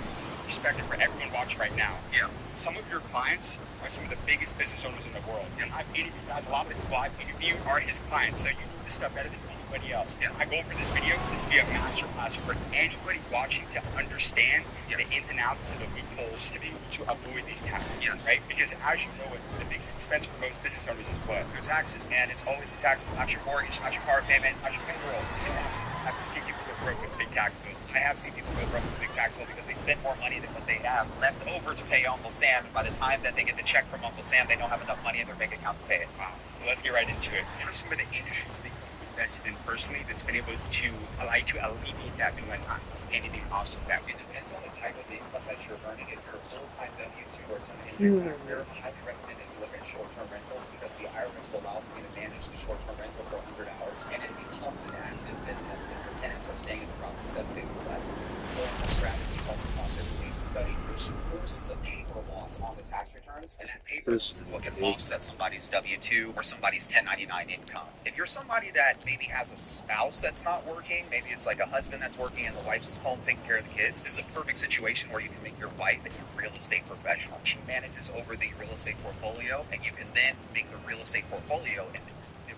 perspective for everyone watching right now. Yeah. Some of your clients are some of the biggest business owners in the world. And I've interviewed guys, a lot of the people I've interviewed are his clients, so you know this stuff better than anybody else. Yeah. I go over this video, this will be a masterclass for anybody watching to understand the ins and outs of the loopholes to be able to avoid these taxes. Yes. Right? Because as you know, the biggest expense for most business owners is what? Your taxes, man. It's always the taxes, not your mortgage, not your car payments, not your payroll. It's your taxes. I've seen people go broke with big tax bills. I have seen people go broke with a big tax bill because they spend more money than what they have left over to pay Uncle Sam. And by the time that they get the check from Uncle Sam, they don't have enough money in their bank account to pay it. Wow. So let's get right into it. What are some of the industries that you've invested in personally that's been able to allow you to alleviate that and not anything offset that? It depends on the type of income that you're earning. If you're a full-time W-2 or it's an income taxpayer, I highly recommend that you look at short-term rentals because the IRS will allow you to manage the short-term rental for 100 hours, and it becomes an active business if your tenants are staying in the property 7 days or less. A strategy called the cost segregation study, which forces a paper loss on the tax returns, and that paper loss is what can offset somebody's W-2 or somebody's 1099 income. If you're somebody that maybe has a spouse that's not working, maybe it's like a husband that's working and the wife's home taking care of the kids, this is a perfect situation where you can make your wife and your real estate professional. She manages over the real estate portfolio, and you can then make the real estate portfolio into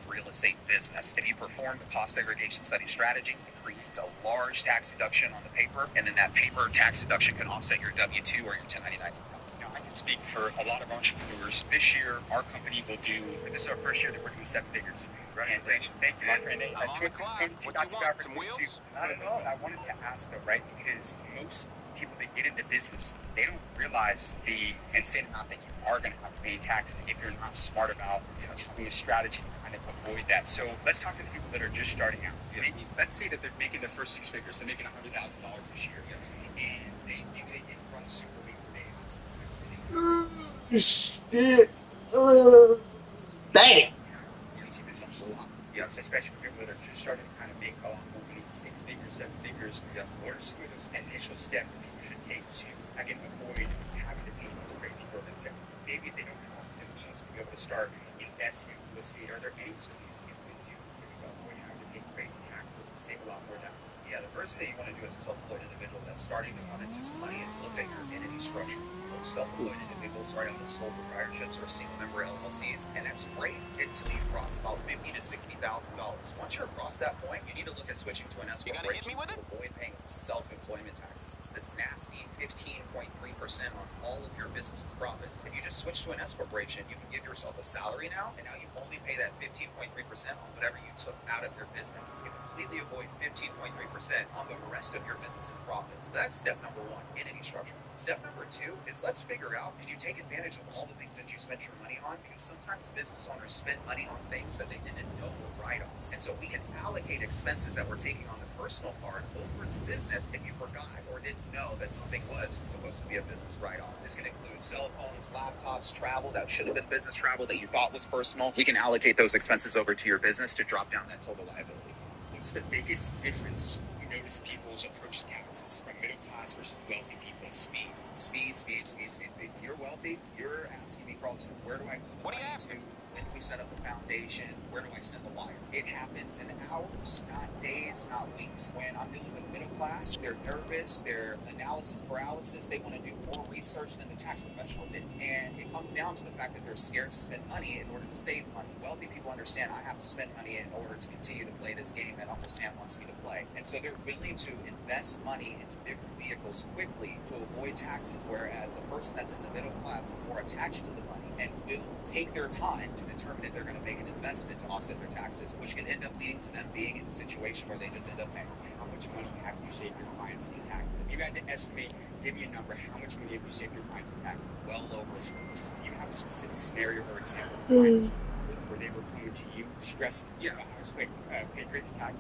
real estate business. If you perform the cost segregation study strategy, it creates a large tax deduction on the paper, and then that paper tax deduction can offset your W-2 or your 1099 income. Now, I can speak for a lot of entrepreneurs. This year, our company will do, this is our first year that we're doing 7 figures. Right. Thank you, my friend. I'm on the clock. What you want, some wheels? I don't know. I wanted to ask though, right? Because most people that get into business, they don't realize the insane amount that you are going to have to pay in taxes if you're not smart about something, a strategy to kind of avoid that. So let's talk to the people that are just starting out. Maybe, let's say that they're making their first 6 figures. They're making $100,000 this year, and maybe they didn't run super lean today. Shit. Dang. You see this a lot. Yes, especially for people that are just starting to kind of make a lot more money, 6 figures, 7 figures. What are some of those initial steps that people should take to again avoid having to pay these crazy burdens that maybe they don't have the means to be able to start investing in real estate? Are there any studies that you can do to avoid having to pay crazy taxes and save a lot more down? Yeah, the first thing you want to do as a self-employed individual that's starting to run into some money is look at your entity structure. Most self-employed individuals starting with sole proprietorships or single-member LLCs, and that's great until you cross about $50,000 to $60,000. Once you're across that point, you need to look at switching to an S corporation to avoid paying self-employment taxes. It's this nasty 15.3% on all of your business's profits. If you just switch to an S corporation, you can give yourself a salary now, and now you only pay that 15.3% on whatever you took out of your business. You completely avoid 15.3% on the rest of your business's profits. That's step number 1, entity structure. Step number 2 is let's figure out, did you take advantage of all the things that you spent your money on? Because sometimes business owners spend money on things that they didn't know were write-offs. And so we can allocate expenses that we're taking on the personal part over to business if you forgot or didn't know that something was supposed to be a business write-off. This can include cell phones, laptops, travel that should have been business travel that you thought was personal. We can allocate those expenses over to your business to drop down that total liability. What's the biggest difference you most people's approach to taxes from middle class versus wealthy people? Speed. You're wealthy. You're asking me, Carlton, where do I move money to? When do we set up the foundation? Where do I send the wire? It happens in hours, not days, not weeks. When I'm dealing with middle class, they're nervous, they're analysis paralysis. They want to do more research than the tax professional did. And it comes down to the fact that they're scared to spend money in order to save money. Wealthy people understand I have to spend money in order to continue to play this game that Uncle Sam wants me to play. And so they're willing to invest money into different vehicles quickly to avoid taxes, whereas the person that's in the middle class is more attached to the money and will take their time to determine if they're going to make an investment to offset their taxes, which can end up leading to them being in a situation where they just end up paying. How much money have you saved your clients in taxes? If you had to estimate, give me a number, how much money have you saved your clients in taxes? Well over. Do you have a specific scenario or example where they were coming to you, stressed? Yeah, I was pay great tax.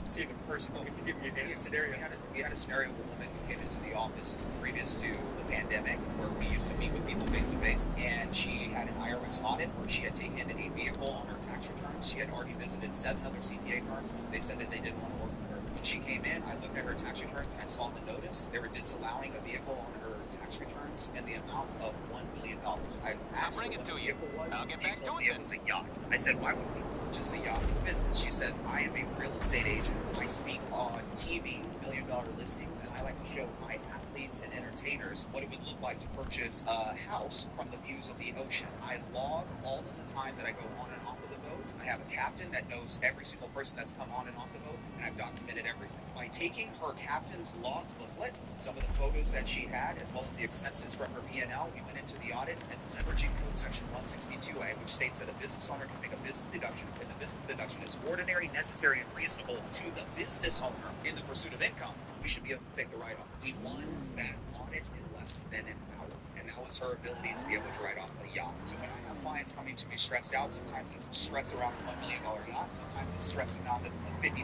See the person who could give me a scenario. We had a scenario of a woman who came into the office. This was previous to the pandemic, where we used to meet with people face to face, and she had an IRS audit where she had taken a vehicle on her tax returns. She had already visited 7 other CPA firms. They said that they didn't want to work with her. When she came in, I looked at her tax returns and I saw the notice. They were disallowing a vehicle on her tax returns in the amount of $1 million. I asked her what the vehicle was. She told me it was a yacht. I said, why would we purchase a yacht for business? She said, I am a real estate agent. I speak on TV, $1 million listings, and I like to show my athletes and entertainers what it would look like to purchase a house from the views of the ocean. I log all of the time that I go on and off of the boat. I have a captain that knows every single person that's come on and off the boat, and I've documented everything. By taking her captain's log booklet, some of the photos that she had, as well as the expenses from her P&L, we went into the audit and leveraging code section 162A, which states that a business owner can take a business deduction, and the business deduction is ordinary, necessary, and reasonable to the business owner in the pursuit of income. We should be able to take the write-off. We won that audit in less than an hour, and that was her ability to be able to write off a yacht. So when I have clients coming to me stressed out, sometimes it's stress around a $1 million yacht, sometimes it's stress around a $50,000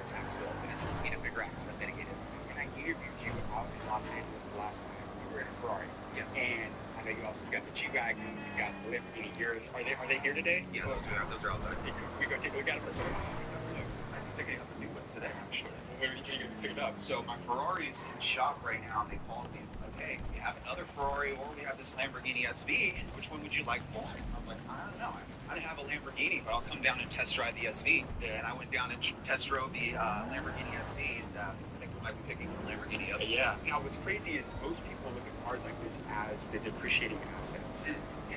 tax bill, and it's up to me to figure out how to mitigate it. When I interviewed you out in Los Angeles the last time, you were in a Ferrari. Yeah. And I know you also got the G-Wagon, you got the Lamborghini here. Are they here today? Yeah, those are outside. We got them. So I think I have to do one today, actually. When can you pick it up? So my Ferrari's in shop right now, and they called me, okay, we have another Ferrari or we have this Lamborghini SV. Which one would you like more? I was like, I don't know. I didn't have a Lamborghini, but I'll come down and test drive the SV. And I went down and test drove the Lamborghini SV, and I think we might be picking the Lamborghini up. Yeah. Now, what's crazy is most people look at cars like this as the depreciating assets.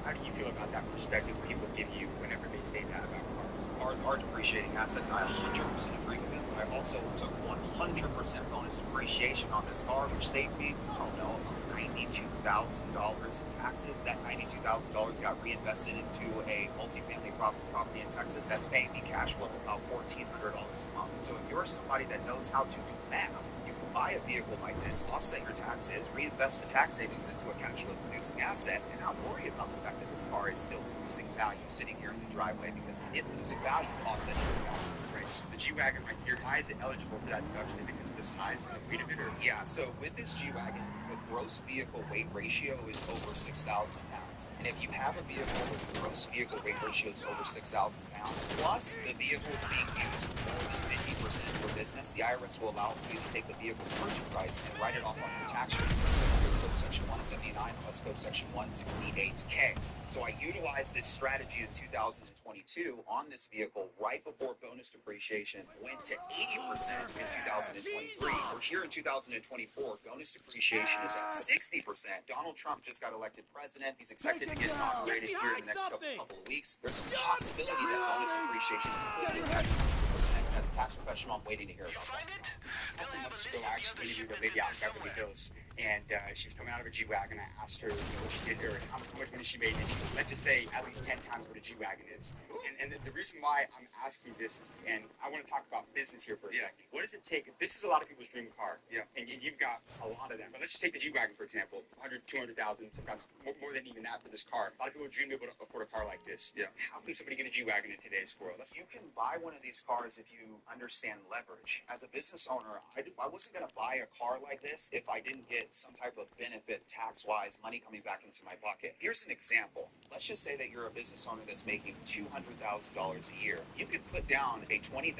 How do you feel about that perspective people give you whenever they say that about cars? Cars are depreciating assets. I 100% agree with them. I also took 100% bonus depreciation on this car, which saved me, I don't know, $92,000 in taxes. That $92,000 got reinvested into a multifamily property in Texas that's paying me cash flow about $1,400 a month. So if you're somebody that knows how to do math, you can buy a vehicle like this, offset your taxes, reinvest the tax savings into a cash flow producing asset, and not worry about the fact that this car is still losing value sitting here in the driveway because it losing value offsetting your taxes. Right. So the G-Wagon right here, why is it eligible for that deduction? Is it because of the size and the weight of it? Or? Yeah, so with this G-Wagon, the gross vehicle weight ratio is over 6,000 pounds. And if you have a vehicle with a gross vehicle weight ratio is over 6,000 pounds, plus the vehicle is being used more than 50% for business, the IRS will allow you to take the vehicle's purchase price and write it off on your tax return under Code Section 179 plus Code Section 168K. So I utilized this strategy in 2022 on this vehicle right before bonus depreciation went to 80% in 2023. We're here in 2024. Bonus depreciation is at 60%. Donald Trump just got elected president. He's expected to get inaugurated here in the next couple of weeks. There's a possibility that bonus depreciation could get at 50%. As a tax professional, I'm waiting to hear about that. A couple months ago, I actually interviewed a lady out in Beverly Hills, and she was coming out of a G-Wagon. I asked her what she did or how much money she made, and she said, let's just say at least 10 times what a G-Wagon is. And the reason why I'm asking this is, and I want to talk about business here for a second. What does it take? This is a lot of people's dream car, and you've got a lot of them. But let's just take the G-Wagon, for example, 100, 200,000, sometimes more than even that for this car. A lot of people dream to afford a car like this. How can somebody get a G-Wagon in today's world? You can buy one of these cars if you understand leverage. As a business owner, I wasn't going to buy a car like this if I didn't get some type of benefit tax-wise, money coming back into my pocket. Here's an example. Let's just say that you're a business owner that's making $200,000 a year. You could put down a $20,000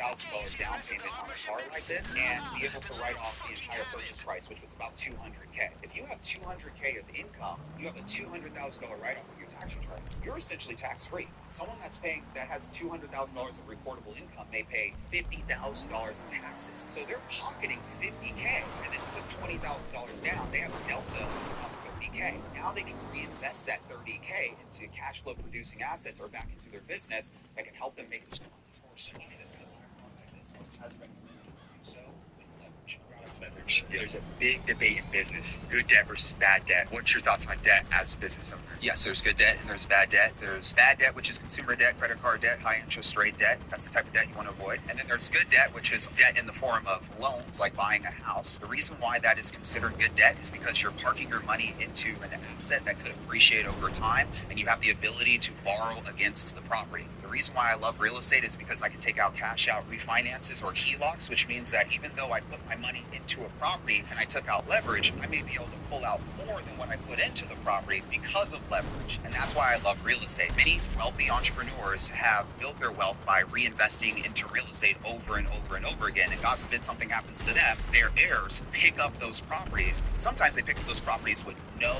down payment on a car like this and be able to write off the entire purchase price, which was about $200K. If you have $200K of income, you have a $200,000 write-off of your tax returns. You're essentially tax-free. Someone that has $200,000 of reportable income may pay $50,000 in taxes. So they're pocketing $50K and then put $20,000 down. They have a delta of $30K. Now they can reinvest that $30K into cash flow producing assets or back into their business that can help them make more money that's going to like this. So leverage. There's a big debate in business: good debt versus bad debt. What's your thoughts on debt as a business owner? Yes, there's good debt and there's bad debt. There's bad debt, which is consumer debt, credit card debt, high interest rate debt. That's the type of debt you want to avoid. And then there's good debt, which is debt in the form of loans, like buying a house. The reason why that is considered good debt is because you're parking your money into an asset that could appreciate over time, and you have the ability to borrow against the property. The reason why I love real estate is because I can take out cash out refinances or HELOCs, which means that even though I put my money into a property and I took out leverage, I may be able to pull out more than what I put into the property because of leverage. And that's why I love real estate. Many wealthy entrepreneurs have built their wealth by reinvesting into real estate over and over and over again. And God forbid something happens to them, their heirs pick up those properties. Sometimes they pick up those properties with no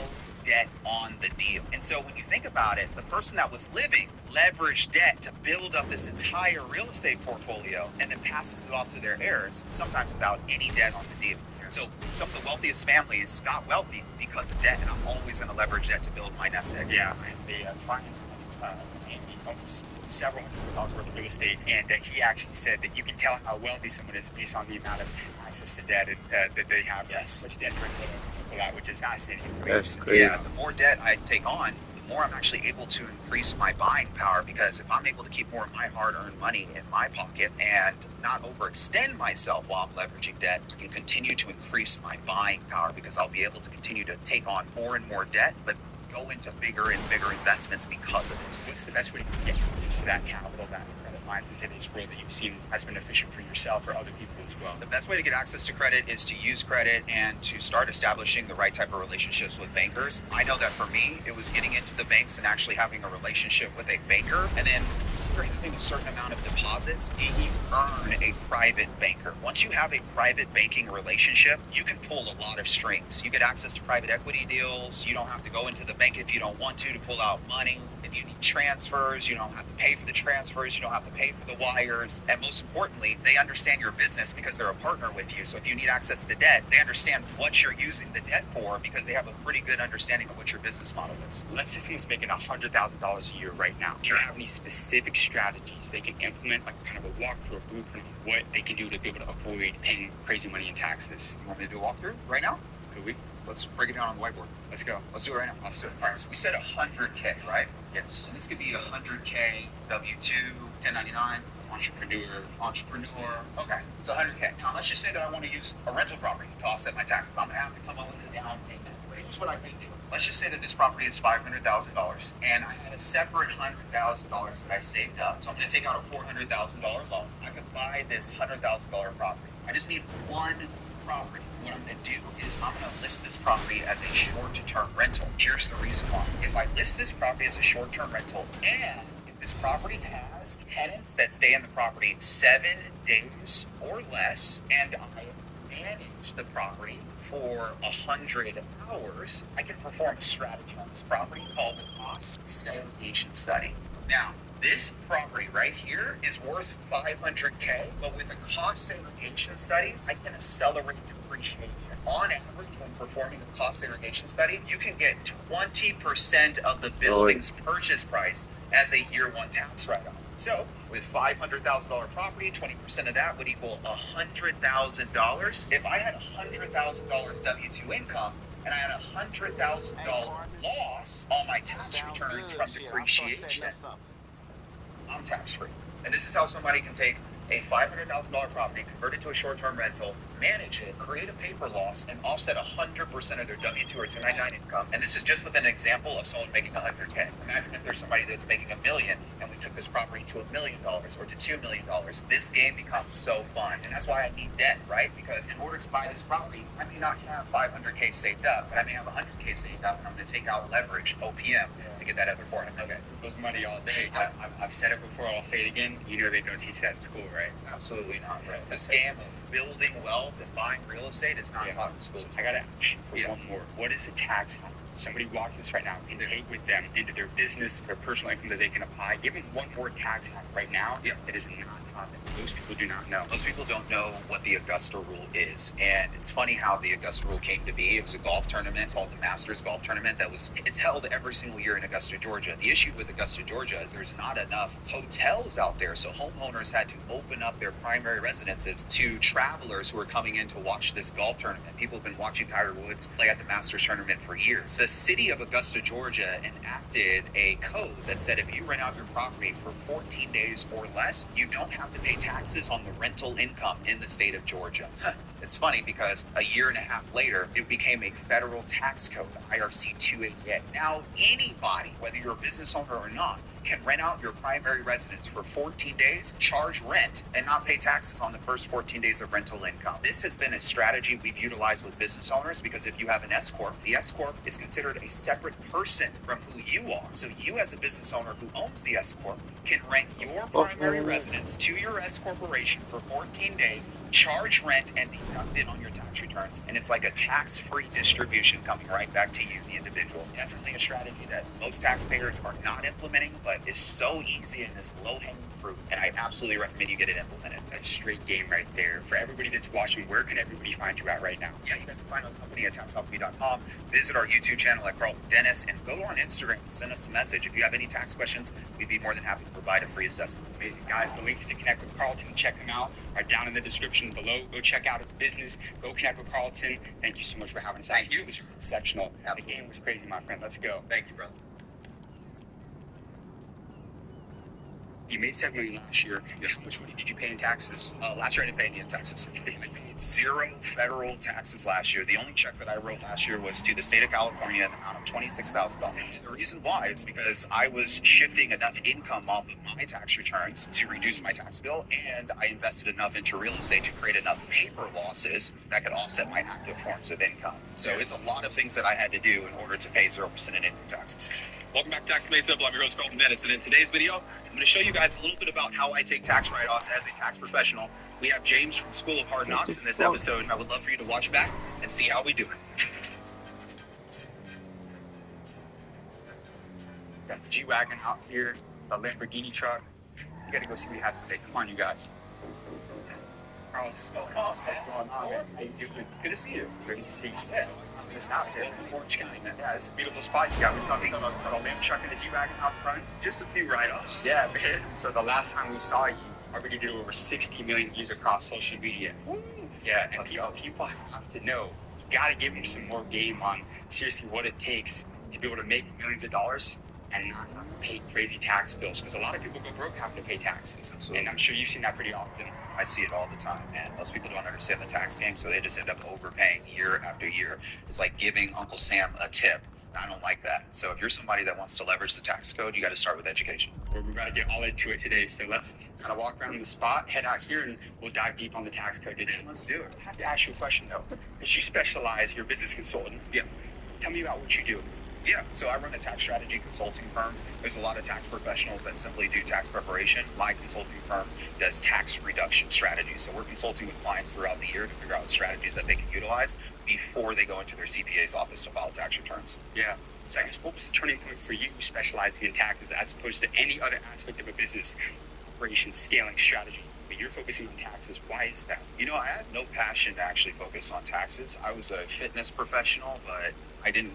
debt on the deal. And so when you think about it, the person that was living leveraged debt to build up this entire real estate portfolio and then passes it off to their heirs, sometimes without any debt on the deal. So some of the wealthiest families got wealthy because of debt, and I'm always going to leverage debt to build my nest egg. Yeah, and the client owns several $100,000 worth of real estate, and he actually said that you can tell how wealthy someone is based on the amount of access to debt that they have. Yes. Which debt for that, which is fascinating. That's crazy. Yeah, the more debt I take on, the more I'm actually able to increase my buying power, because if I'm able to keep more of my hard-earned money in my pocket and not overextend myself while I'm leveraging debt, I can continue to increase my buying power, because I'll be able to continue to take on more and more debt, but go into bigger and bigger investments because of it. What's the best way to get access to that capital, that credit line through today's world that you've seen has been efficient for yourself or other people as well? The best way to get access to credit is to use credit and to start establishing the right type of relationships with bankers. I know that for me, it was getting into the banks and actually having a relationship with a banker, and then having a certain amount of deposits, you earn a private banker. Once you have a private banking relationship, you can pull a lot of strings. You get access to private equity deals. You don't have to go into the bank if you don't want to pull out money. If you need transfers, you don't have to pay for the transfers. You don't have to pay for the wires. And most importantly, they understand your business because they're a partner with you. So if you need access to debt, they understand what you're using the debt for because they have a pretty good understanding of what your business model is. Let's say someone's making $100,000 a year right now. Do you have any specific strategies they can implement, like kind of a walkthrough, a blueprint of what they can do to be able to avoid paying crazy money in taxes? You want me to do a walkthrough right now? Could we? Let's break it down on the whiteboard. Let's go. Let's do it right now. Let's do it. All right, so we said 100K, right? Yes. And this could be 100K, W-2, 1099, entrepreneur. Okay, it's 100K. Now, let's just say that I want to use a rental property to offset my taxes. I'm going to have to come up with a down payment. Here's what I can do. Let's just say that this property is $500,000, and I had a separate $100,000 that I saved up. So I'm going to take out a $400,000 loan. I could buy this $100,000 property. I just need one property. What I'm going to do is I'm going to list this property as a short-term rental. Here's the reason why. If I list this property as a short-term rental, and if this property has tenants that stay in the property 7 days or less, and I manage the property for 100 hours, I can perform a strategy on this property called the cost segregation study. Now, this property right here is worth $500K, but with a cost segregation study, I can accelerate depreciation. On average, when performing a cost segregation study, you can get 20% of the building's purchase price as a year one tax write-off. So, with $500,000 property, 20% of that would equal $100,000. If I had $100,000 W-2 income, and I had a $100,000 loss on my tax returns from depreciation, I'm tax-free. And this is how somebody can take a $500,000 property, convert it to a short-term rental, manage it, create a paper loss, and offset 100% of their W-2 or 1099 income. And this is just with an example of someone making $100K. Imagine if there's somebody that's making $1 million, and we took this property to $1 million or to $2 million. This game becomes so fun, and that's why I need debt, right? Because in order to buy this property, I may not have $500K saved up, but I may have $100K saved up, and I'm going to take out leverage, OPM, to get that other $400K. Okay, those money all day. I've said it before, I'll say it again. You know they don't teach that in school, right? Absolutely not, right? The scam of building wealth and buying real estate is not taught in school. I got to ask you for one more. What is a tax hack? Somebody watch this right now and take with them into their business, their personal income that they can apply. Give them one more tax hack right now that is not taught them. Most people do not know. Most people don't know what the Augusta Rule is. And it's funny how the Augusta Rule came to be. It was a golf tournament called the Masters Golf Tournament it's held every single year in Augusta, Georgia. The issue with Augusta, Georgia is there's not enough hotels out there. So homeowners had to open up their primary residences to travelers who are coming in to watch this golf tournament. People have been watching Tiger Woods play at the Masters Tournament for years. The city of Augusta, Georgia enacted a code that said if you rent out your property for 14 days or less, you don't have to pay taxes on the rental income in the state of Georgia. It's funny because a year and a half later, it became a federal tax code, IRC 288. Now, anybody, whether you're a business owner or not, can rent out your primary residence for 14 days, charge rent, and not pay taxes on the first 14 days of rental income. This has been a strategy we've utilized with business owners because if you have an S-Corp, the S-Corp is considered a separate person from who you are. So you as a business owner who owns the S-Corp can rent your primary residence to your S-Corporation for 14 days, charge rent, and deduct it on your tax returns. And it's like a tax-free distribution coming right back to you, the individual. Definitely a strategy that most taxpayers are not implementing, but is so easy and is low-hanging fruit, and I absolutely recommend you get it implemented. That's a straight game right there. For everybody that's watching, where can everybody find you at right now? Yeah, you guys can find our company at taxalchemy.com. Visit our YouTube channel at Carlton Dennis, and go on Instagram and send us a message. If you have any tax questions, we'd be more than happy to provide a free assessment. Amazing, guys. The links to connect with Carlton, check him out, are down in the description below. Go check out his business. Go connect with Carlton. Thank you so much for having us out. Thank you. It was exceptional. Absolutely. The game was crazy, my friend. Let's go. Thank you, brother. You made $7 million last year. How much money did you pay in taxes? Last year I didn't pay any in taxes. I paid 0 federal taxes last year. The only check that I wrote last year was to the state of California in the amount of $26,000. The reason why is because I was shifting enough income off of my tax returns to reduce my tax bill, and I invested enough into real estate to create enough paper losses that could offset my active forms of income. So it's a lot of things that I had to do in order to pay 0% in income taxes. Welcome back to Tax Made Simple. I'm your host, Carlton Dennis, and in today's video, I'm going to show you guys a little bit about how I take tax write-offs as a tax professional. We have James from School of Hard Knocks in this episode, and I would love for you to watch back and see how we do it. Got the G-Wagon out here, a Lamborghini truck. You got to go see what he has to say. Come on, you guys. What's going on, man? How you doing? Good to see you. Good to see you. Yeah, this out here in Orange County, man. Yeah, it's a beautiful spot you got. We saw the Lamb truck and the G-Wagon out front. Just a few write-offs. Yeah, man. So the last time we saw you, our video did over 60 million views across social media. Yeah, and people have to know, you got to give them some more game on seriously what it takes to be able to make millions of dollars and not have to pay crazy tax bills. Because a lot of people go broke having to pay taxes. Absolutely. And I'm sure you've seen that pretty often. I see it all the time, man. Most people don't understand the tax game, so they just end up overpaying year after year. It's like giving Uncle Sam a tip. I don't like that. So if you're somebody that wants to leverage the tax code, you got to start with education. We're about to get all into it today, so let's kind of walk around the spot, head out here, and we'll dive deep on the tax code today. Let's do it. I have to ask you a question, though. Because you specialize, you're a business consultant. Yeah. Tell me about what you do. Yeah, so I run a tax strategy consulting firm. There's a lot of tax professionals that simply do tax preparation. My consulting firm does tax reduction strategies. So we're consulting with clients throughout the year to figure out strategies that they can utilize before they go into their CPA's office to file tax returns. Yeah. So I guess what was the turning point for you specializing in taxes as opposed to any other aspect of a business operation scaling strategy? But you're focusing on taxes. Why is that? You know, I had no passion to actually focus on taxes. I was a fitness professional, but I didn't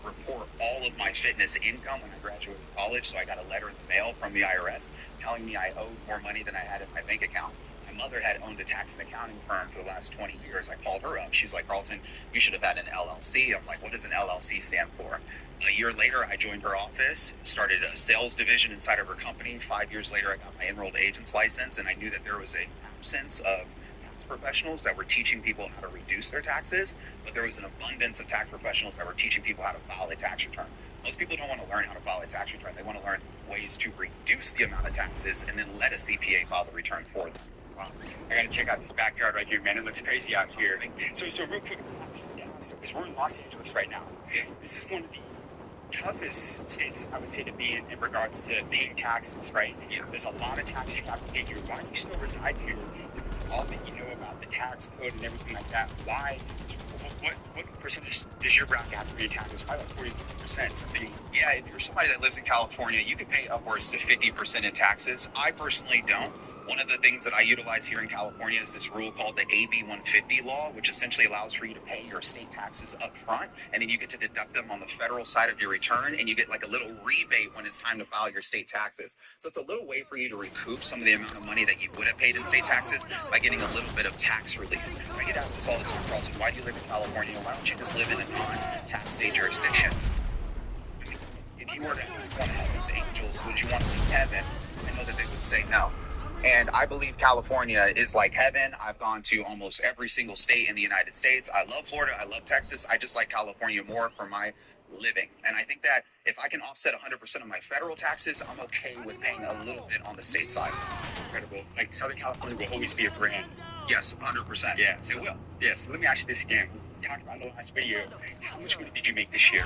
report all of my fitness income when I graduated college, so I got a letter in the mail from the IRS telling me I owed more money than I had in my bank account. My mother had owned a tax and accounting firm for the last 20 years. I called her up. She's like, Carlton, you should have had an LLC. I'm like, what does an LLC stand for? A year later, I joined her office, started a sales division inside of her company. 5 years later, I got my enrolled agent's license, and I knew that there was an absence of tax professionals that were teaching people how to reduce their taxes, but there was an abundance of tax professionals that were teaching people how to file a tax return. Most people don't want to learn how to file a tax return. They want to learn ways to reduce the amount of taxes and then let a CPA file the return for them. Wow. I gotta check out this backyard right here, man. It looks crazy out here. So real quick, because we're in Los Angeles right now. This is one of the toughest states, I would say, to be in regards to paying taxes, right? Yeah. There's a lot of taxes you have to pay here. Why do you still reside here? All that you know about the tax code and everything like that. Why? What percentage does your bracket have to pay in taxes? Probably like 40%. Something. Yeah, if you're somebody that lives in California, you can pay upwards to 50% in taxes. I personally don't. One of the things that I utilize here in California is this rule called the AB 150 law, which essentially allows for you to pay your state taxes up front, and then you get to deduct them on the federal side of your return, and you get like a little rebate when it's time to file your state taxes. So it's a little way for you to recoup some of the amount of money that you would have paid in state taxes by getting a little bit of tax relief. I get asked this all the time, Carlton, why do you live in California? Why don't you just live in a non-tax state jurisdiction? I mean, if you were to ask one of heaven's angels, would you want to leave heaven? I know that they would say no. And I believe California is like heaven. I've gone to almost every single state in the United States. I love Florida. I love Texas. I just like California more for my living. And I think that if I can offset 100% of my federal taxes, I'm okay with paying a little bit on the state side. That's incredible. Like, Southern California will always be a brand. Yes, 100%. Yes. It will. Yes. Let me ask you this again. We talked about in the last video. How much money did you make this year?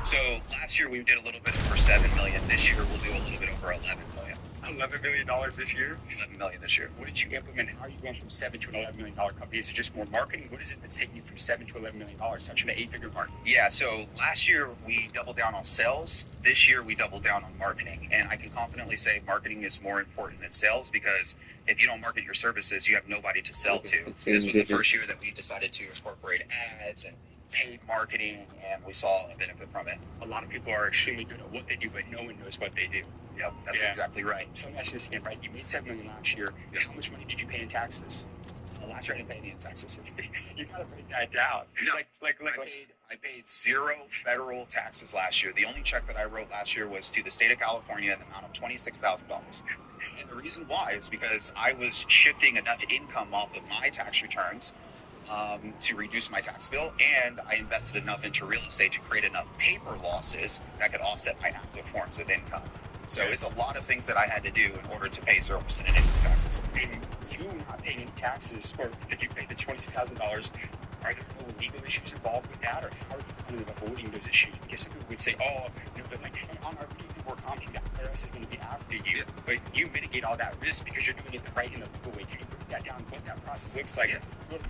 So last year we did a little bit over $7 million. This year we'll do a little bit over $11 million. $11 million this year? $11 million this year. What did you implement? How are you going from $7 to an $11 million company? Is it just more marketing? What is it that's taking you from $7 to $11 million, touching the 8-figure mark? Yeah, so last year we doubled down on sales. This year we doubled down on marketing. And I can confidently say marketing is more important than sales, because if you don't market your services, you have nobody to sell to. This was the first year that we decided to incorporate ads and paid marketing, and we saw a benefit from it. A lot of people are extremely good at what they do, but no one knows what they do. Yep, that's exactly right. So let me ask you this again, right? You made $7 million last year. How much money did you pay in taxes? Last year I didn't pay any in taxes. You gotta break that down. No, I paid zero federal taxes last year. The only check that I wrote last year was to the state of California in the amount of $26,000. And the reason why is because I was shifting enough income off of my tax returns to reduce my tax bill, and I invested enough into real estate to create enough paper losses that could offset my active forms of income. So it's a lot of things that I had to do in order to pay 0% in income taxes. And you not paying any taxes, or that you paid the $26,000, are there no legal issues involved with that, or how are you kind of avoiding those issues? Because some people would say, oh, you know, they're like, hey, on our video we're commenting that IRS is going to be after you, but you mitigate all that risk because you're doing it the right and the legal way. Can you break that down, what that process looks like? What do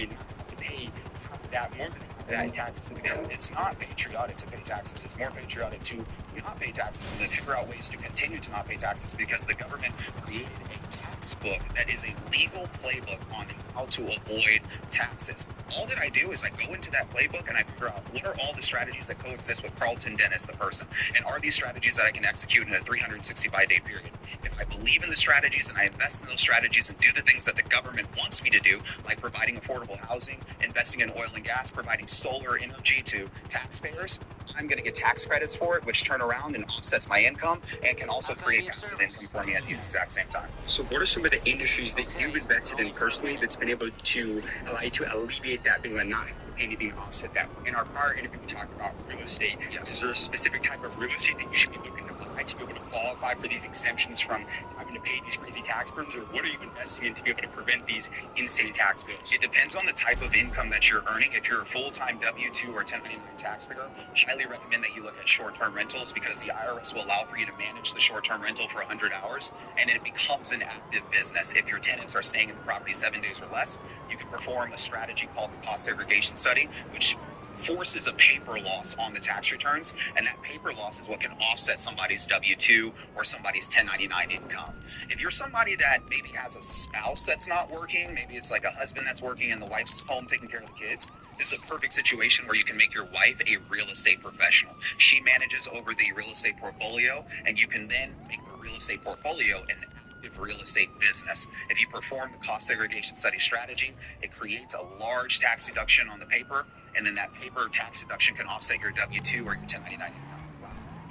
you have to have to pay for that more than that in taxes? It's not patriotic to pay taxes. It's more patriotic to not pay taxes and then figure out ways to continue to not pay taxes, because the government created a tax book that is a legal playbook on how to avoid taxes. All that I do is I go into that playbook and I figure out what are all the strategies that coexist with Carlton Dennis, the person, and are these strategies that I can execute in a 365-day period. If I believe in the strategies and I invest in those strategies and do the things that the government wants me to do, like providing affordable housing, investing in oil and gas, providing solar energy to taxpayers, I'm going to get tax credits for it, which turn around and offsets my income and can also create passive income for me at the exact same time. So what are some of the industries that you've invested in personally that's been able to allow you to alleviate that being and not have to pay anything to offset that? In our prior interview, we talked about real estate. Yes. Is there a specific type of real estate that you should be looking to buy to be able to qualify for these exemptions from having to pay these crazy tax burdens, or what are you investing in to be able to prevent these insane tax bills? It depends on the type of income that you're earning. If you're a full-time W-2 or 1099 taxpayer, I highly recommend that you look at short-term rentals, because the IRS will allow for you to manage the short-term rental for 100 hours, and it becomes an active business. If your tenants are staying in the property 7 days or less, you can perform a strategy called the cost segregation study, which forces a paper loss on the tax returns, and that paper loss is what can offset somebody's W-2 or somebody's 1099 income. If you're somebody that maybe has a spouse that's not working, maybe it's like a husband that's working and the wife's home taking care of the kids, this is a perfect situation where you can make your wife a real estate professional. She manages over the real estate portfolio, and you can then make the real estate portfolio an active real estate business. If you perform the cost segregation study strategy, it creates a large tax deduction on the paper, and then that paper tax deduction can offset your W-2 or your 1099 income.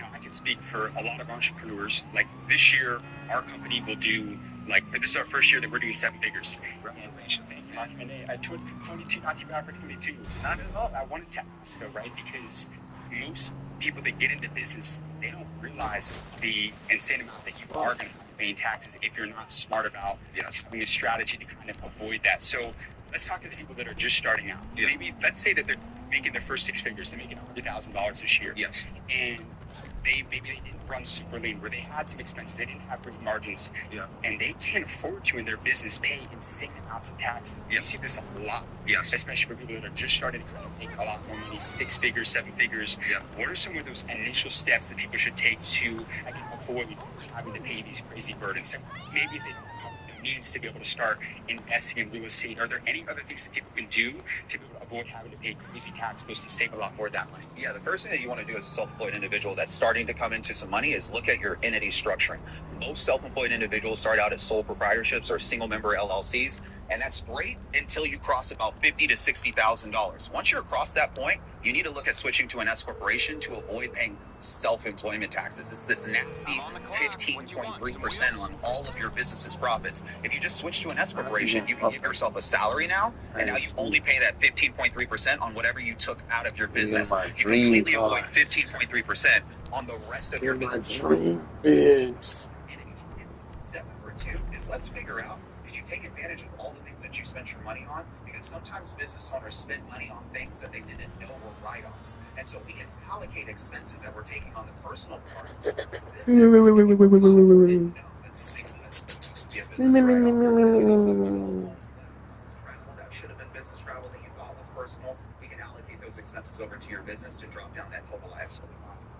Now, I can speak for a lot of entrepreneurs. Like this year, our company will do like, this is our first year that we're doing 7 figures. Congratulations. Thanks, Mark. And I 22, not too bad for 22. Not at all. I wanted to ask though, right? Because most people that get into business, they don't realize the insane amount that you are going to have to pay in taxes if you're not smart about having a strategy to kind of avoid that. So let's talk to the people that are just starting out. Yeah. Maybe let's say that they're making their first 6 figures. They're making $100,000 this year. Yes. And maybe they didn't run super lean, where they had some expenses, they didn't have great margins, and they can't afford to in their business pay insane amounts of tax. You see this a lot, especially for people that are just starting to kind of make a lot more money, 6 figures, 7 figures. What are some of those initial steps that people should take to avoid having to pay these crazy burdens? And maybe they don't have the means to be able to start investing in real estate. Are there any other things that people can do to be able to avoid having to pay crazy tax bills to save a lot more of that money? Yeah, the first thing that you want to do as a self-employed individual that's starting to come into some money is look at your entity structuring. Most self-employed individuals start out as sole proprietorships or single member LLCs, and that's great until you cross about $50,000 to $60,000. Once you're across that point, you need to look at switching to an S corporation to avoid paying self-employment taxes. It's this nasty 15.3% on all of your business's profits. If you just switch to an S corporation, you can give yourself a salary now, and now you only pay that 15.3% on whatever you took out of your business. You completely avoid 15.3% on the rest of your business. Step number 2 is let's figure out, did you take advantage of all the things that you spent your money on? Because sometimes business owners spend money on things that they didn't know were write-offs. And so we can allocate expenses that we're taking on the personal part. That should have been business travel that you thought was personal. We can allocate those expenses over to your business to drop down that total liability.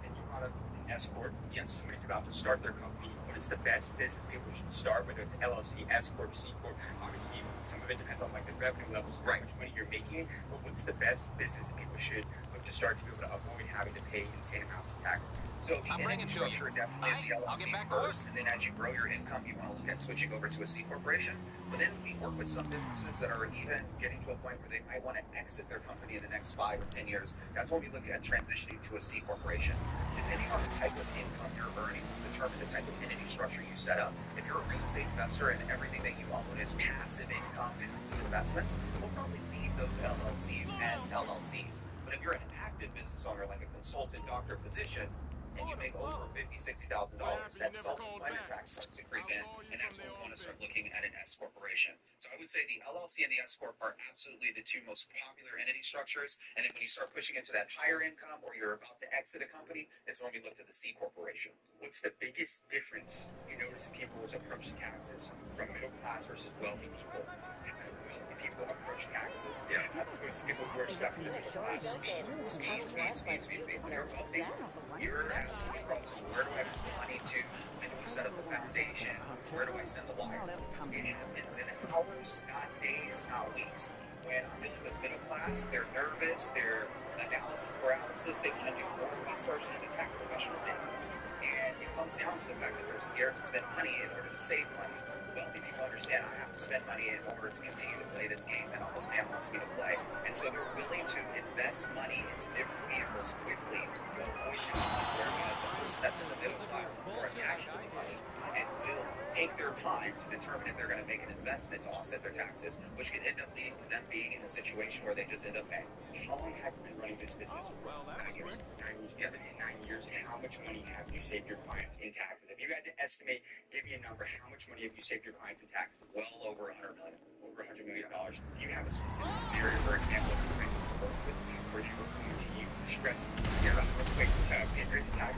And you brought up an S corp. Yes, somebody's about to start their company. What is the best business people should start, whether it's LLC, S corp, C corp? Obviously, some of it depends on like the revenue levels, how much money you're making. But what's the best business that people should look to start to be able to avoid having to pay insane amounts of taxes? So the entity structure definitely is the LLC first, and then as you grow your income, you want to look at switching over to a C corporation. But then we work with some businesses that are even getting to a point where they might want to exit their company in the next 5 or 10 years. That's when we look at transitioning to a C corporation. Depending on the type of income you're earning, will determine the type of entity structure you set up. If you're a real estate investor and everything that you own is passive income and some investments, we'll probably leave those LLCs as LLCs. But if you're an active business owner, like a consultant, doctor, physician, and you make over $50,000, $60,000, that self-employment tax starts to creep in, and that's when we want to start looking at an S corporation. So I would say the LLC and the S corp are absolutely the 2 most popular entity structures, and then when you start pushing into that higher income or you're about to exit a company, is when we look to the C corporation. What's the biggest difference you notice people's approach taxes from middle class versus wealthy people? People approach taxes, as opposed to people who are stuck in the middle class. Speed. When you're wealthy, you're asking the question, where do I put money to? When do we set up the foundation? Where do I send the wire? It happens in hours, not days, not weeks. When I'm dealing with middle class, they're nervous, they're analysis paralysis, they want to do more research than the tax professional did. And it comes down to the fact that they're scared to spend money in order to save money. Wealthy people understand I have to spend money in order to continue to play this game that Uncle Sam wants me to play. And so they're willing to invest money into different vehicles quickly to avoid taxes, whereas the person that's in the middle class is more attached to the money and will take their time to determine if they're going to make an investment to offset their taxes, which can end up leading to them being in a situation where they just end up paying. How long have you been running this business? 9 years. 9 years. Yeah, these 9 years, how much money have you saved your clients in taxes? If you had to estimate, give me a number, how much money have you saved your clients in taxes? Well over $100 million. Over $100 million. Do you have a specific scenario, for example, that you work with where you were coming to you, stress, real quick, pay your tax?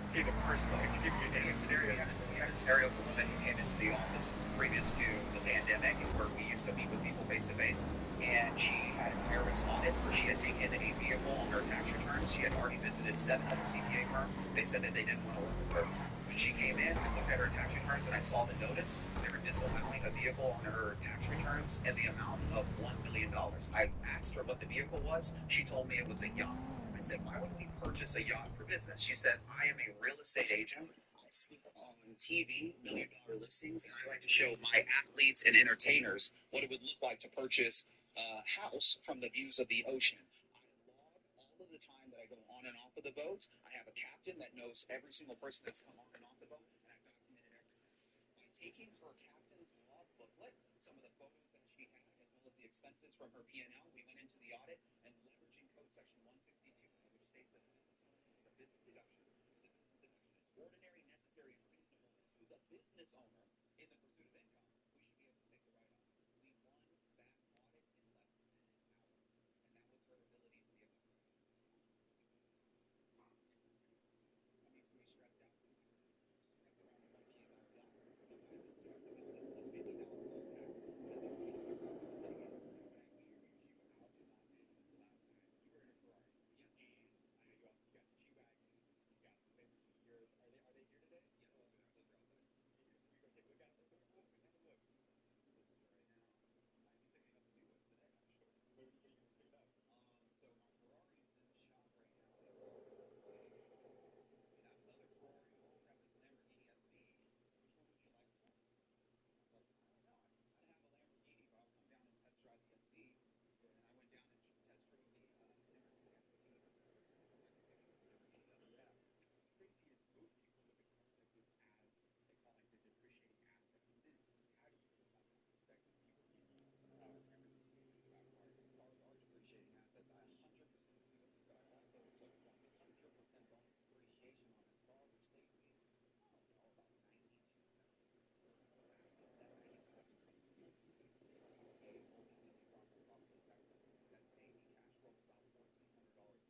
See the personal, if you give me any scenario. We had a scenario where woman who came into the office previous to the pandemic, where we used to meet with people face to face, and she had an IRS audit where she had taken a vehicle on her tax returns. She had already visited 7 other CPA firms. They said that they didn't want to work with her. When she came in, I looked at her tax returns and I saw the notice. They were disallowing a vehicle on her tax returns in the amount of $1 million. I asked her what the vehicle was. She told me it was a yacht. I said, why would we purchase a yacht for business? She said, I am a real estate agent. I speak on TV, $1 million listings, and I like to show my athletes and entertainers what it would look like to purchase a house from the views of the ocean. I log all of the time that I go on and off of the boat. I have a captain that knows every single person that's come on and off the boat, and I've documented everything. By taking her captain split some of the photos that she had, as well as the expenses from her P&L. We went into the audit and leveraging code section 162, which states that a business deduction. The business deduction is ordinary, necessary, and reasonable to the business owner in the pursuit of income. We should be able to take the write-off. We won that audit in less than an hour, and that was her ability to be able to. I mean, to be stressed out. Stress around a $1 million loan. Sometimes it's stress about a $50 loan tax. That's a $50 loan. When I interviewed you out in Los Angeles the last time, you were in a Ferrari. Yeah. And I know you also got the G-Wagon, you got the Lamborghini yours. Are they here today? Yeah, those are outside. Can we go take a look at them? Let's go. Oh, we have a look. Let's do it right now. Might be picking up a new one today, actually. What are you going to pick up? So my Ferrari's in the shop right now. We have another Ferrari. We have this Lamborghini SV. Which one would you like more? I was like, I don't know. I'd have a Lamborghini, but I'll come down and test drive the SV. And I went down and test drove the Lamborghini SV. Yeah. What's crazy is most people look at cars like this as they call like the depreciating assets. How do you feel about that perspective? People give you different decisions about cars. Cars are depreciating assets. I 100% agree with you, but I also took 100% bonus depreciation on this car, which saved me, I don't know, about $92,000. So taxes, that $92,000 basically to pay multi-million property taxes. That's paying me cash flow of about $1,400 a month.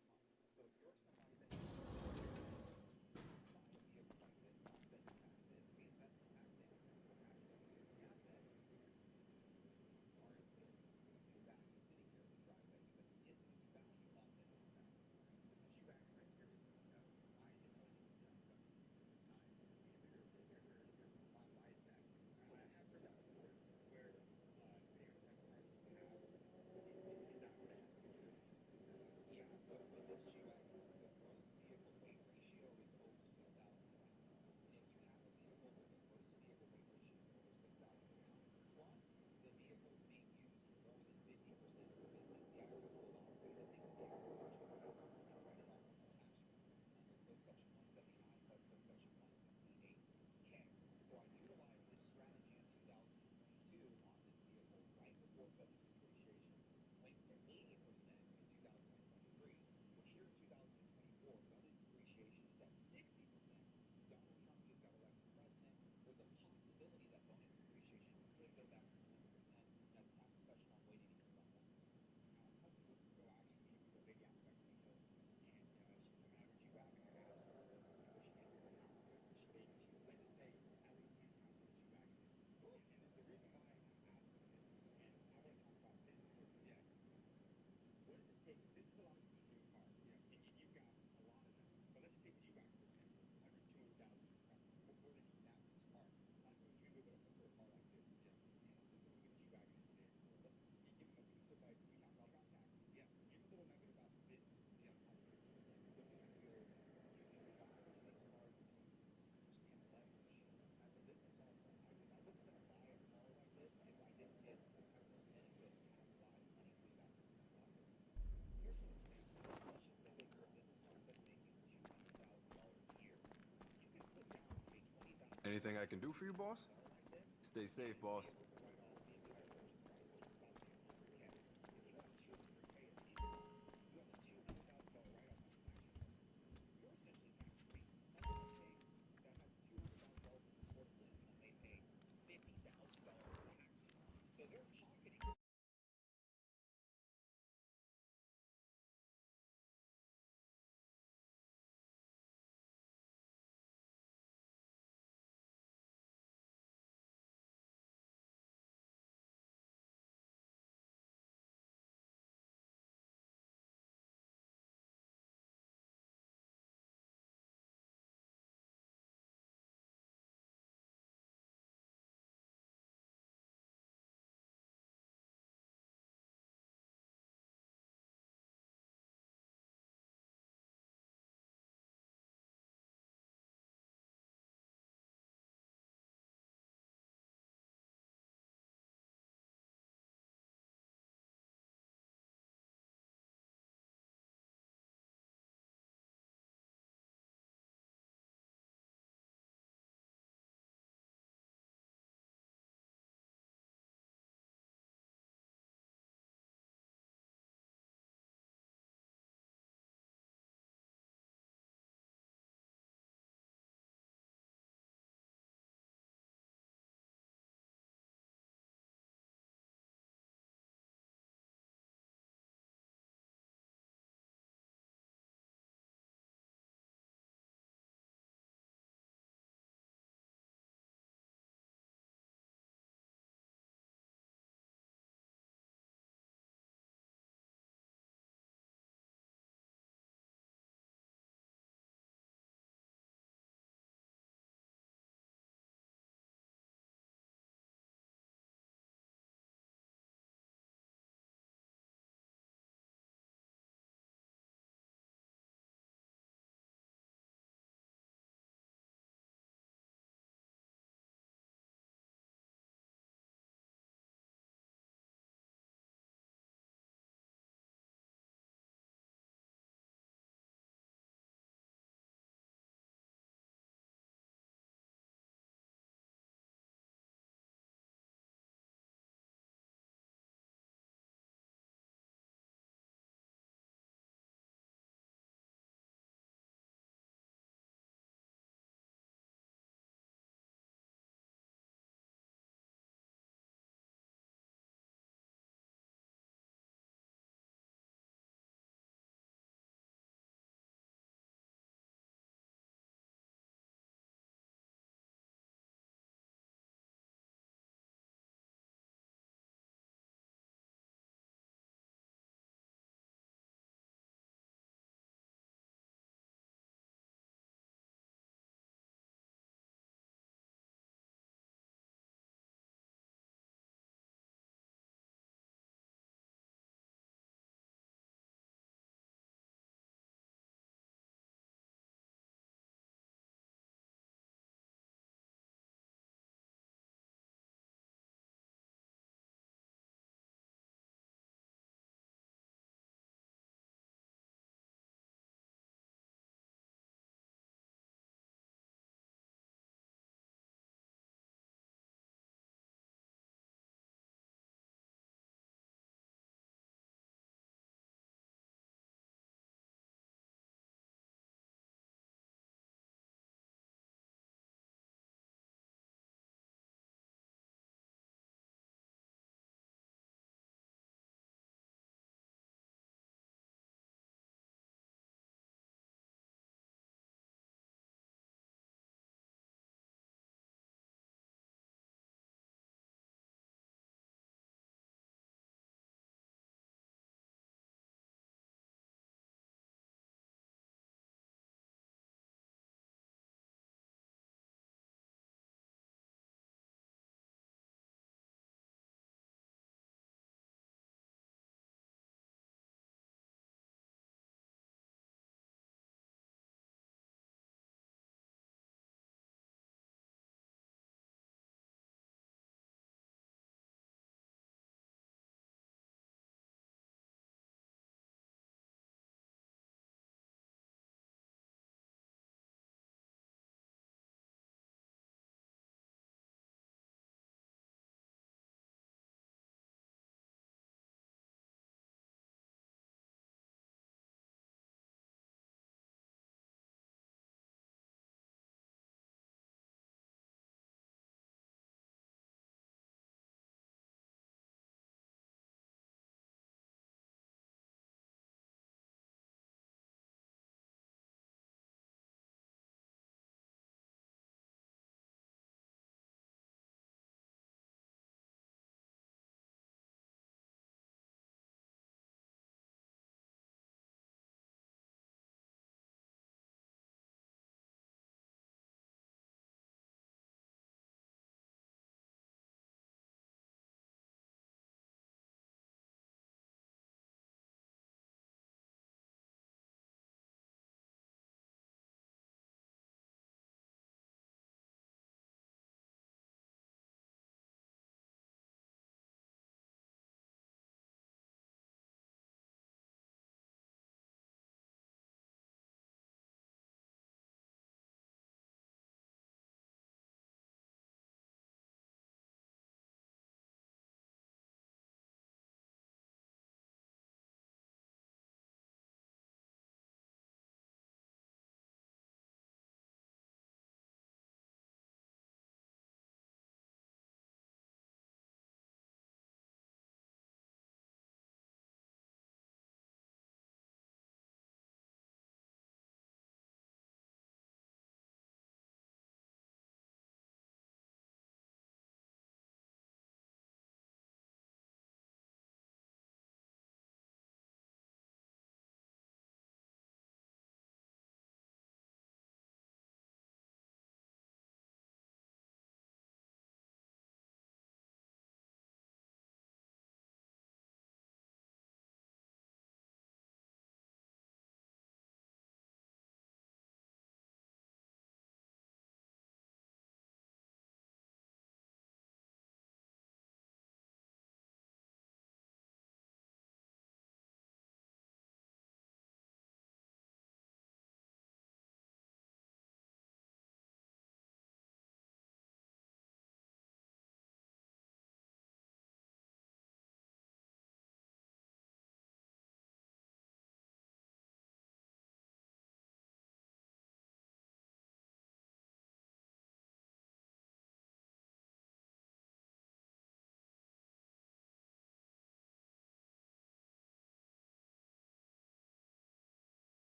So if you're somebody that needs to buy a vehicle like this, offset your taxes, reinvest the tax savings into a cash flow producing asset, this car is still losing value sitting here in the driveway because it loses value offsetting your taxes. The G-Wagon right here is why is it eligible for deduction for the size? Why is that? I have heard that before, where depending on the type of car that you have, is that what it has to be deducted? Yeah, so with this G-Wagon, the gross vehicle weight ratio is over 6,000 pounds. If you have a vehicle where the gross vehicle weight ratio is over 6,000 pounds, plus the vehicle is being used more than 50% for business, the IRS will allow you to take the vehicle's purchase price and write it off on your tax return under Code Section 179 plus Code Section 168K. So I utilized this strategy in 2022 on this vehicle right before bonus depreciation went to 80% in 2023. We're here in 2024. Bonus depreciation is at 60%. Donald Trump just got elected president. There's a possibility that bonus depreciation could go back to 100%. As a tax professional, I'm waiting to hear about that. A couple weeks ago, actually, we were big out in Beverly Hills, and she was coming out of her G-Wagon and asked her what she needed to account for. She gave me, let's just say, at least 10 times what a G-Wagon is. And the reason why I'm asking this, and I want to talk about business here for a second. What does it take? This is a lot of people's dream car, and you've got a lot of them. But let's just take the G-Wagon, for example, under $200,000. More than even that for this car. A lot of people dream of a car like this. Yeah. And this is what a G-Wagon in today's world. Let's give them a piece of advice. We talk about taxes. Yeah. Give a little nugget about business. Yeah. I'll say you're looking at your future buying one of these cars and understand leverage. As a business owner, I wasn't going to buy a car like this if I didn't get some type of benefit tax-wise legally back into my pocket. Here's an example. Let's just say that you're a business owner that's making $200,000 a year. You can put down a $20,000. Anything I can do for you, boss? Like this, Stay safe, boss. able to write off the entire purchase price, which is about $200K. If you have $200K in income, you have a $200,000 write-off on your tax returns. You're essentially tax-free. Someone that has $200,000 in reportable income may pay $50,000 in taxes. So they're pocketing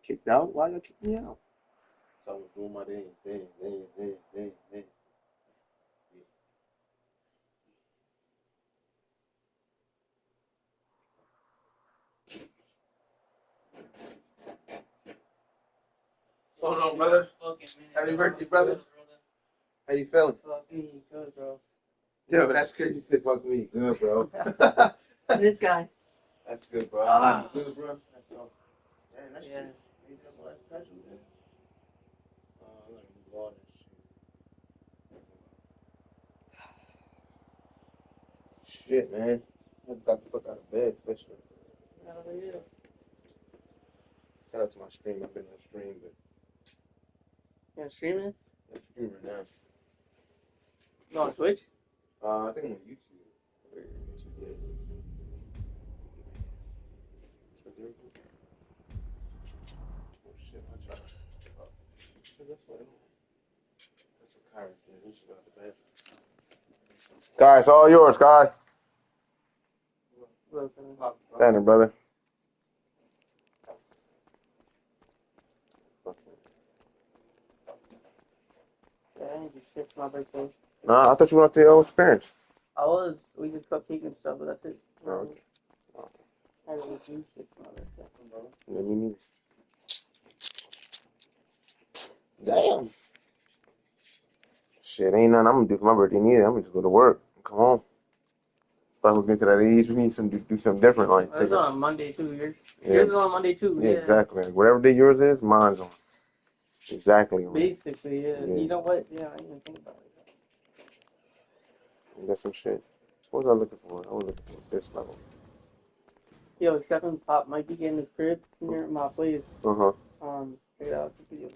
kicked out? Why y'all kicked me out? So I was doing my dance. What's going on, brother? Happy birthday, brother. How you feeling? Fuck me, good, bro. Yeah, but that's crazy. You said fuck me. Good, bro. This guy. That's good, bro. Good, bro. That's all. Man, that shit. Ain't that much special, man? I like the water and shit. Shit, man. I just got the fuck out of bed, fishing. Shout out to my stream. I've been on stream, but. You're streaming? I'm streaming now. You on Twitch? I think I'm on YouTube. YouTube, yeah. Oh shit, my child. That's a character. He should go out the bathroom. Guy, it's all yours, Guy. Standing, brother. Yeah, I need to shit for my birthday. Nah, I thought you went to your parents. I was. We just cupcake and stuff, but that's it. Oh, okay. I had to do shit for my birthday. Yeah, me neither. Damn. Shit, ain't nothing I'm gonna do for my birthday neither. I'm gonna just go to work and come home. But we're getting to that age, we need to do something different. Like, That's on Monday too. Yeah. Yours is on Monday too. Yeah, exactly. Whatever day yours is, mine's on. Exactly. On. Basically, yeah. You know what? Yeah, I didn't even think about it. And that's some shit. What was I looking for? I was looking for this level. Yo, Stephen Pop might be getting his crib near my place. Uh-huh. Check it out. The video.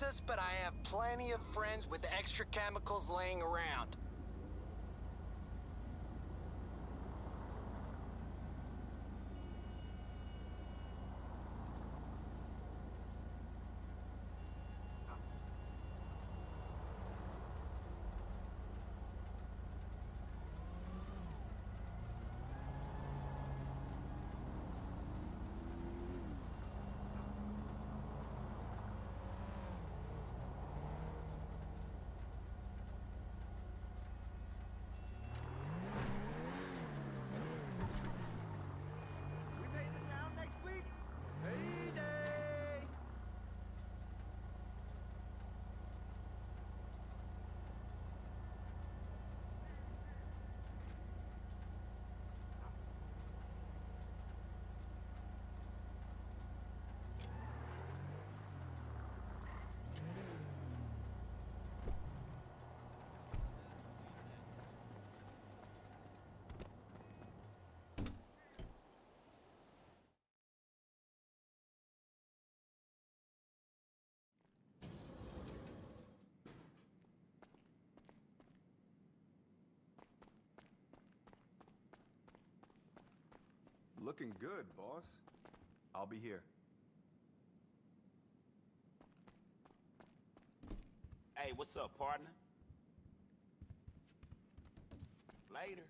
asbestos, but I have plenty of friends with extra chemicals laying around. Looking good, boss. I'll be here. Hey, what's up, partner? Later.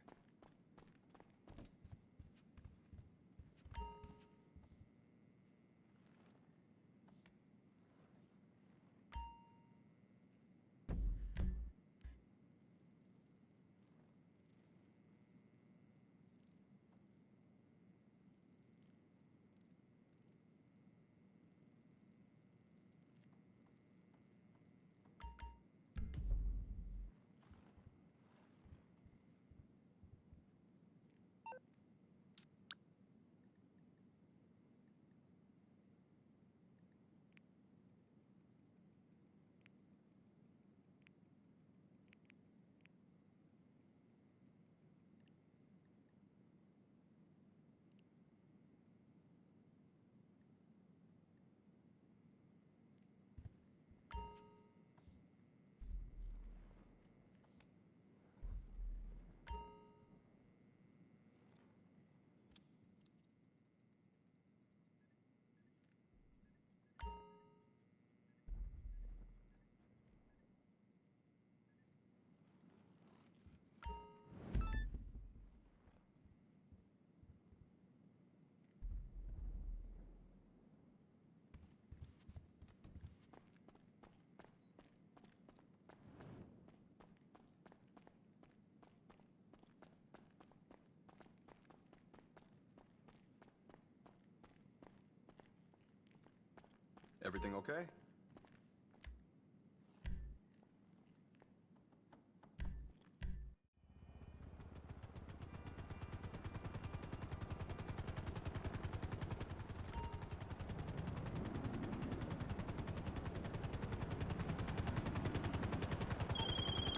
Everything okay?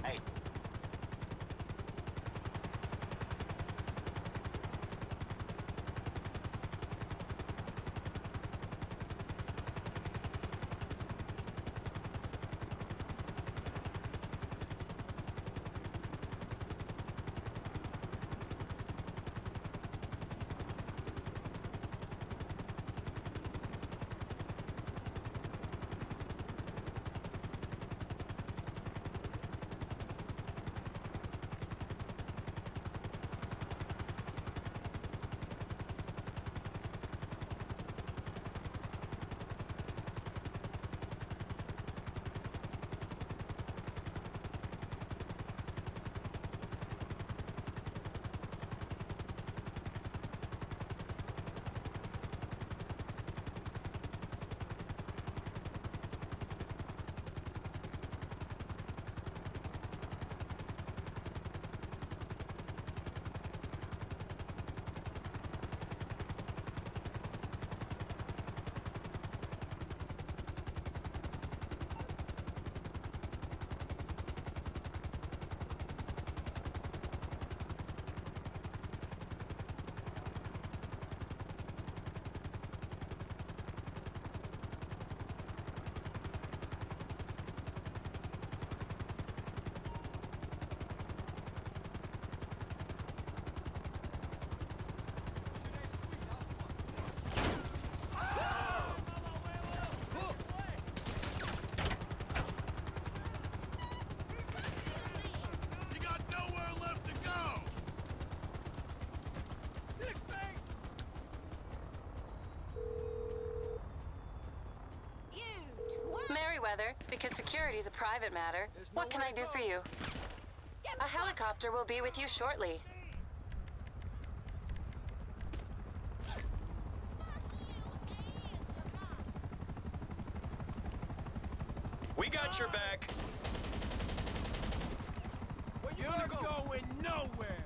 Hey. together because security is a private matter. What can I do for you? A helicopter will be with you shortly. We got your back. You're going nowhere.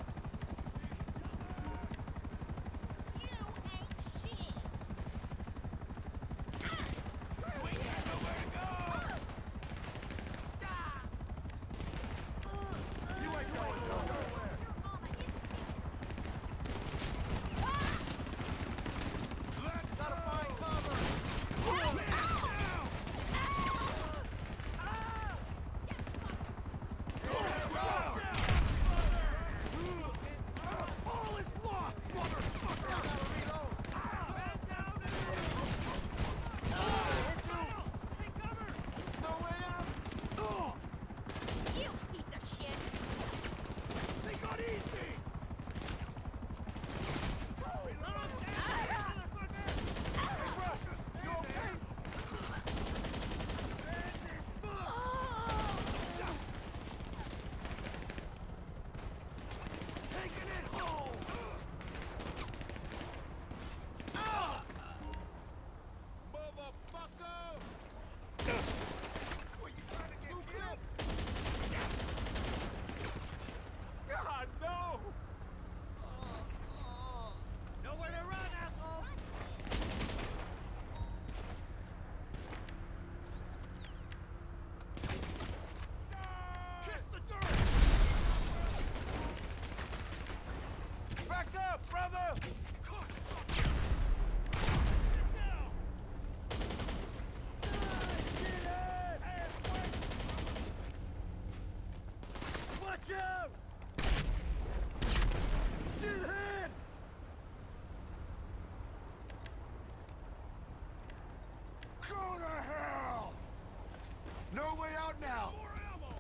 No way out now! More ammo!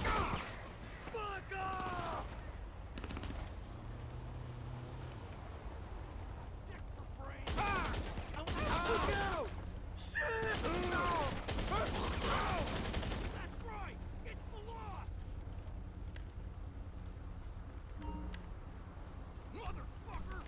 Ah! Fuck off! Ah! Go! Shit! No! That's right! It's the lost! Motherfucker!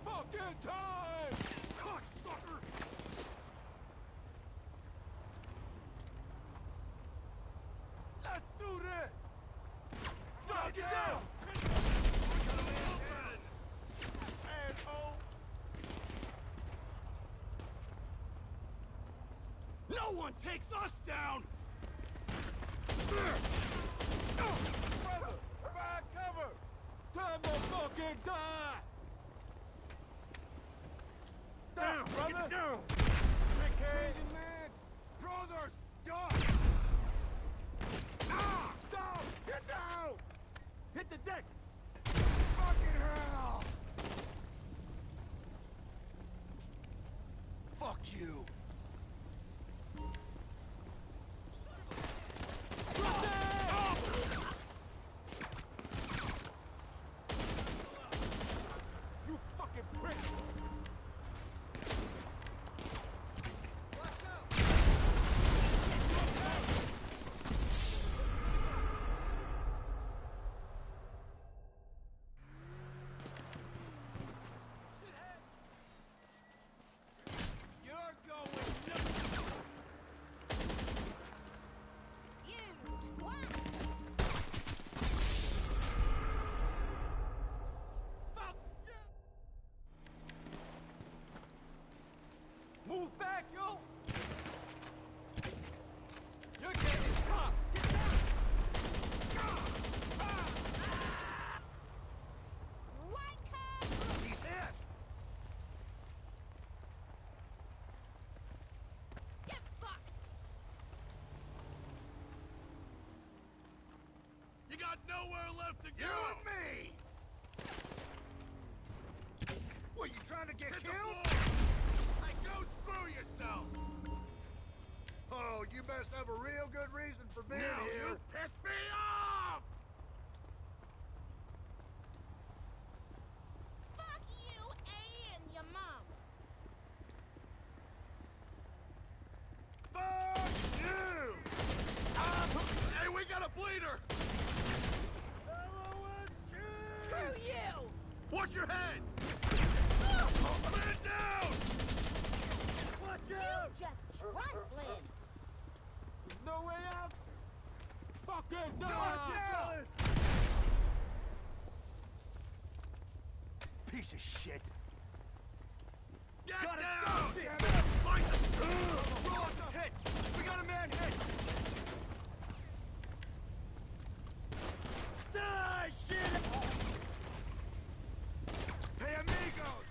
Fucking time! Cocksucker! Let's do this! Knock it down! Asshole! No one takes us down! Brother! Find cover! Time to fucking die! Down, brother! Get down! Dickhead! Man! Brother, stop! Ah! Down! Get down! Hit the deck! Fucking hell! Fuck you! You fucking prick! Move back, yo! You're getting popped! Get down! He's hit! Get fucked! You got nowhere left to go! You and me! What, you trying to get killed? Go screw yourself! Oh, you must have a real good reason for being here. You pissed me off! bleeder! Screw you! Watch your head! Man down! Watch out! You just trifling! There's no way out! Fucking die! Watch out! Piece of shit! Get down! Roll off his hit! We got a man hit! Die, shit! Hey, amigos!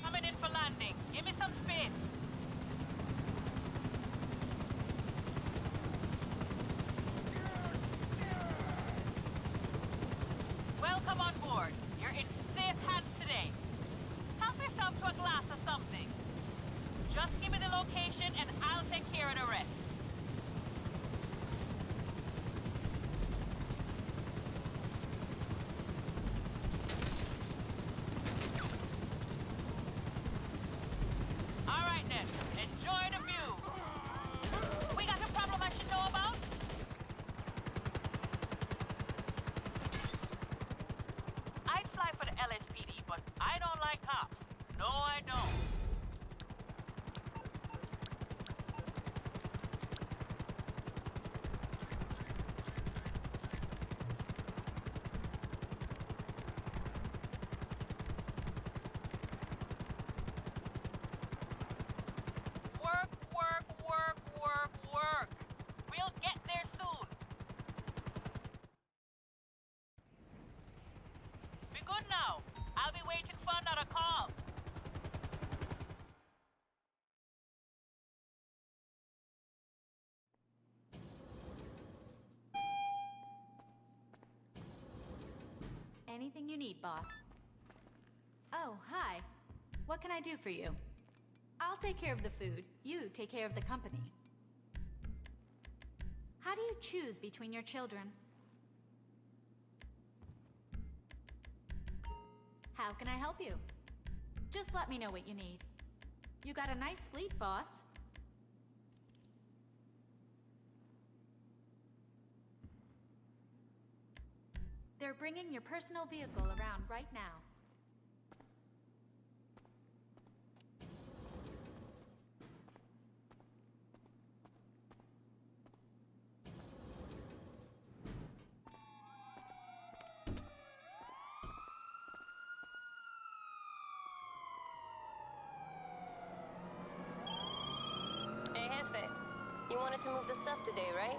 Coming in for landing. Give me some space. Welcome on board. You're in safe hands today. Help yourself to a glass of something. Just give me the location and I'll take care of the rest. All right then. Enjoy the view. We got a problem I should know about? I'd fly for the LSPD, but I don't like cops. No, I don't. Work, work, work, work, work. We'll get there soon. Be good now. I'll be waiting for another call. Anything you need, boss. Oh, hi. What can I do for you? I'll take care of the food. You take care of the company. How do you choose between your children? How can I help you? Just let me know what you need. You got a nice fleet, boss. They're bringing your personal vehicle around right now. Hey, Jefe. You wanted to move the stuff today, right?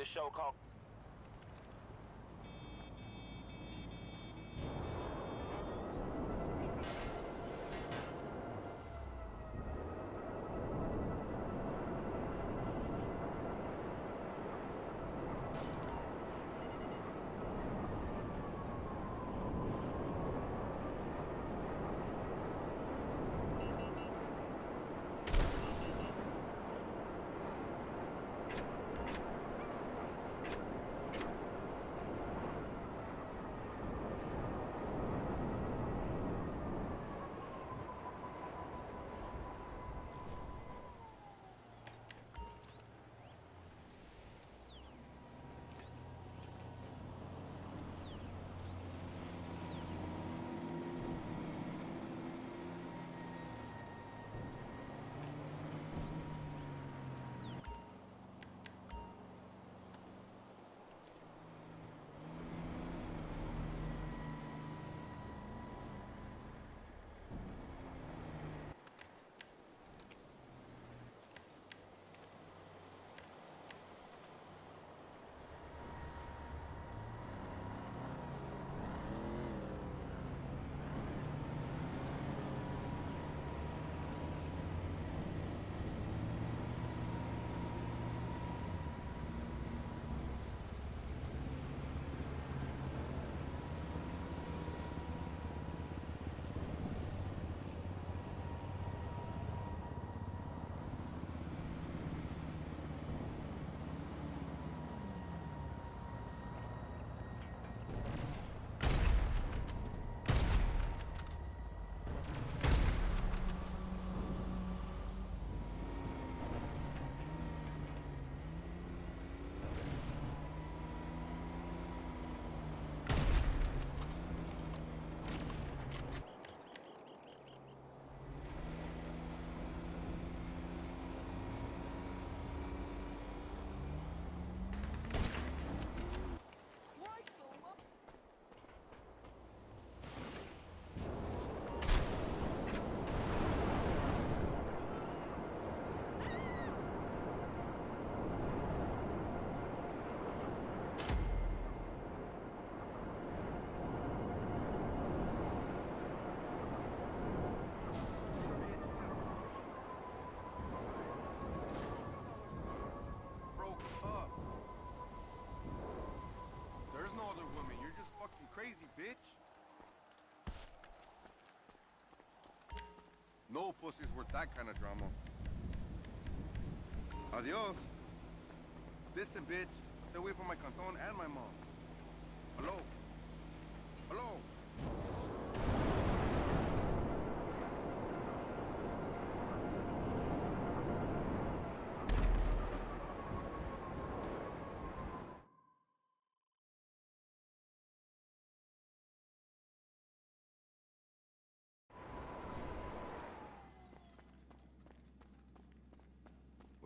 this show called... Crazy bitch. No pussy's worth that kind of drama. Adios. Listen, bitch. Stay away from my canton and my mom. Hello? Hello?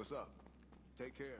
What's up? Take care.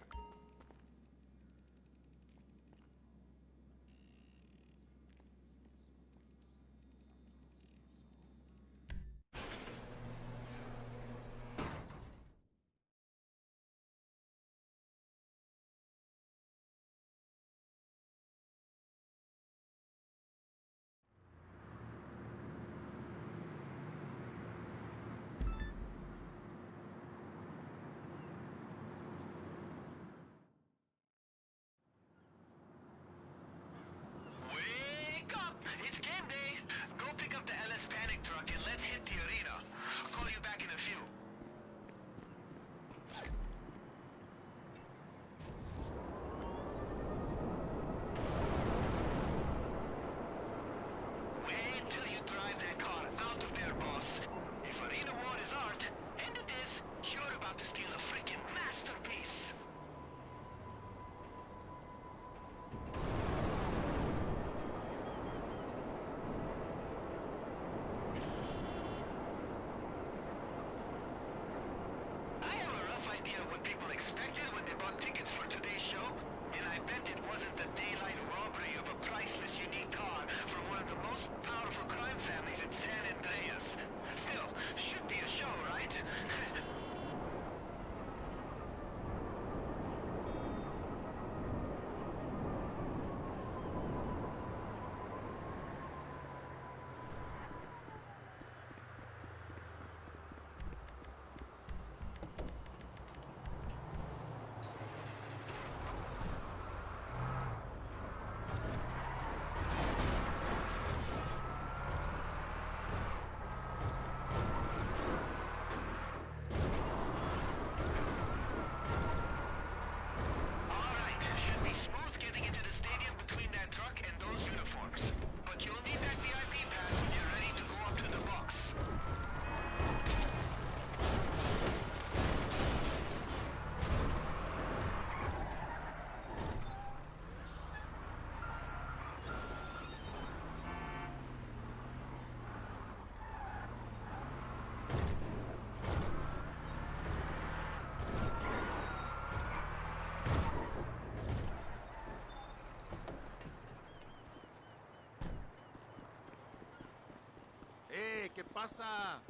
¿Qué pasa?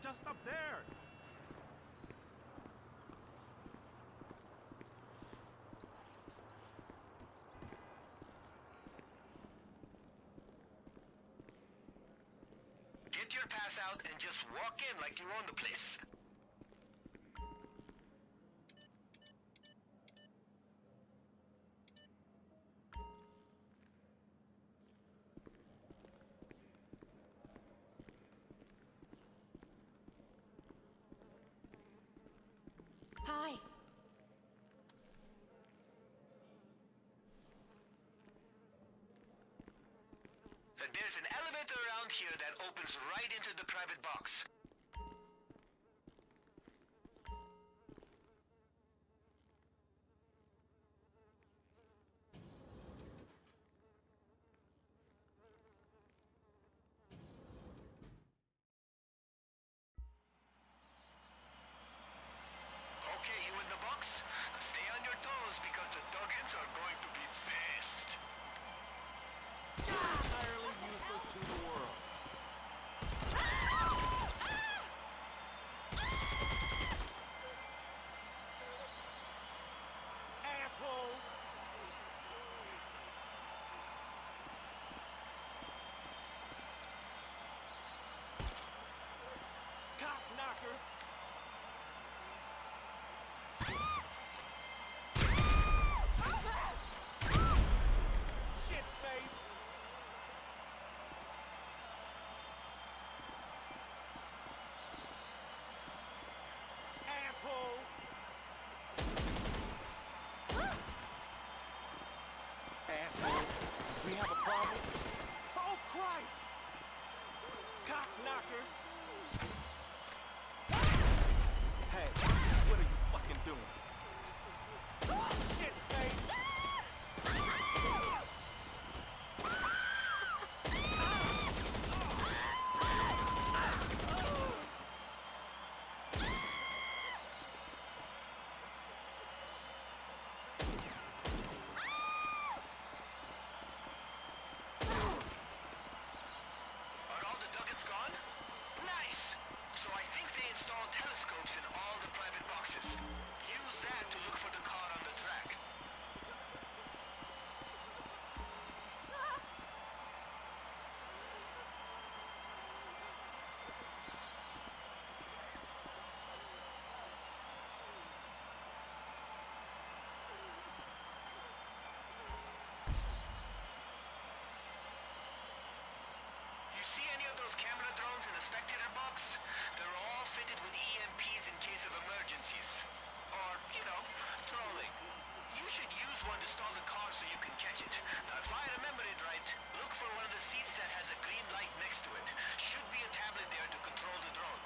Just up there. Get your pass out and just walk in like you own the place. Hi. There's an elevator around here that opens right into the private box. Okay, you in the box? Stay on your toes because the Duggins are going to be pissed. Entirely useless to the world. Asshole! Cock knocker! Shit face! Asshole! Asshole! We have a problem? Oh, Christ! Cock knocker! Hey, what are you fucking doing? Shit face! Are all the Duggins gone? Nice! So I think they installed telescopes in all the private boxes. Use that to look for the car on the track. You see any of those camera drones in the spectator box? They're all fitted with EMPs in case of emergencies. Or, you know, trolling. You should use one to stall the car so you can catch it. Now, if I remember it right, look for one of the seats that has a green light next to it. Should be a tablet there to control the drone.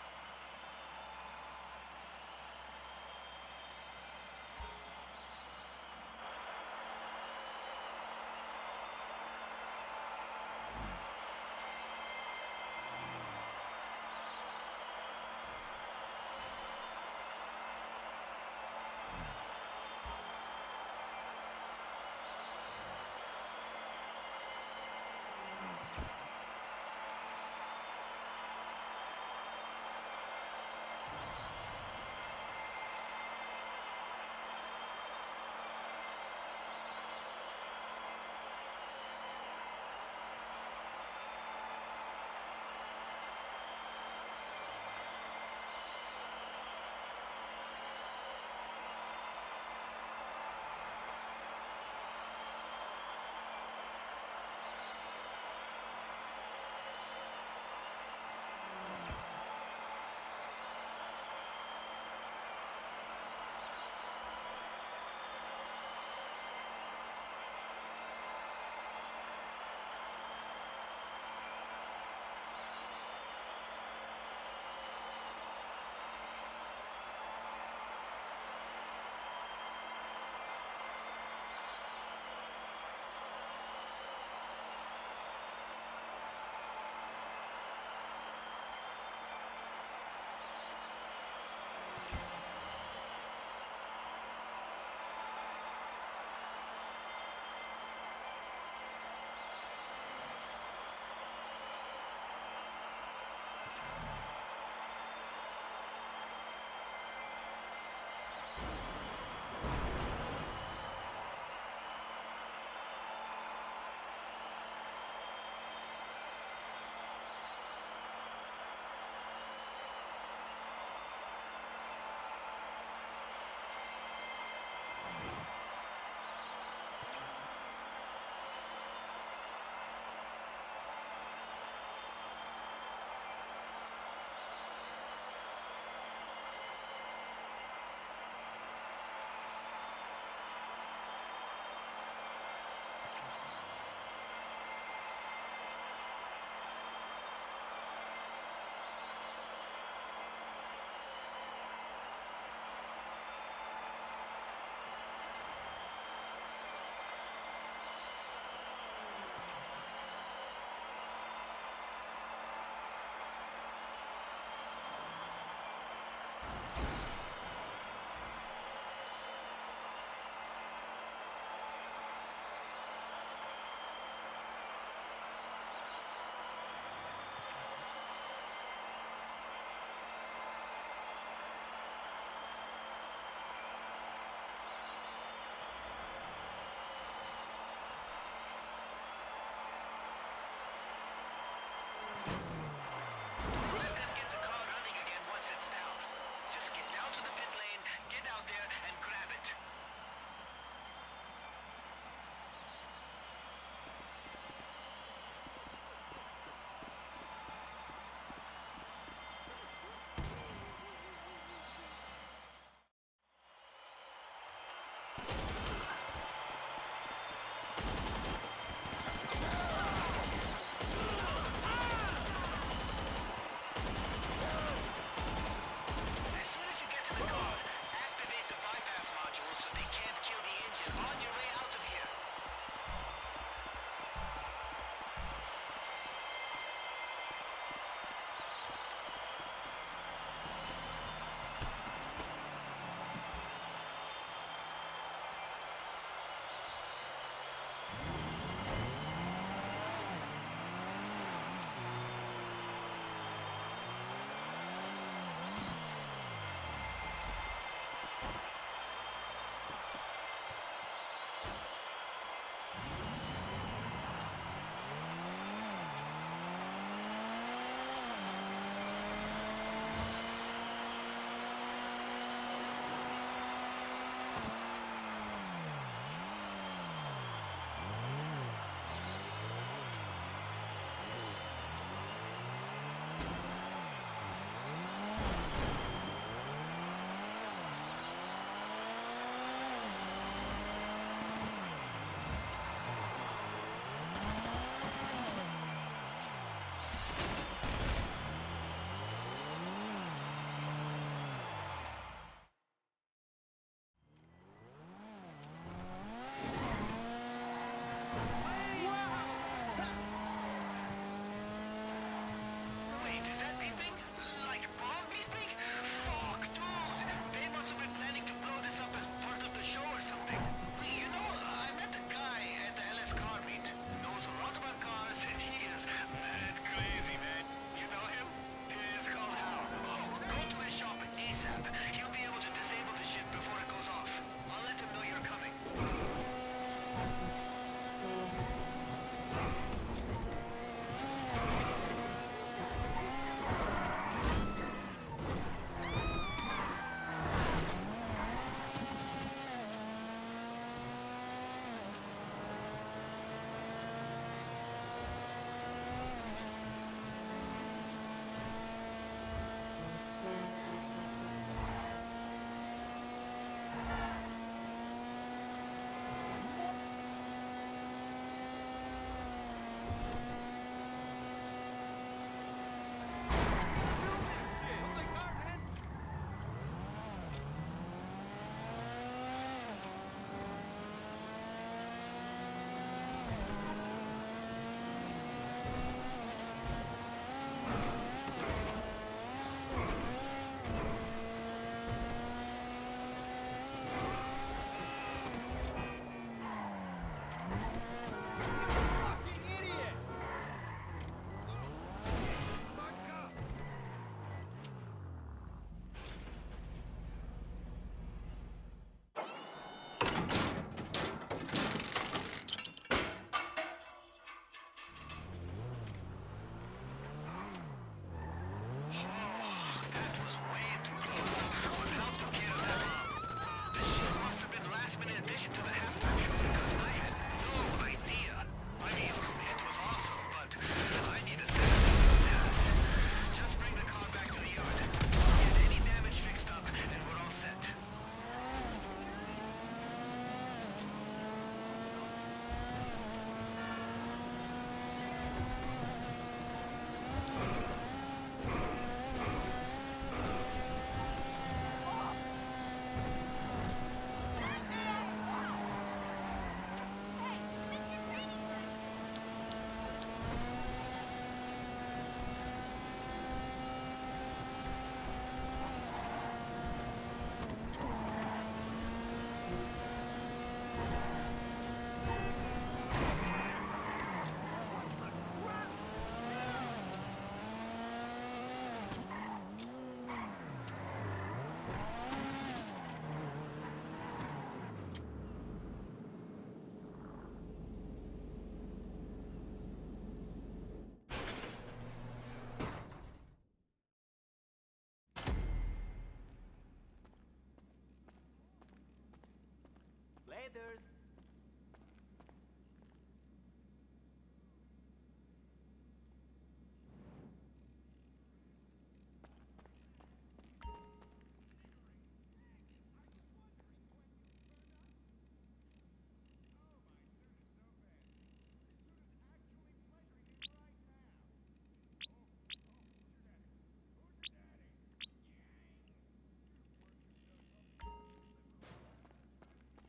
laters.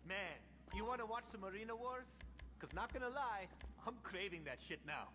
Man, you want to watch some Arena Wars? Cause not gonna lie, I'm craving that shit now.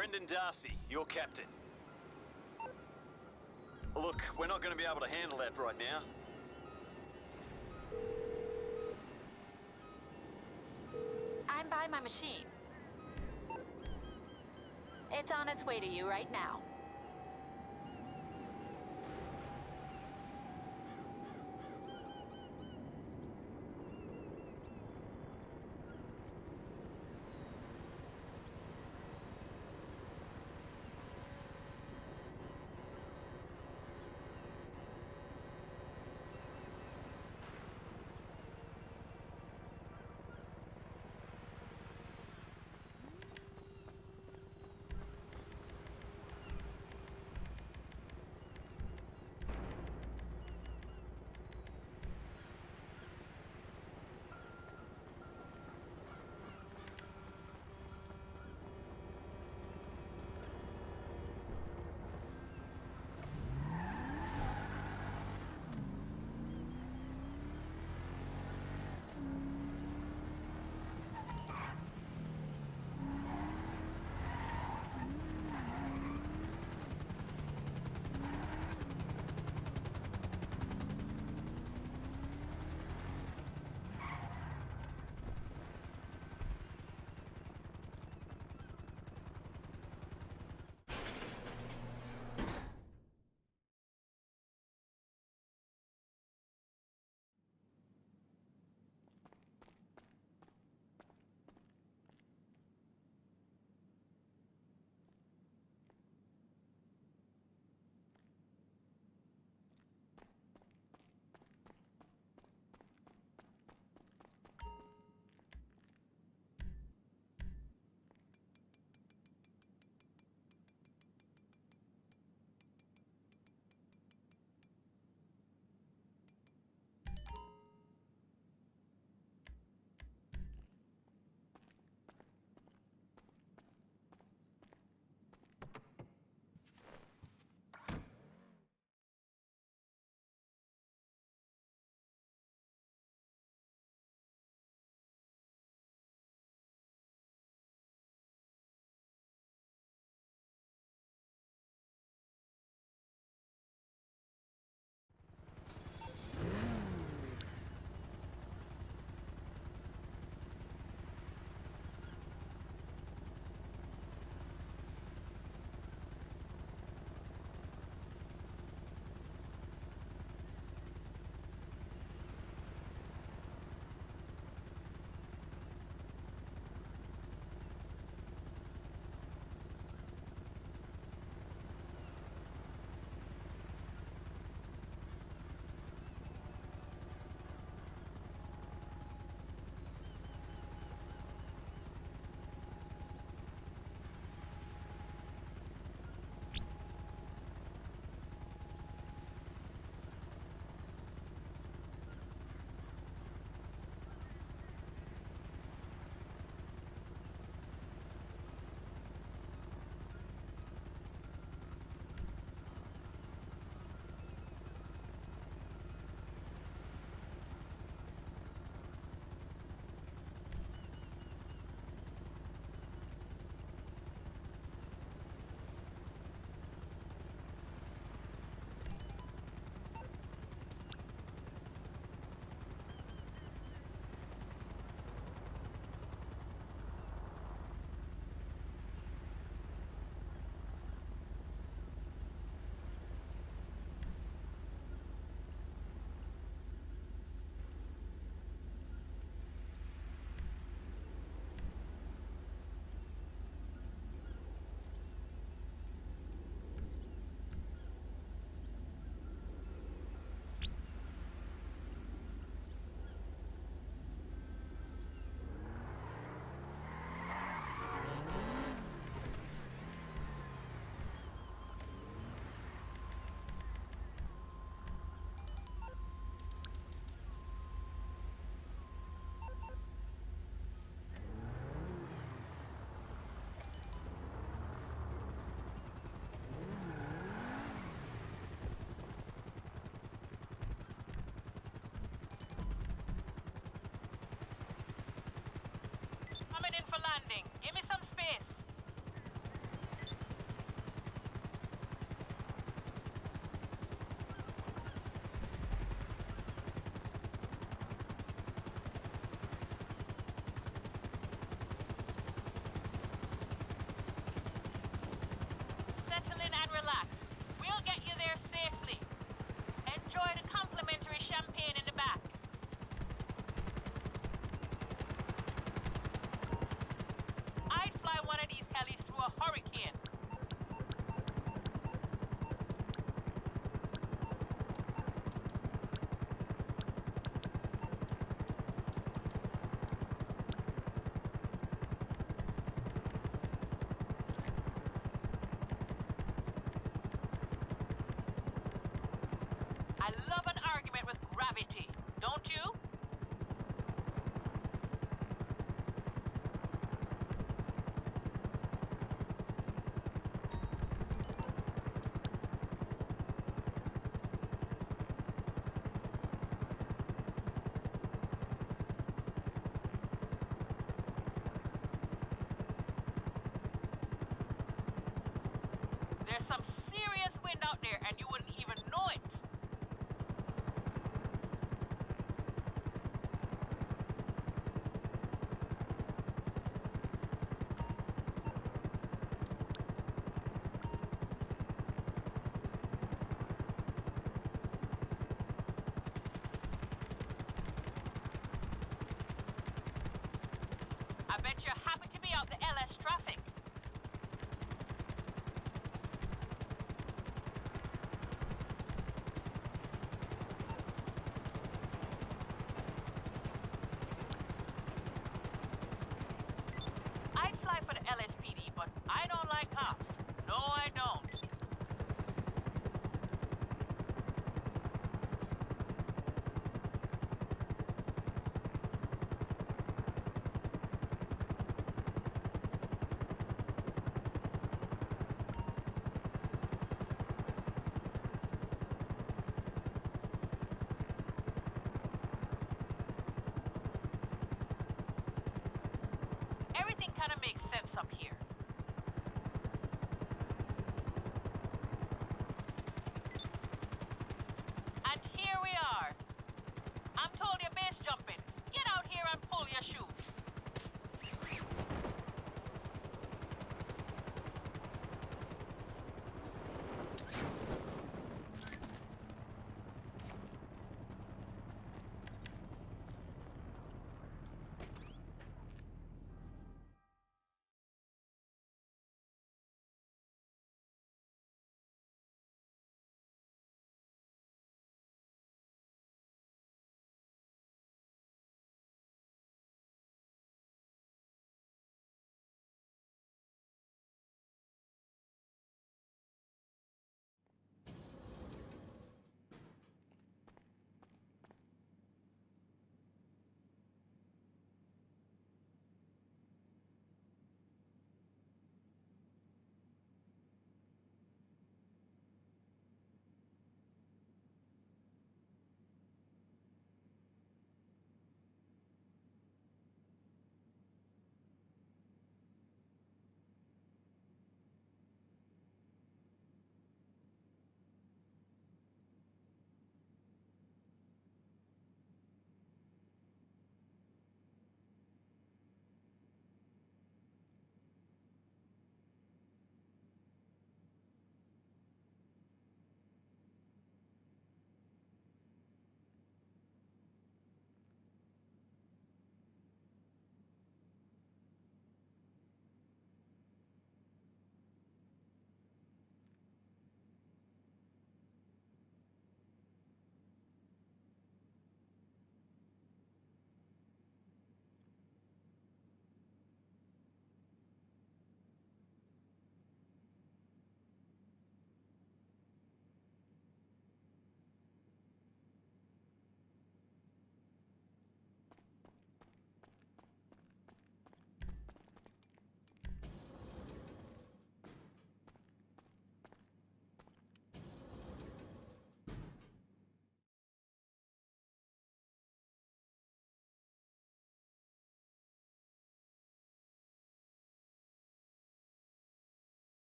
Brendan Darcy, your captain. Look, we're not going to be able to handle that right now. I'm by my machine. It's on its way to you right now.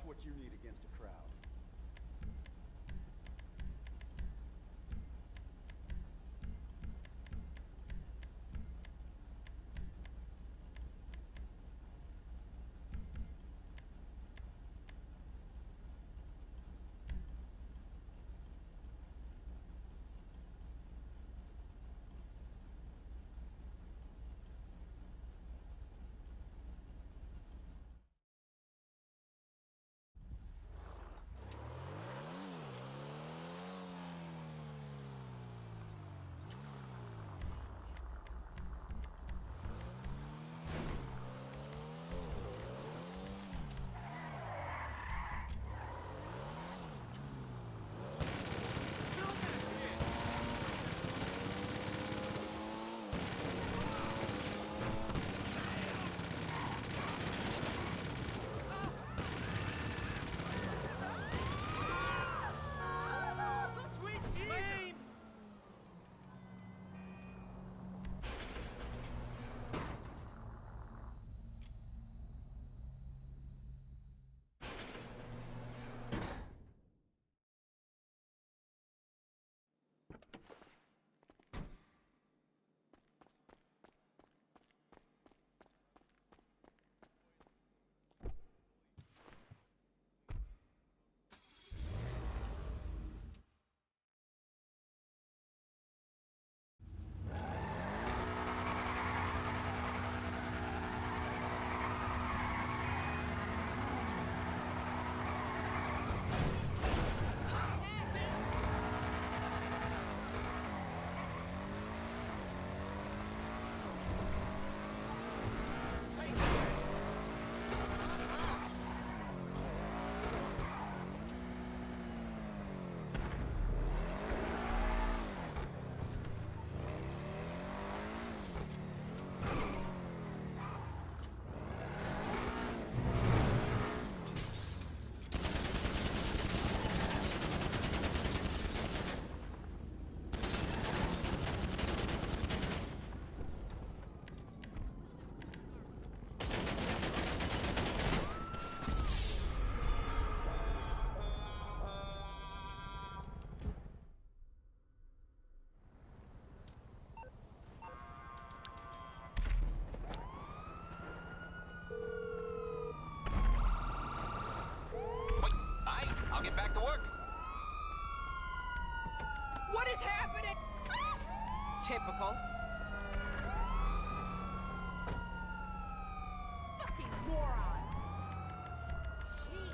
what you need against a crowd. Typical. Fucking moron. Jeez.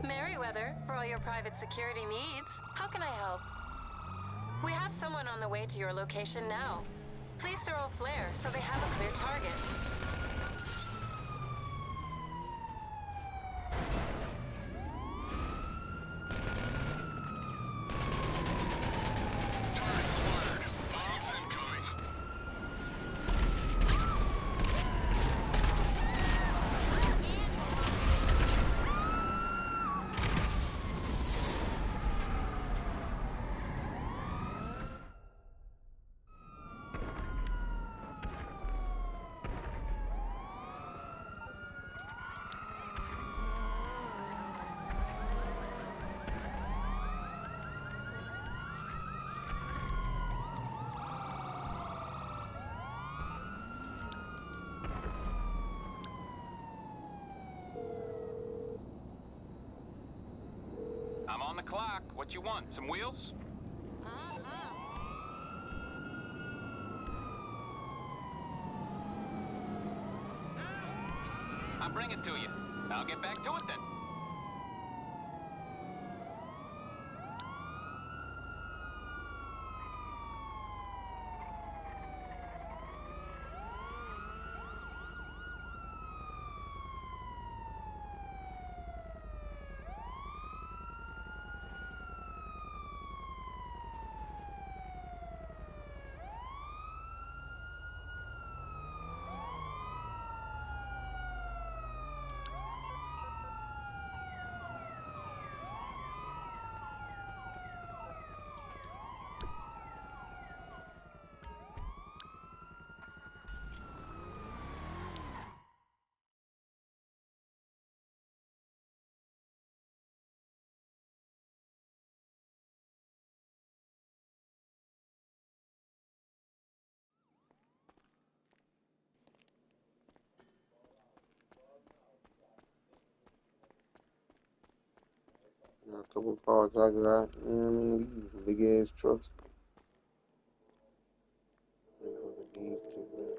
Merryweather, for all your private security needs. How can I help? We have someone on the way to your location now. Please throw a flare so they have a clear target. I'm on the clock. What you want? Some wheels? I'll bring it to you. I'll get back to it then. Couple of cars I got. You know what I mean? These big ass trucks. These two, man.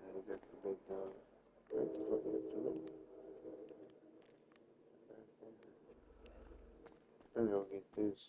And we got the big dog. What the fuck is it? I'm gonna get this.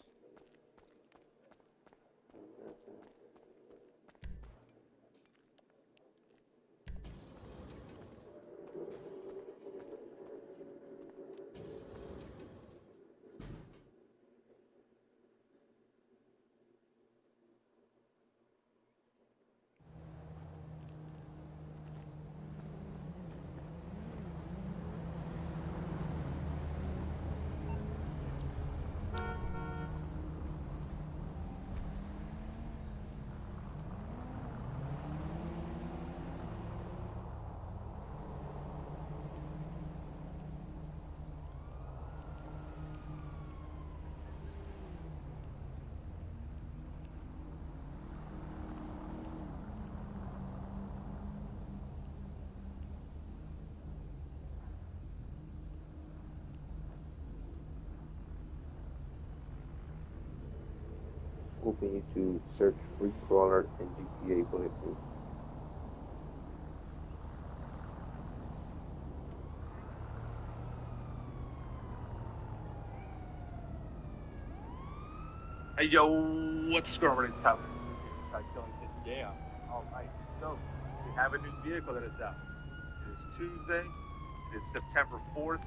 Open YouTube, search Free Crawler and GTA Bulletproof. Hey yo, what's going on? It's Tyler. Yeah, all right. So we have a new vehicle that is out. It is Tuesday. It is September 4th.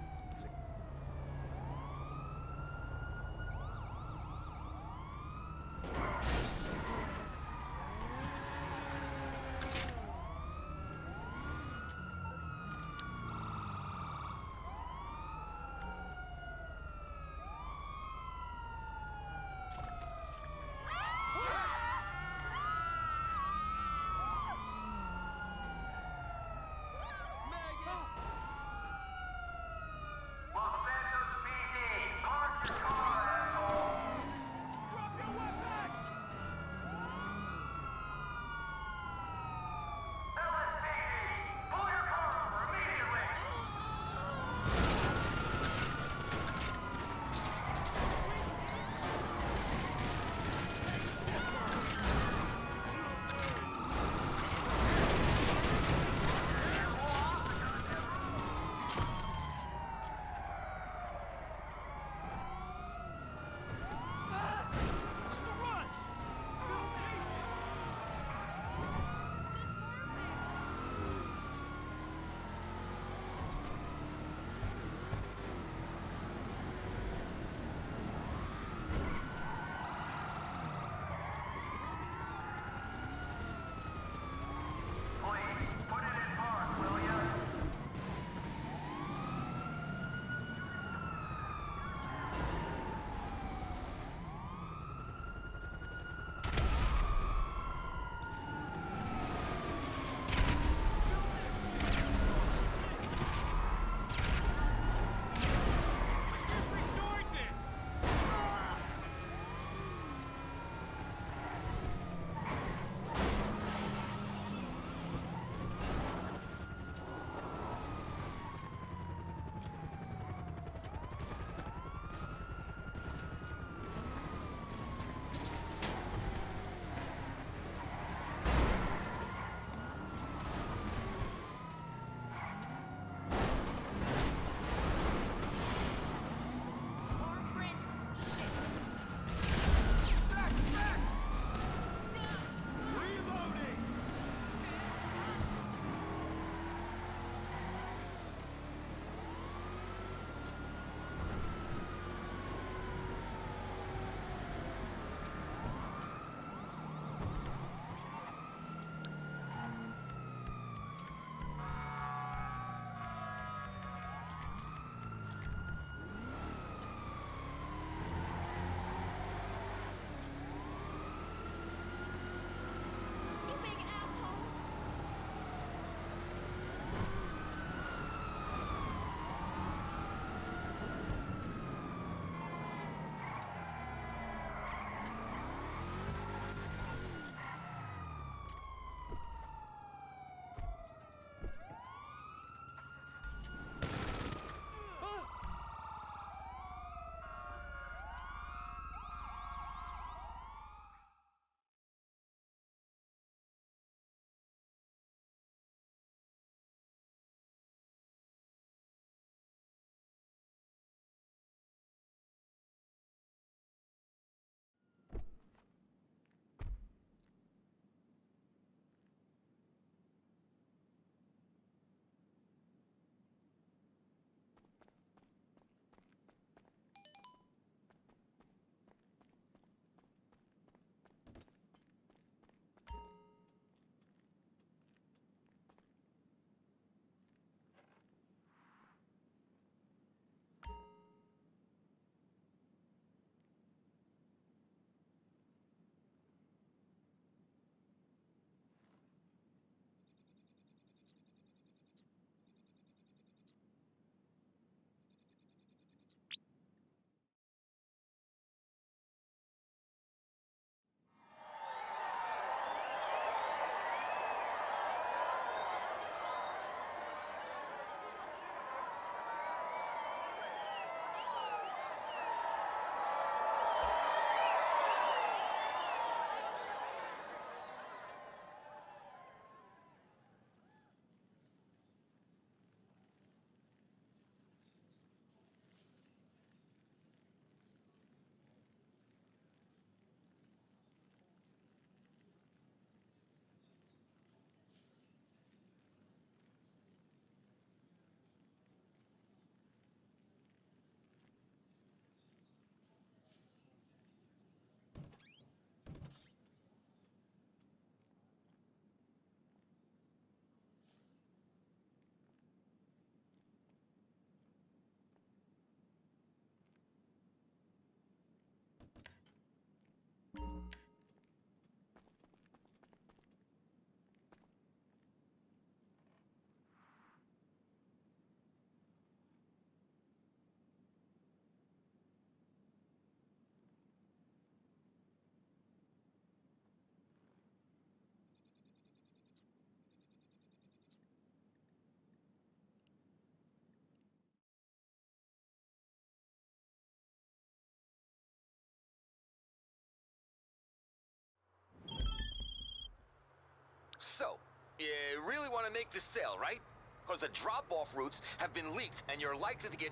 So, you really want to make this sale, right? Because the drop-off routes have been leaked, and you're likely to get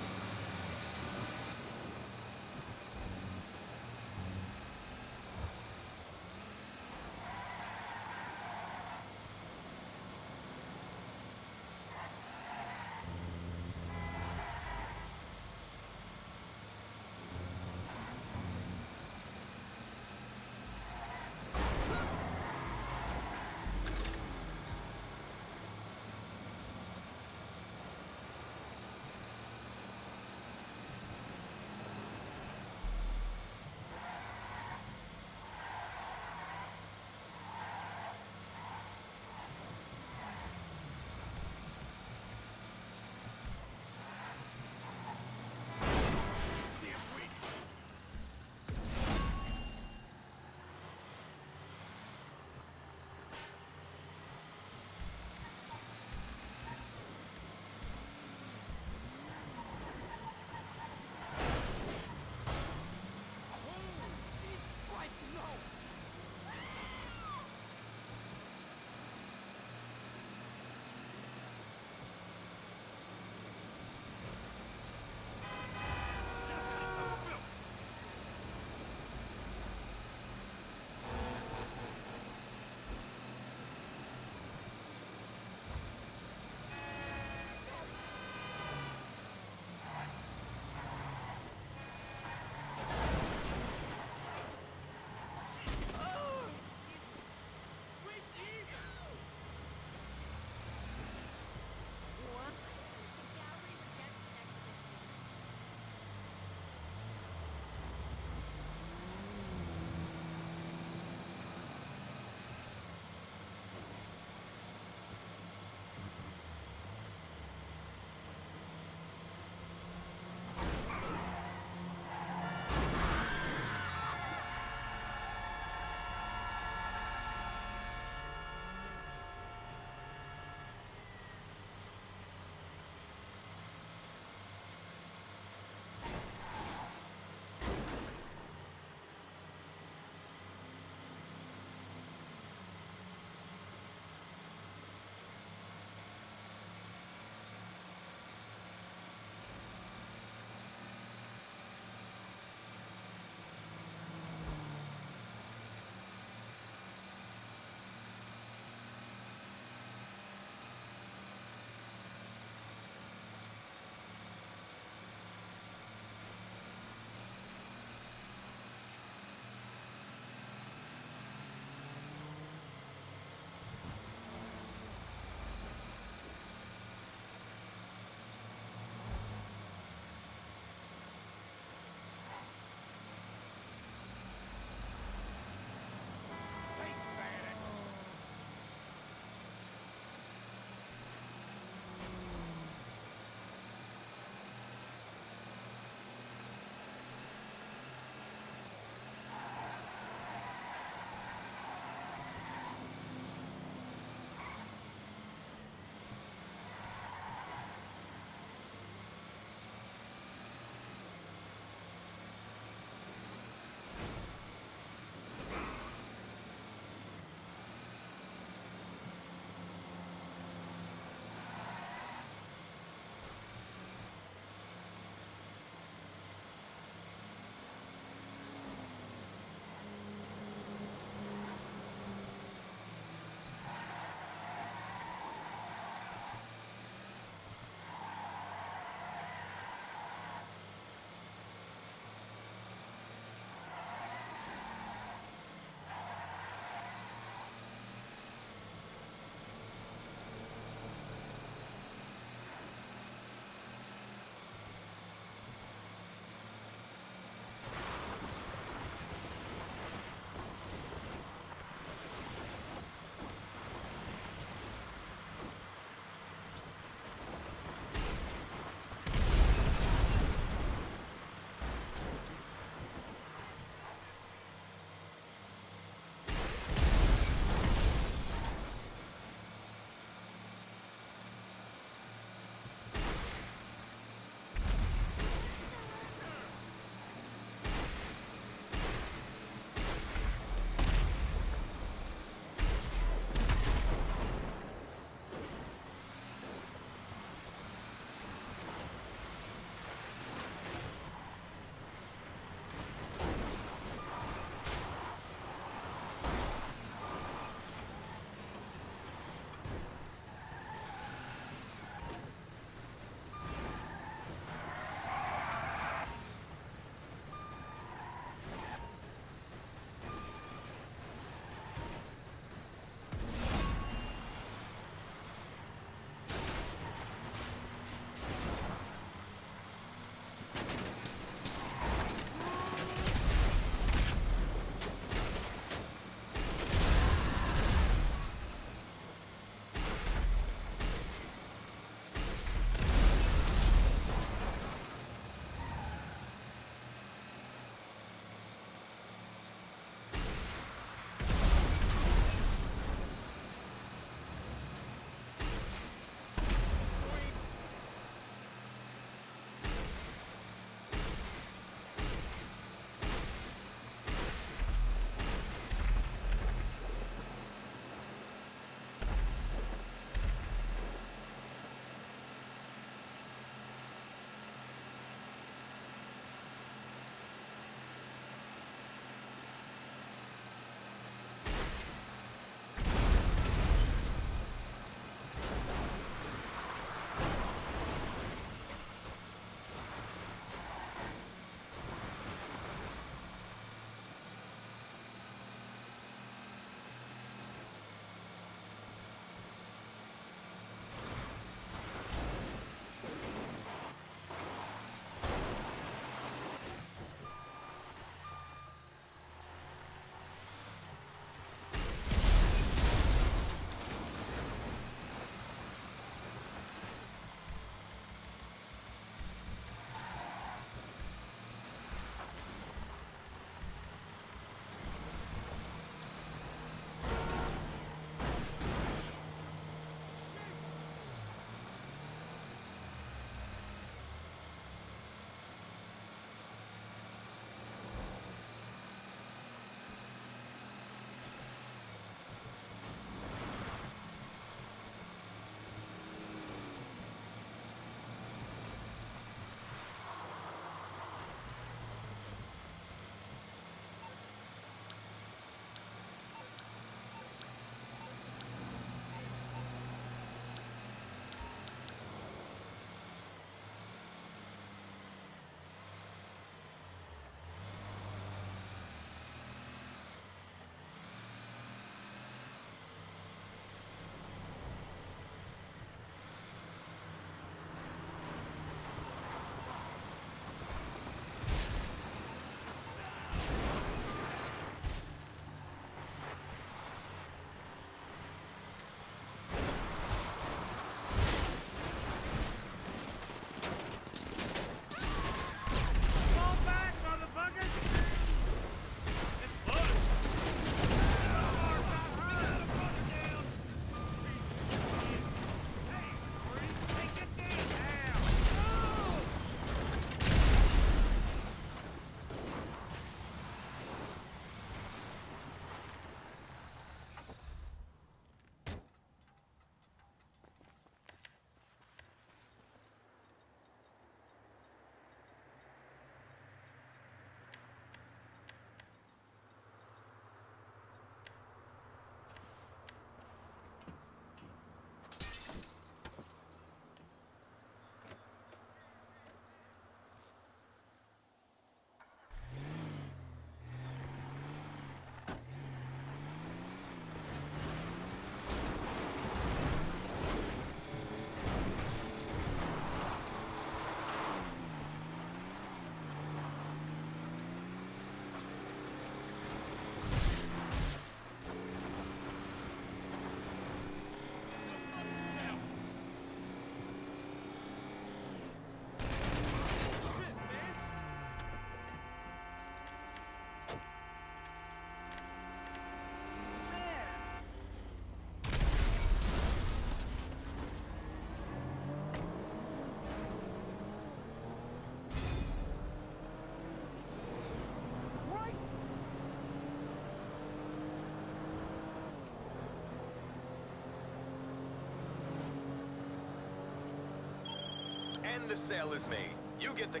and the sale is made. You get the...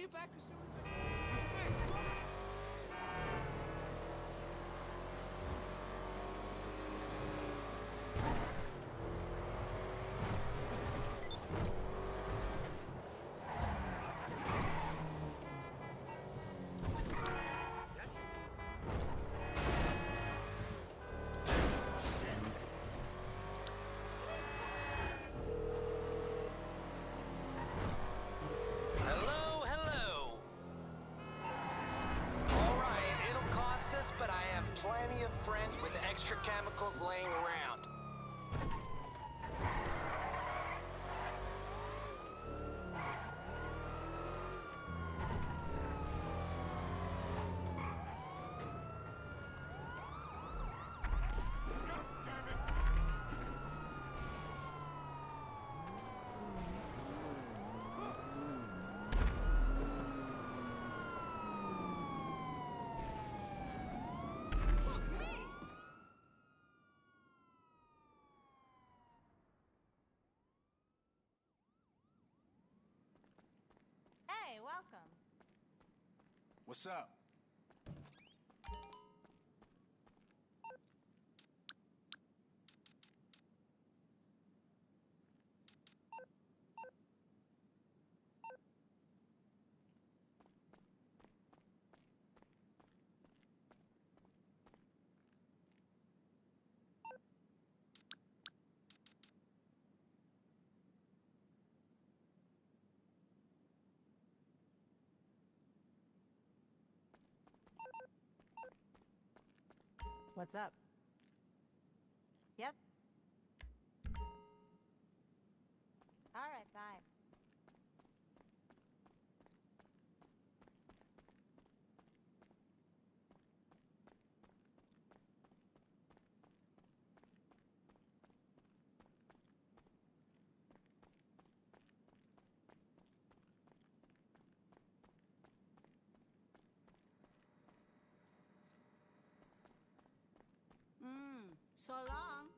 get back as soon as I can. You're sick. Hello, hello. All right, it'll cost us, but I have plenty of friends with extra chemicals laying around. Hey, welcome. What's up? What's up? Yep. All right, bye. So long.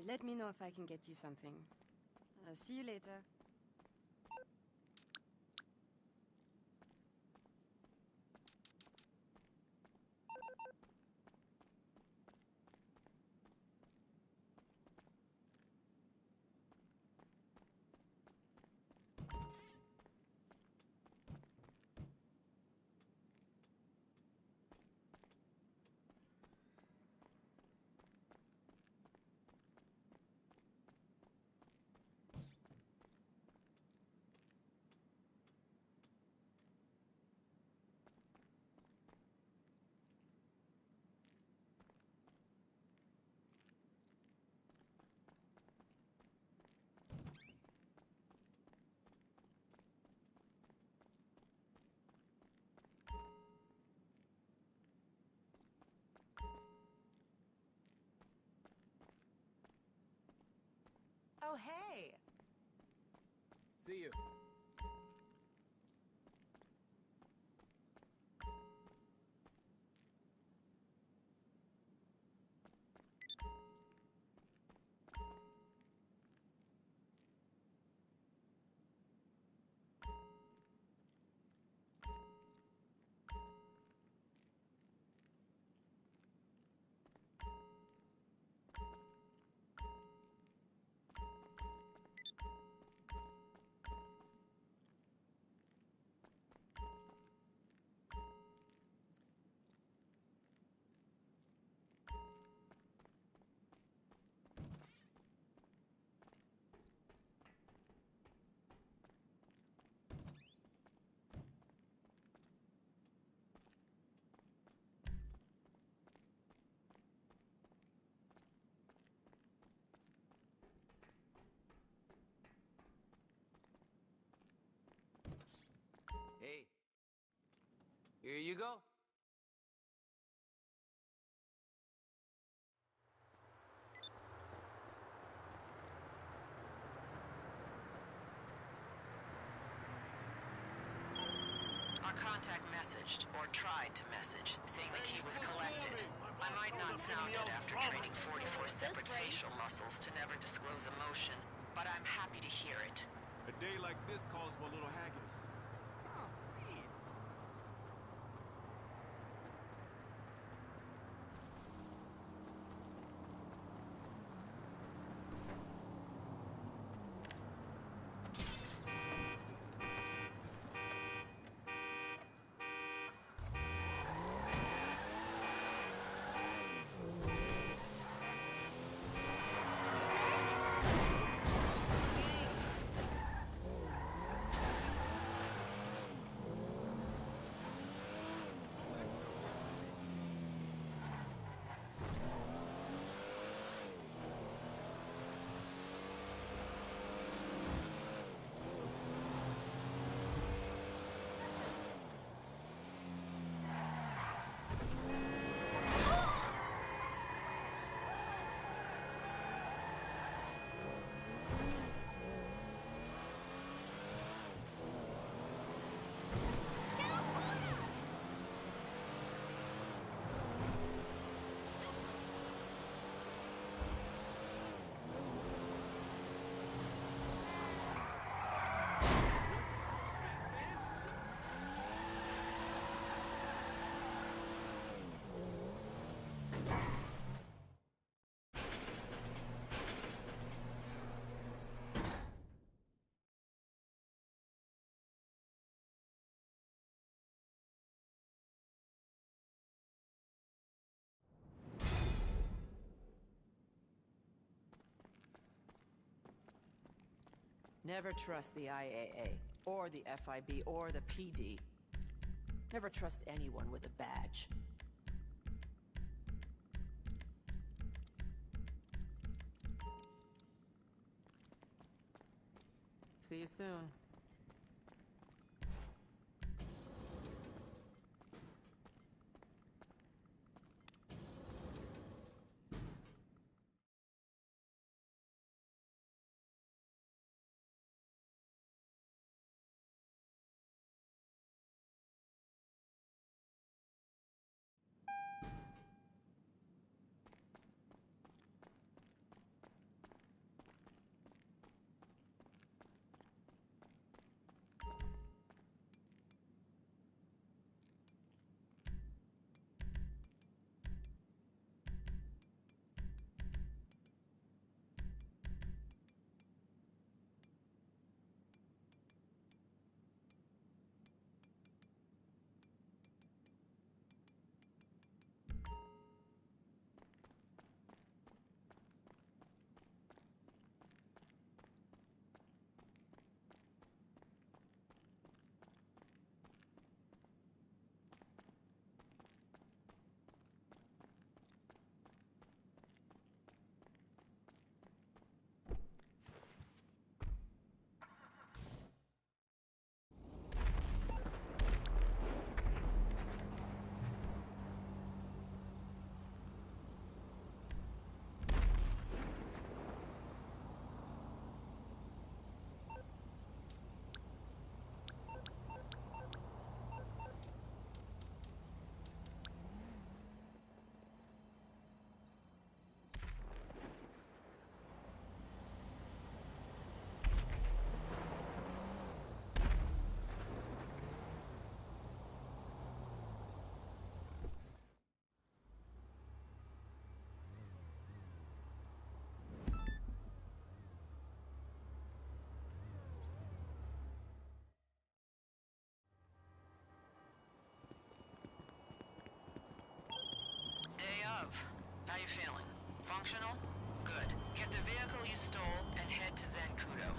Let me know if I can get you something. See you later. Oh, hey. See you. Here you go. Our contact messaged, or tried to message, saying the key was collected. I might not sound it after training 44 separate facial muscles to never disclose emotion, but I'm happy to hear it. A day like this calls for a little haggis. Oh, please. Never trust the IAA, or the FIB, or the PD. Never trust anyone with a badge. See you soon. How you feeling? Functional? Good. Get the vehicle you stole and head to Zancudo.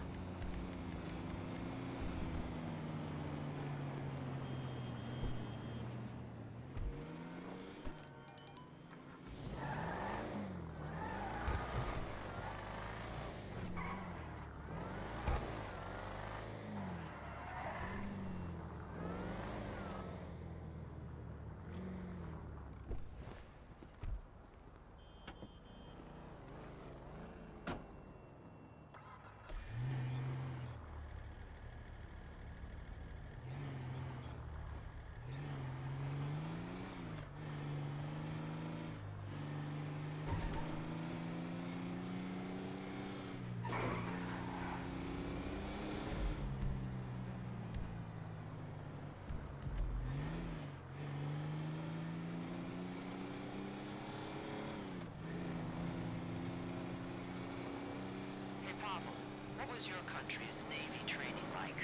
problem? What was your country's Navy training like?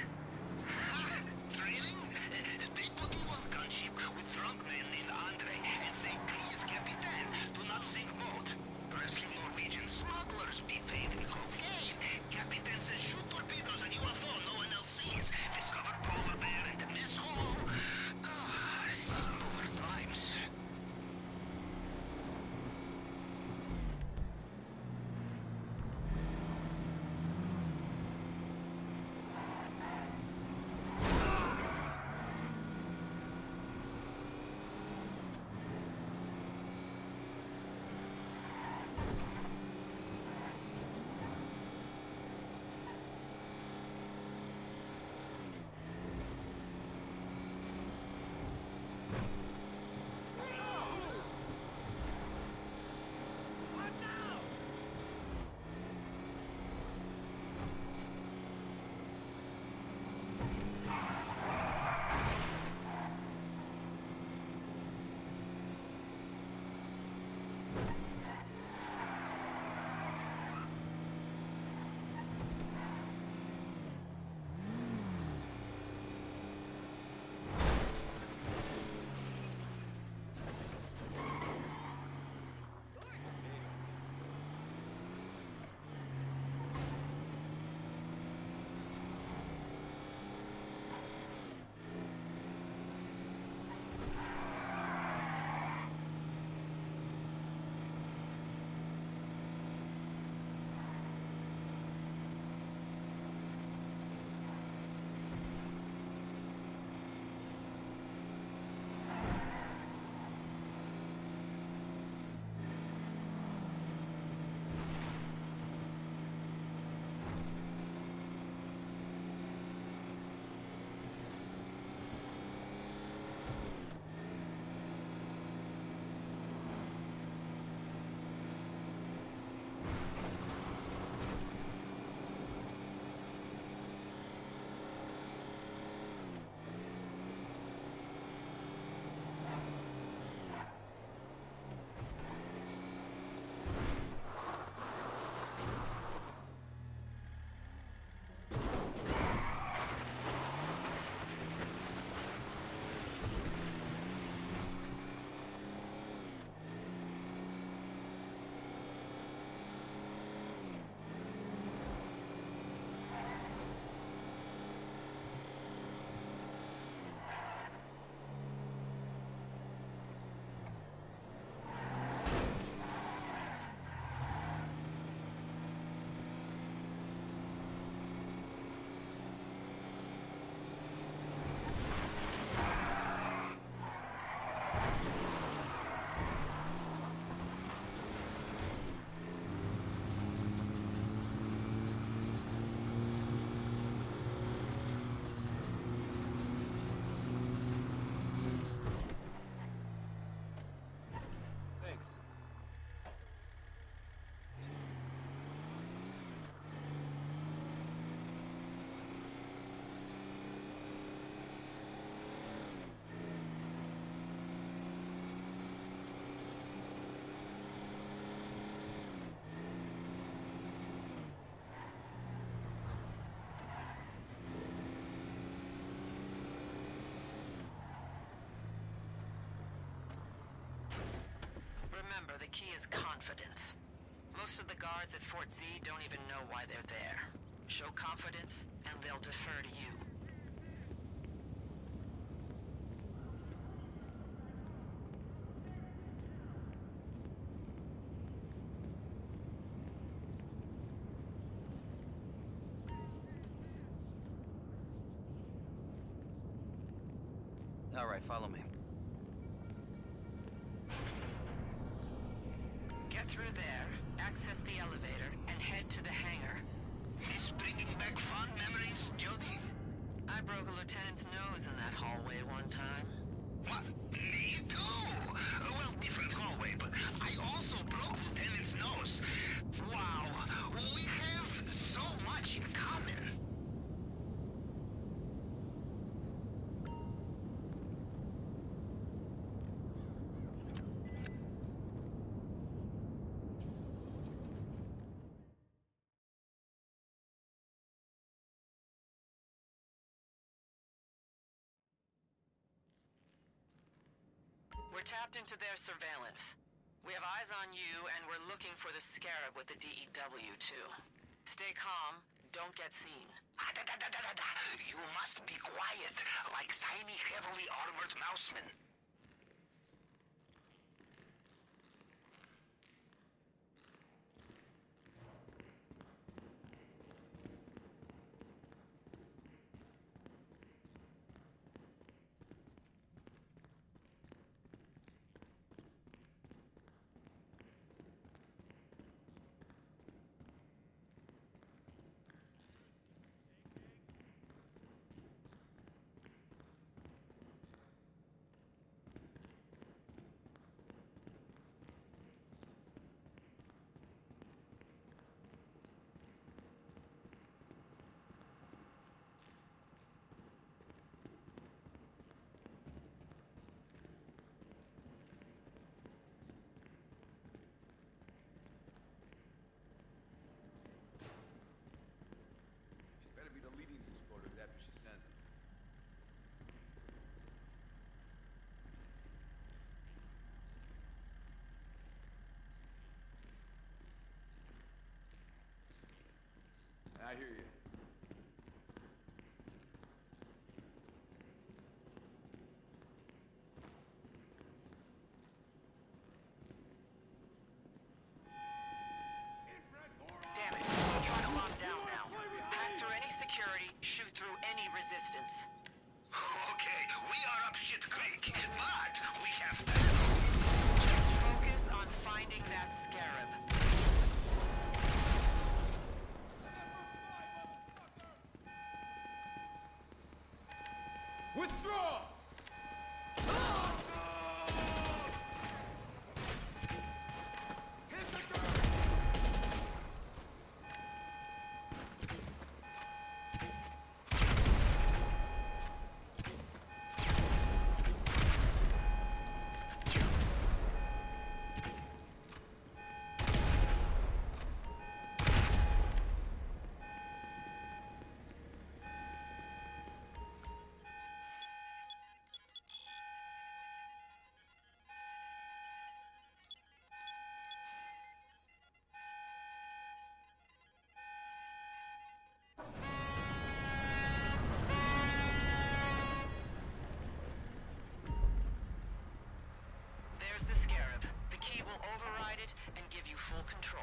Training? They put you on gunship with drunk men named Andre and say, please, Capitan, do not sink boat. Rescue Norwegian smugglers, be paid in cocaine. Capitan says shoot torpedoes and UFO no one else sees. Discover polar bear in the mess hall. Ah, simpler times. Remember, the key is confidence. Most of the guards at Fort Z don't even know why they're there. Show confidence, and they'll defer to you. All right, follow me. Get through there, access the elevator, and head to the hangar. This bringing back fond memories, Jody? I broke a lieutenant's nose in that hallway one time. What? Me too? Well, different hallway, but I also broke Lieutenant's nose. Wow, we have so much in common. We're tapped into their surveillance. We have eyes on you, and we're looking for the Scarab with the DEW, too. Stay calm. Don't get seen. You must be quiet, like tiny, heavily armored mousemen. I hear you. Damn it. We'll try to lock down now. Hack through any security, shoot through any resistance. Okay, we are up shit creek, but we have to... Just focus on finding that Scarab. Withdraw! There's the Scarab. The key will override it and give you full control.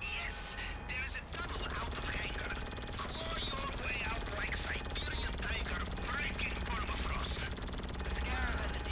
Yes, there is a tunnel out of hangar. Claw your way out like Siberian tiger breaking permafrost. The Scarab has a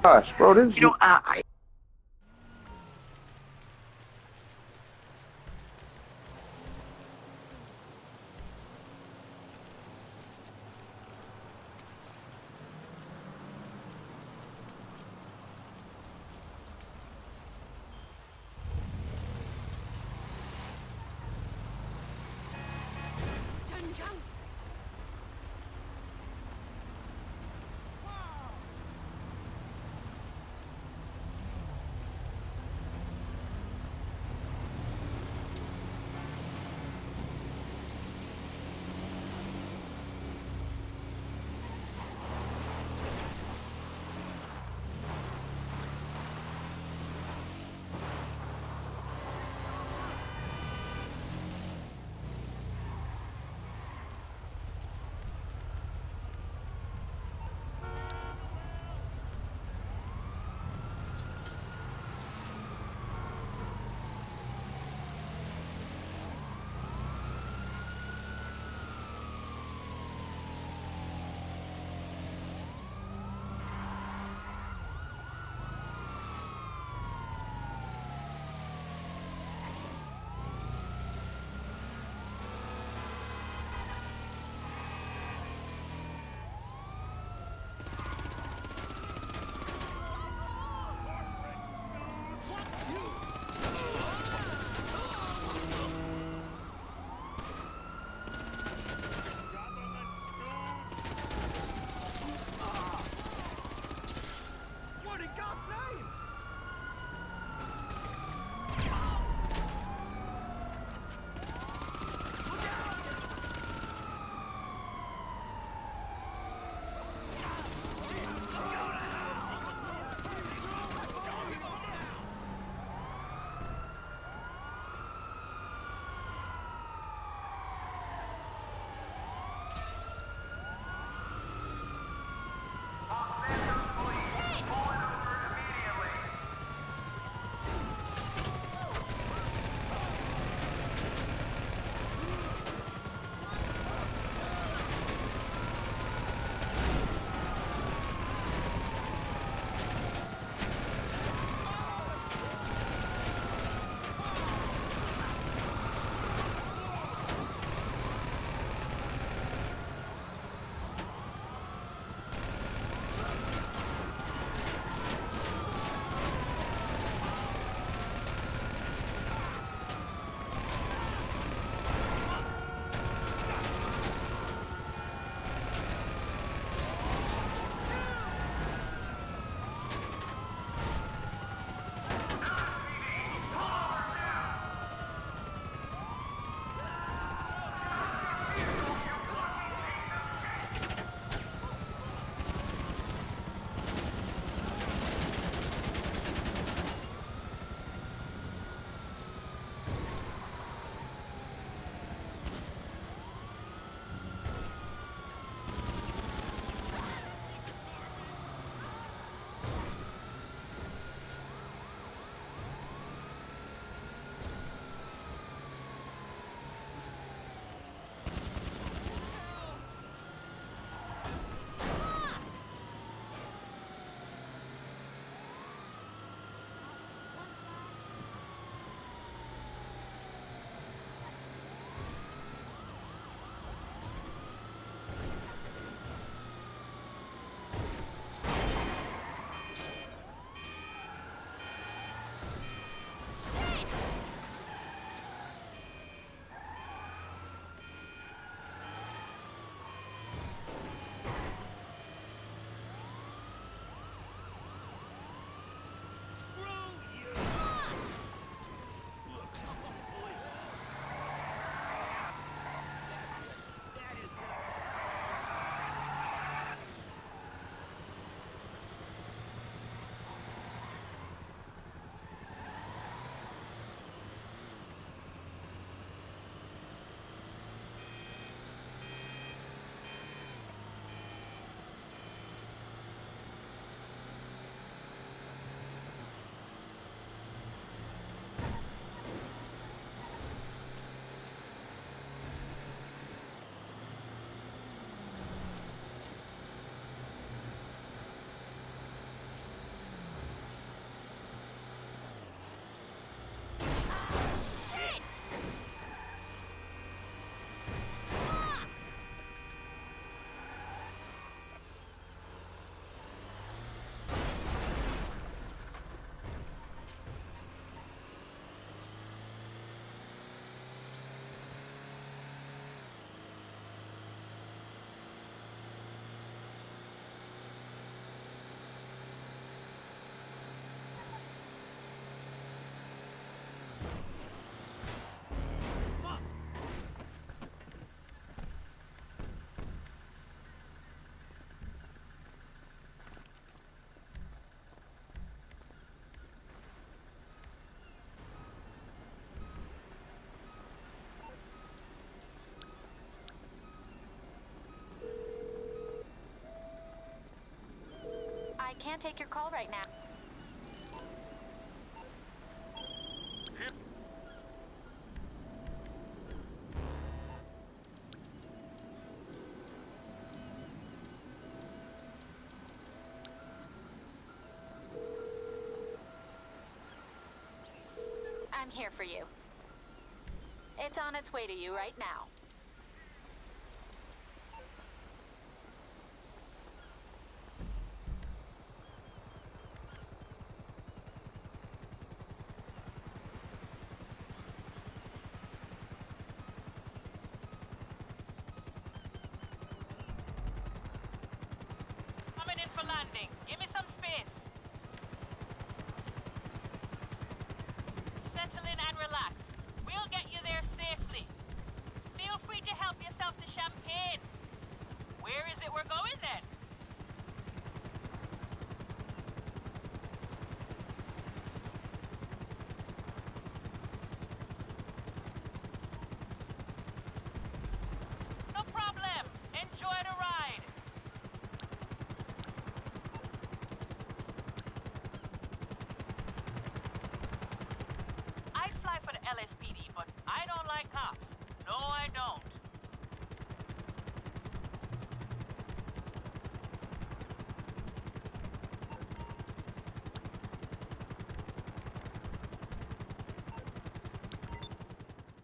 Gosh, bro, this. You know, I can't take your call right now. I'm here for you. It's on its way to you right now. Coming in for landing. Give me some space. Settle in and relax. We'll get you there safely. Feel free to help yourself to champagne. Where is it we're going then? No problem. Enjoy the ride. I fly for the LSPD, but I don't like cops. No, I don't.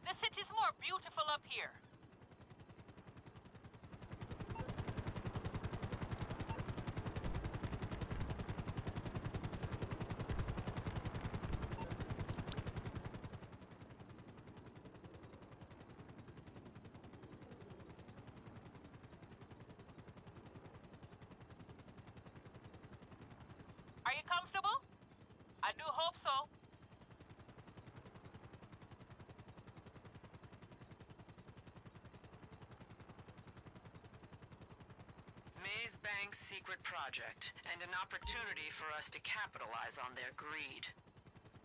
The city's more beautiful up here. Are you comfortable? I do hope so. Maze Bank's secret project, and an opportunity for us to capitalize on their greed.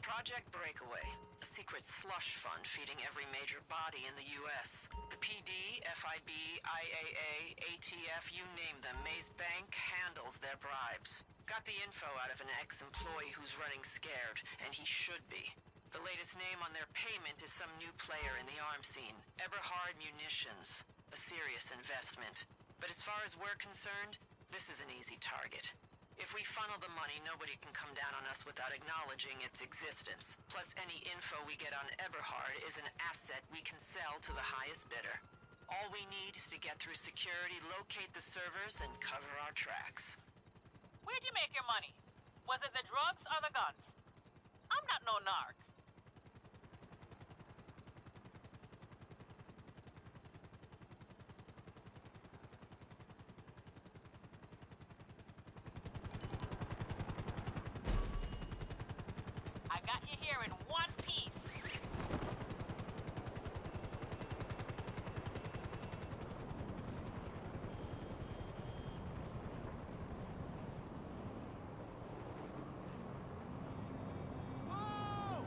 Project Breakaway, a secret slush fund feeding every major body in the U.S. The PD, FIB, IAA, ATF, you name them, Maze Bank handles their bribes. Got the info out of an ex-employee who's running scared, and he should be. The latest name on their payment is some new player in the arms scene, Eberhard Munitions. A serious investment. But as far as we're concerned, this is an easy target. If we funnel the money, nobody can come down on us without acknowledging its existence. Plus, any info we get on Eberhard is an asset we can sell to the highest bidder. All we need is to get through security, locate the servers, and cover our tracks. Where'd you make your money? Was it the drugs or the guns? I'm not no narc. I got you here in one piece. Whoa!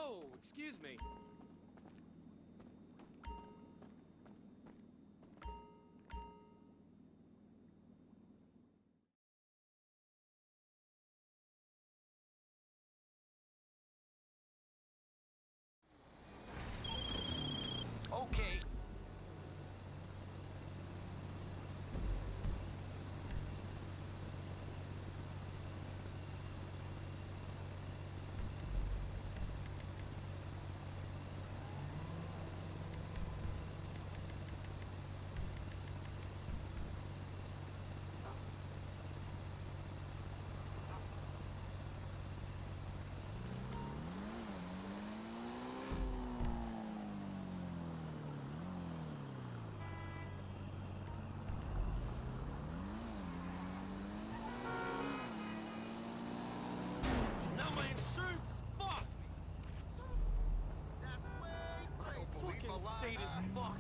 Oh, excuse me. Okay. Now my insurance is fucked. That's way crazy. Fucking state is fucked.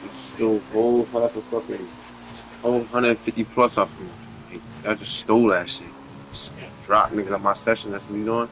Stole fucking 150 plus off of me. I just stole that shit. Just drop niggas on my session. That's what you doing?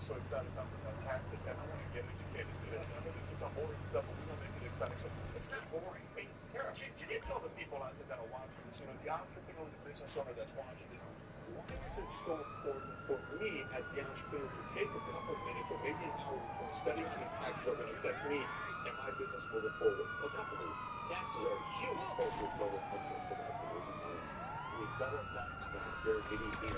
So excited about taxes, and I want to get educated to this. I know this is some boring stuff, but we don't make it exciting. So it's not boring. Hey, Tara, can you tell the people out there that are watching this, the entrepreneur, the business owner that's watching this, why is it so important for me as the entrepreneur to take a couple of minutes or maybe an hour to study how these taxes are going to affect me and my business moving forward? A couple of things. Taxes are a huge focus for the entrepreneur because the federal taxes are very big here.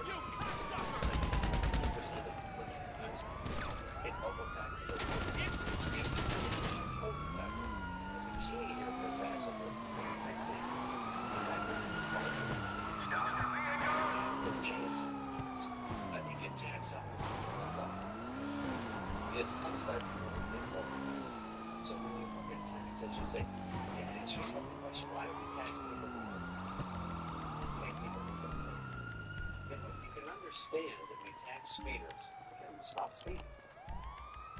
So when you look at taxes, you say, yeah, answer something question. Why do we tax people more? You can understand that we tax speeders to get them to stop speeding.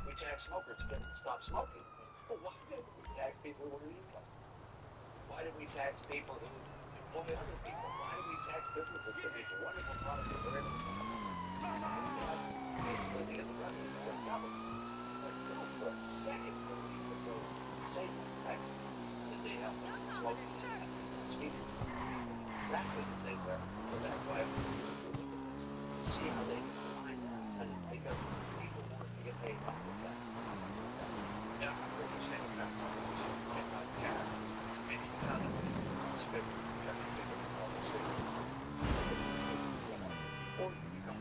We tax smokers to get them to stop smoking. But why did we tax people who are illegal? Why did we tax people who employ other people? Why did we tax businesses to make wonderful products that we're able to basically the revenue for the government? For a second, believe that those same effects that they have on smoking and speeding exactly the same way. So that's why we look at this and see how they can align that incentive because people want to get paid off of that. Yeah, I understand the tax dollars and not tax any kind of spend, which I can say that we're almost saying. Before you become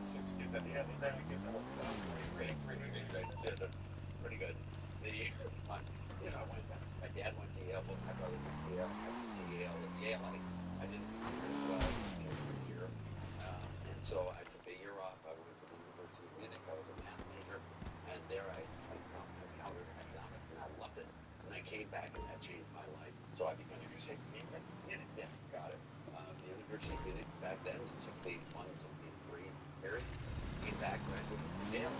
six kids at the end, and then it gets pretty good. I went down. My dad went to Yale, my brother went to Yale, I went to Yale. At Yale, I didn't do very well every year, and so I took a year off. I went to the University of Munich. I was a math major, and there I encountered economics, and I loved it. And I came back, and that changed my life. So I began to do say Munich. Yeah, got it. The University of Munich back then in 1961, 1963. Came back, graduated from Yale,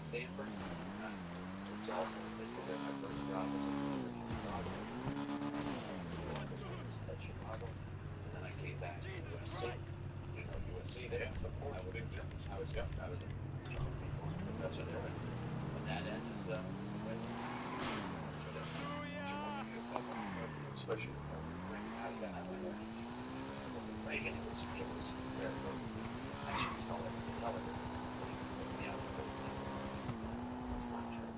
Stanford. It's all basically my first job was at the University of Chicago. And then I came back to USC. USC there. So I was a professor there. And that ended especially Reagan was very I should tell it. Yeah, that's not true.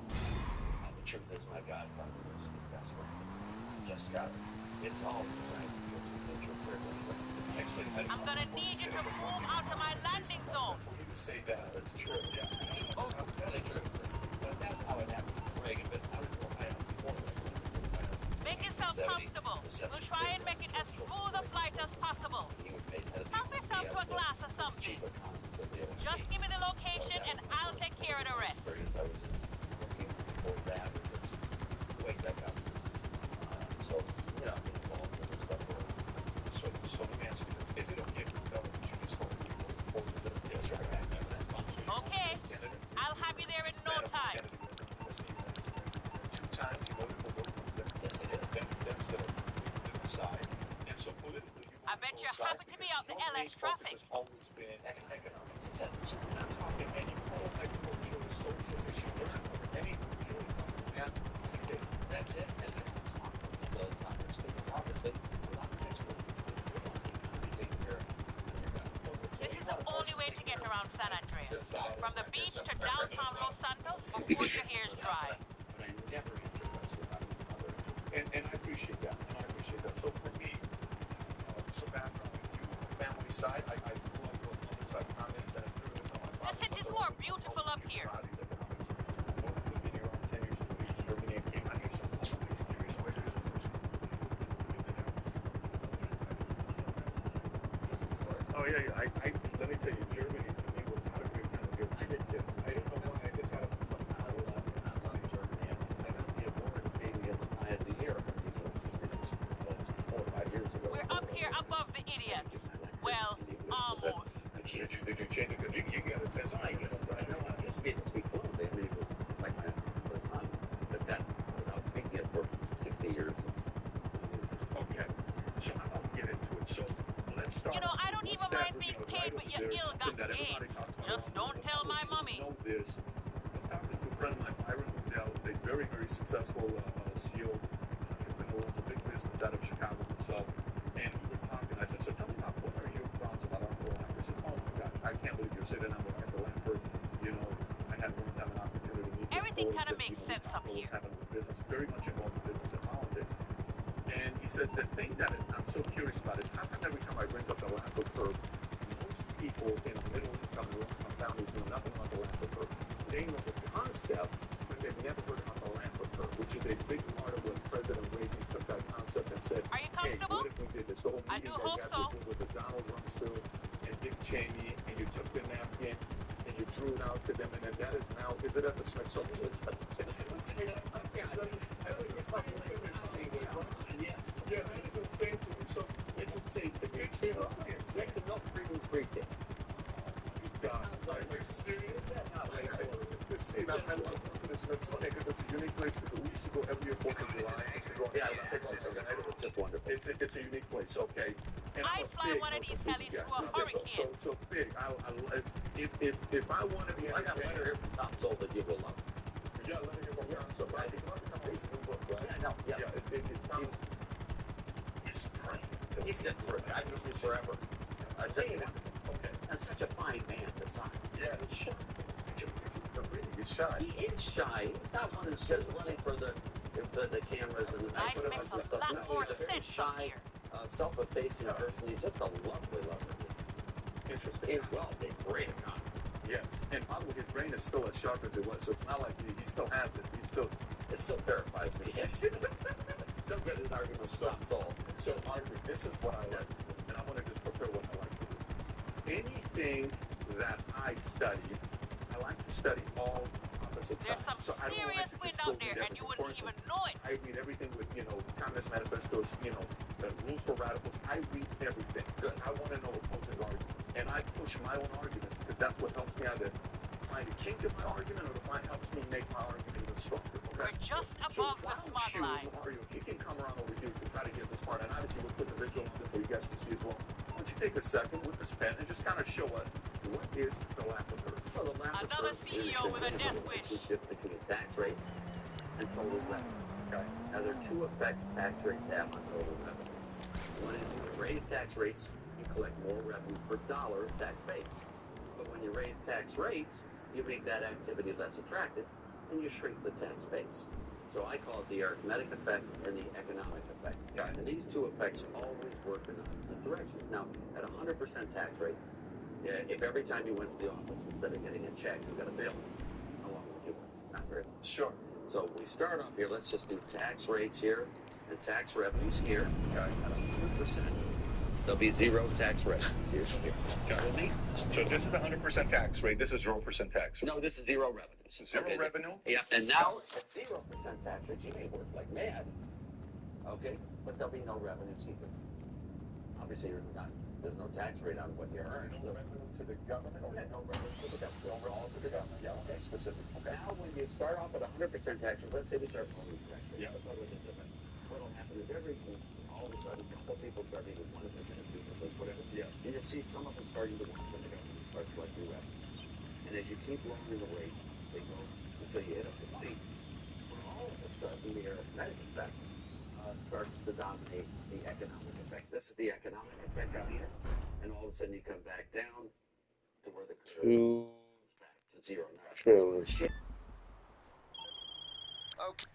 The truth is, my godfather was the best friend. Just got it. It's all right. It's a privilege. Actually, I'm gonna need you to move out of my landing zone. For you to say that, that's true. Yeah. Oh, that's really true. But that's how it happened with Reagan. But I don't know if I have before. Make yourself comfortable. We'll try and make it as smooth a flight as possible. Help yourself to a glass of something. Just give me the location and I'll take care of the rest. I was looking for that because wake that up. So, I've been involved with this stuff for so many aspects. Is it okay for the government to just hold people forward to the yes, right? Okay. I'll have you there in no time. 2 times he voted for work. That's the different side. And so politically, I bet you're happy to be out the LS traffic. Has always been economics. So we're not talking any agricultural, social issues. We're not talking any that's it. And then the Congress because obviously we're not the expert. Take care of This is the only way to get around San Andreas. From the beach to downtown Los Santos before your hair's dry. But I never answer questions. And I appreciate that. So for me, some background with you, family side, I grew up here. Oh yeah, yeah. Let me tell you, Germany to me was not a great time to go. I did too. I didn't know why. I just had a I love Germany. I got the award maybe at the Eye of the Year. 4 or 5 years ago. We're up here above the idiot. Well, almost. Did you change it? Because you got a sense of it. I know. I speak fluently. I mean, it was like my first time. But that, without speaking it for 60 years, it's okay. So I'll get into it. So let's start. You know, I don't even mind being paid with your ill-gotten gains. Just don't tell my mommy. Know this. I was talking to a friend of mine, Byron Liddell, a very, very successful CEO, entrepreneur, owns a big business out of Chicago himself. And we were talking. I said, so tell me about what are your thoughts about Arthur Langford? He says, oh my God, I can't believe you're sitting down with Arthur Langford. You know, I had one time an opportunity to meet everything kind of makes sense up here. Business, very much involved in business and politics. And he says the thing that I'm so curious about is how come every time I bring up the Langford curve, most people in middle income and low income families know nothing about the Langford curve. They know the concept, but they've never heard about the Langford curve, which is a big part of when President Reagan took that concept and said, hey, what if we did this? The whole meeting that you had with the Donald Rumsfeld and Dick Cheney, and you took the napkin and you drew it out to them, and then that is now, is it at the Smithsonian? It's insane. Yes. Yeah, that is insane to me. So it's insane to me. It's insane to not freedom free kid. God, like serious? Just see that I love going to the Smithsonian because it's a unique place. We used to go every year 4th of July. Yeah, it's just wonderful. It's a unique place. Okay. And I'd fly one of these tellies to a hurricane. So big. If I want to be, I got a letter here from Tom Soul that you will love. Yeah, let me get one. So I think it's a new book, right? Yeah, no, yeah. He's great. He's good for a guy. He's forever. I tell you, that's such a fine man to sign. Yeah, he's shy. He's shy. He is shy. He's not one who says running for the cameras and the nice and stuff. No, he's a very shy, self-effacing person. He's just a lovely man. Interesting. He's well, a great economist. Yes, and probably his brain is still as sharp as it was, so it's not like he still has it. It still terrifies me. Yes. Don't get his argument stops all. So, Margaret, this is what I like, and I want to just prepare what I like to do. Anything that I study, I like to study all opposite sides. There's some serious wind out there, and you wouldn't even know it. I read everything with, Communist Manifestos, the rules for radicals. I read everything. Good. I want to know opposing arguments, and I push my own arguments because that's what helps me either find a kink in my argument or helps me make my argument even stronger. Okay? We're just above the smog line. Mario, if you can come around over here to try to get this part, and obviously we'll put the visual on it for you guys to see as well. Why don't you take a second with this pen and just kind of show us what is the Laffer curve? Well, the Laffer Another curve CEO is with a death wish. Relationship between tax rates and total revenue. Okay. Now, there are two effects tax rates have on total revenue. One is when you raise tax rates, you collect more revenue per dollar of tax base. But when you raise tax rates, you make that activity less attractive, and you shrink the tax base. So I call it the arithmetic effect and the economic effect. And these two effects always work in opposite directions. Now, at 100% tax rate, if every time you went to the office, instead of getting a check, you got a bill, how long would you work? Not very long. Sure. So we start off here. Let's just do tax rates here and tax revenues here. At 100%. There'll be zero tax revenue. Here's here. Got it. So this is 100% tax rate. This is 0% tax rate. No, this is zero revenue. Zero revenue? Yeah, and now at 0% tax rate, you may work like mad. Okay, but there'll be no revenues either. Obviously, there's no tax rate on what you earn. No revenue to the government? Yeah, no revenue to the government. All to the government. Yeah, okay, specific. Okay. Now, when you start off at 100% tax rate, let's say we start from tax rate. Yeah. What'll happen is all of a sudden, a couple people start making 1%, 2%, whatever. Yes. And you see some of them starting to work when the government starts collecting revenue. And as you keep lowering the rate, they go until you hit up the money. When all of it starts, the arithmetic effect starts to dominate the economic effect. This is the economic effect out here. And all of a sudden you come back down to where the curve goes back to zero. True. Okay.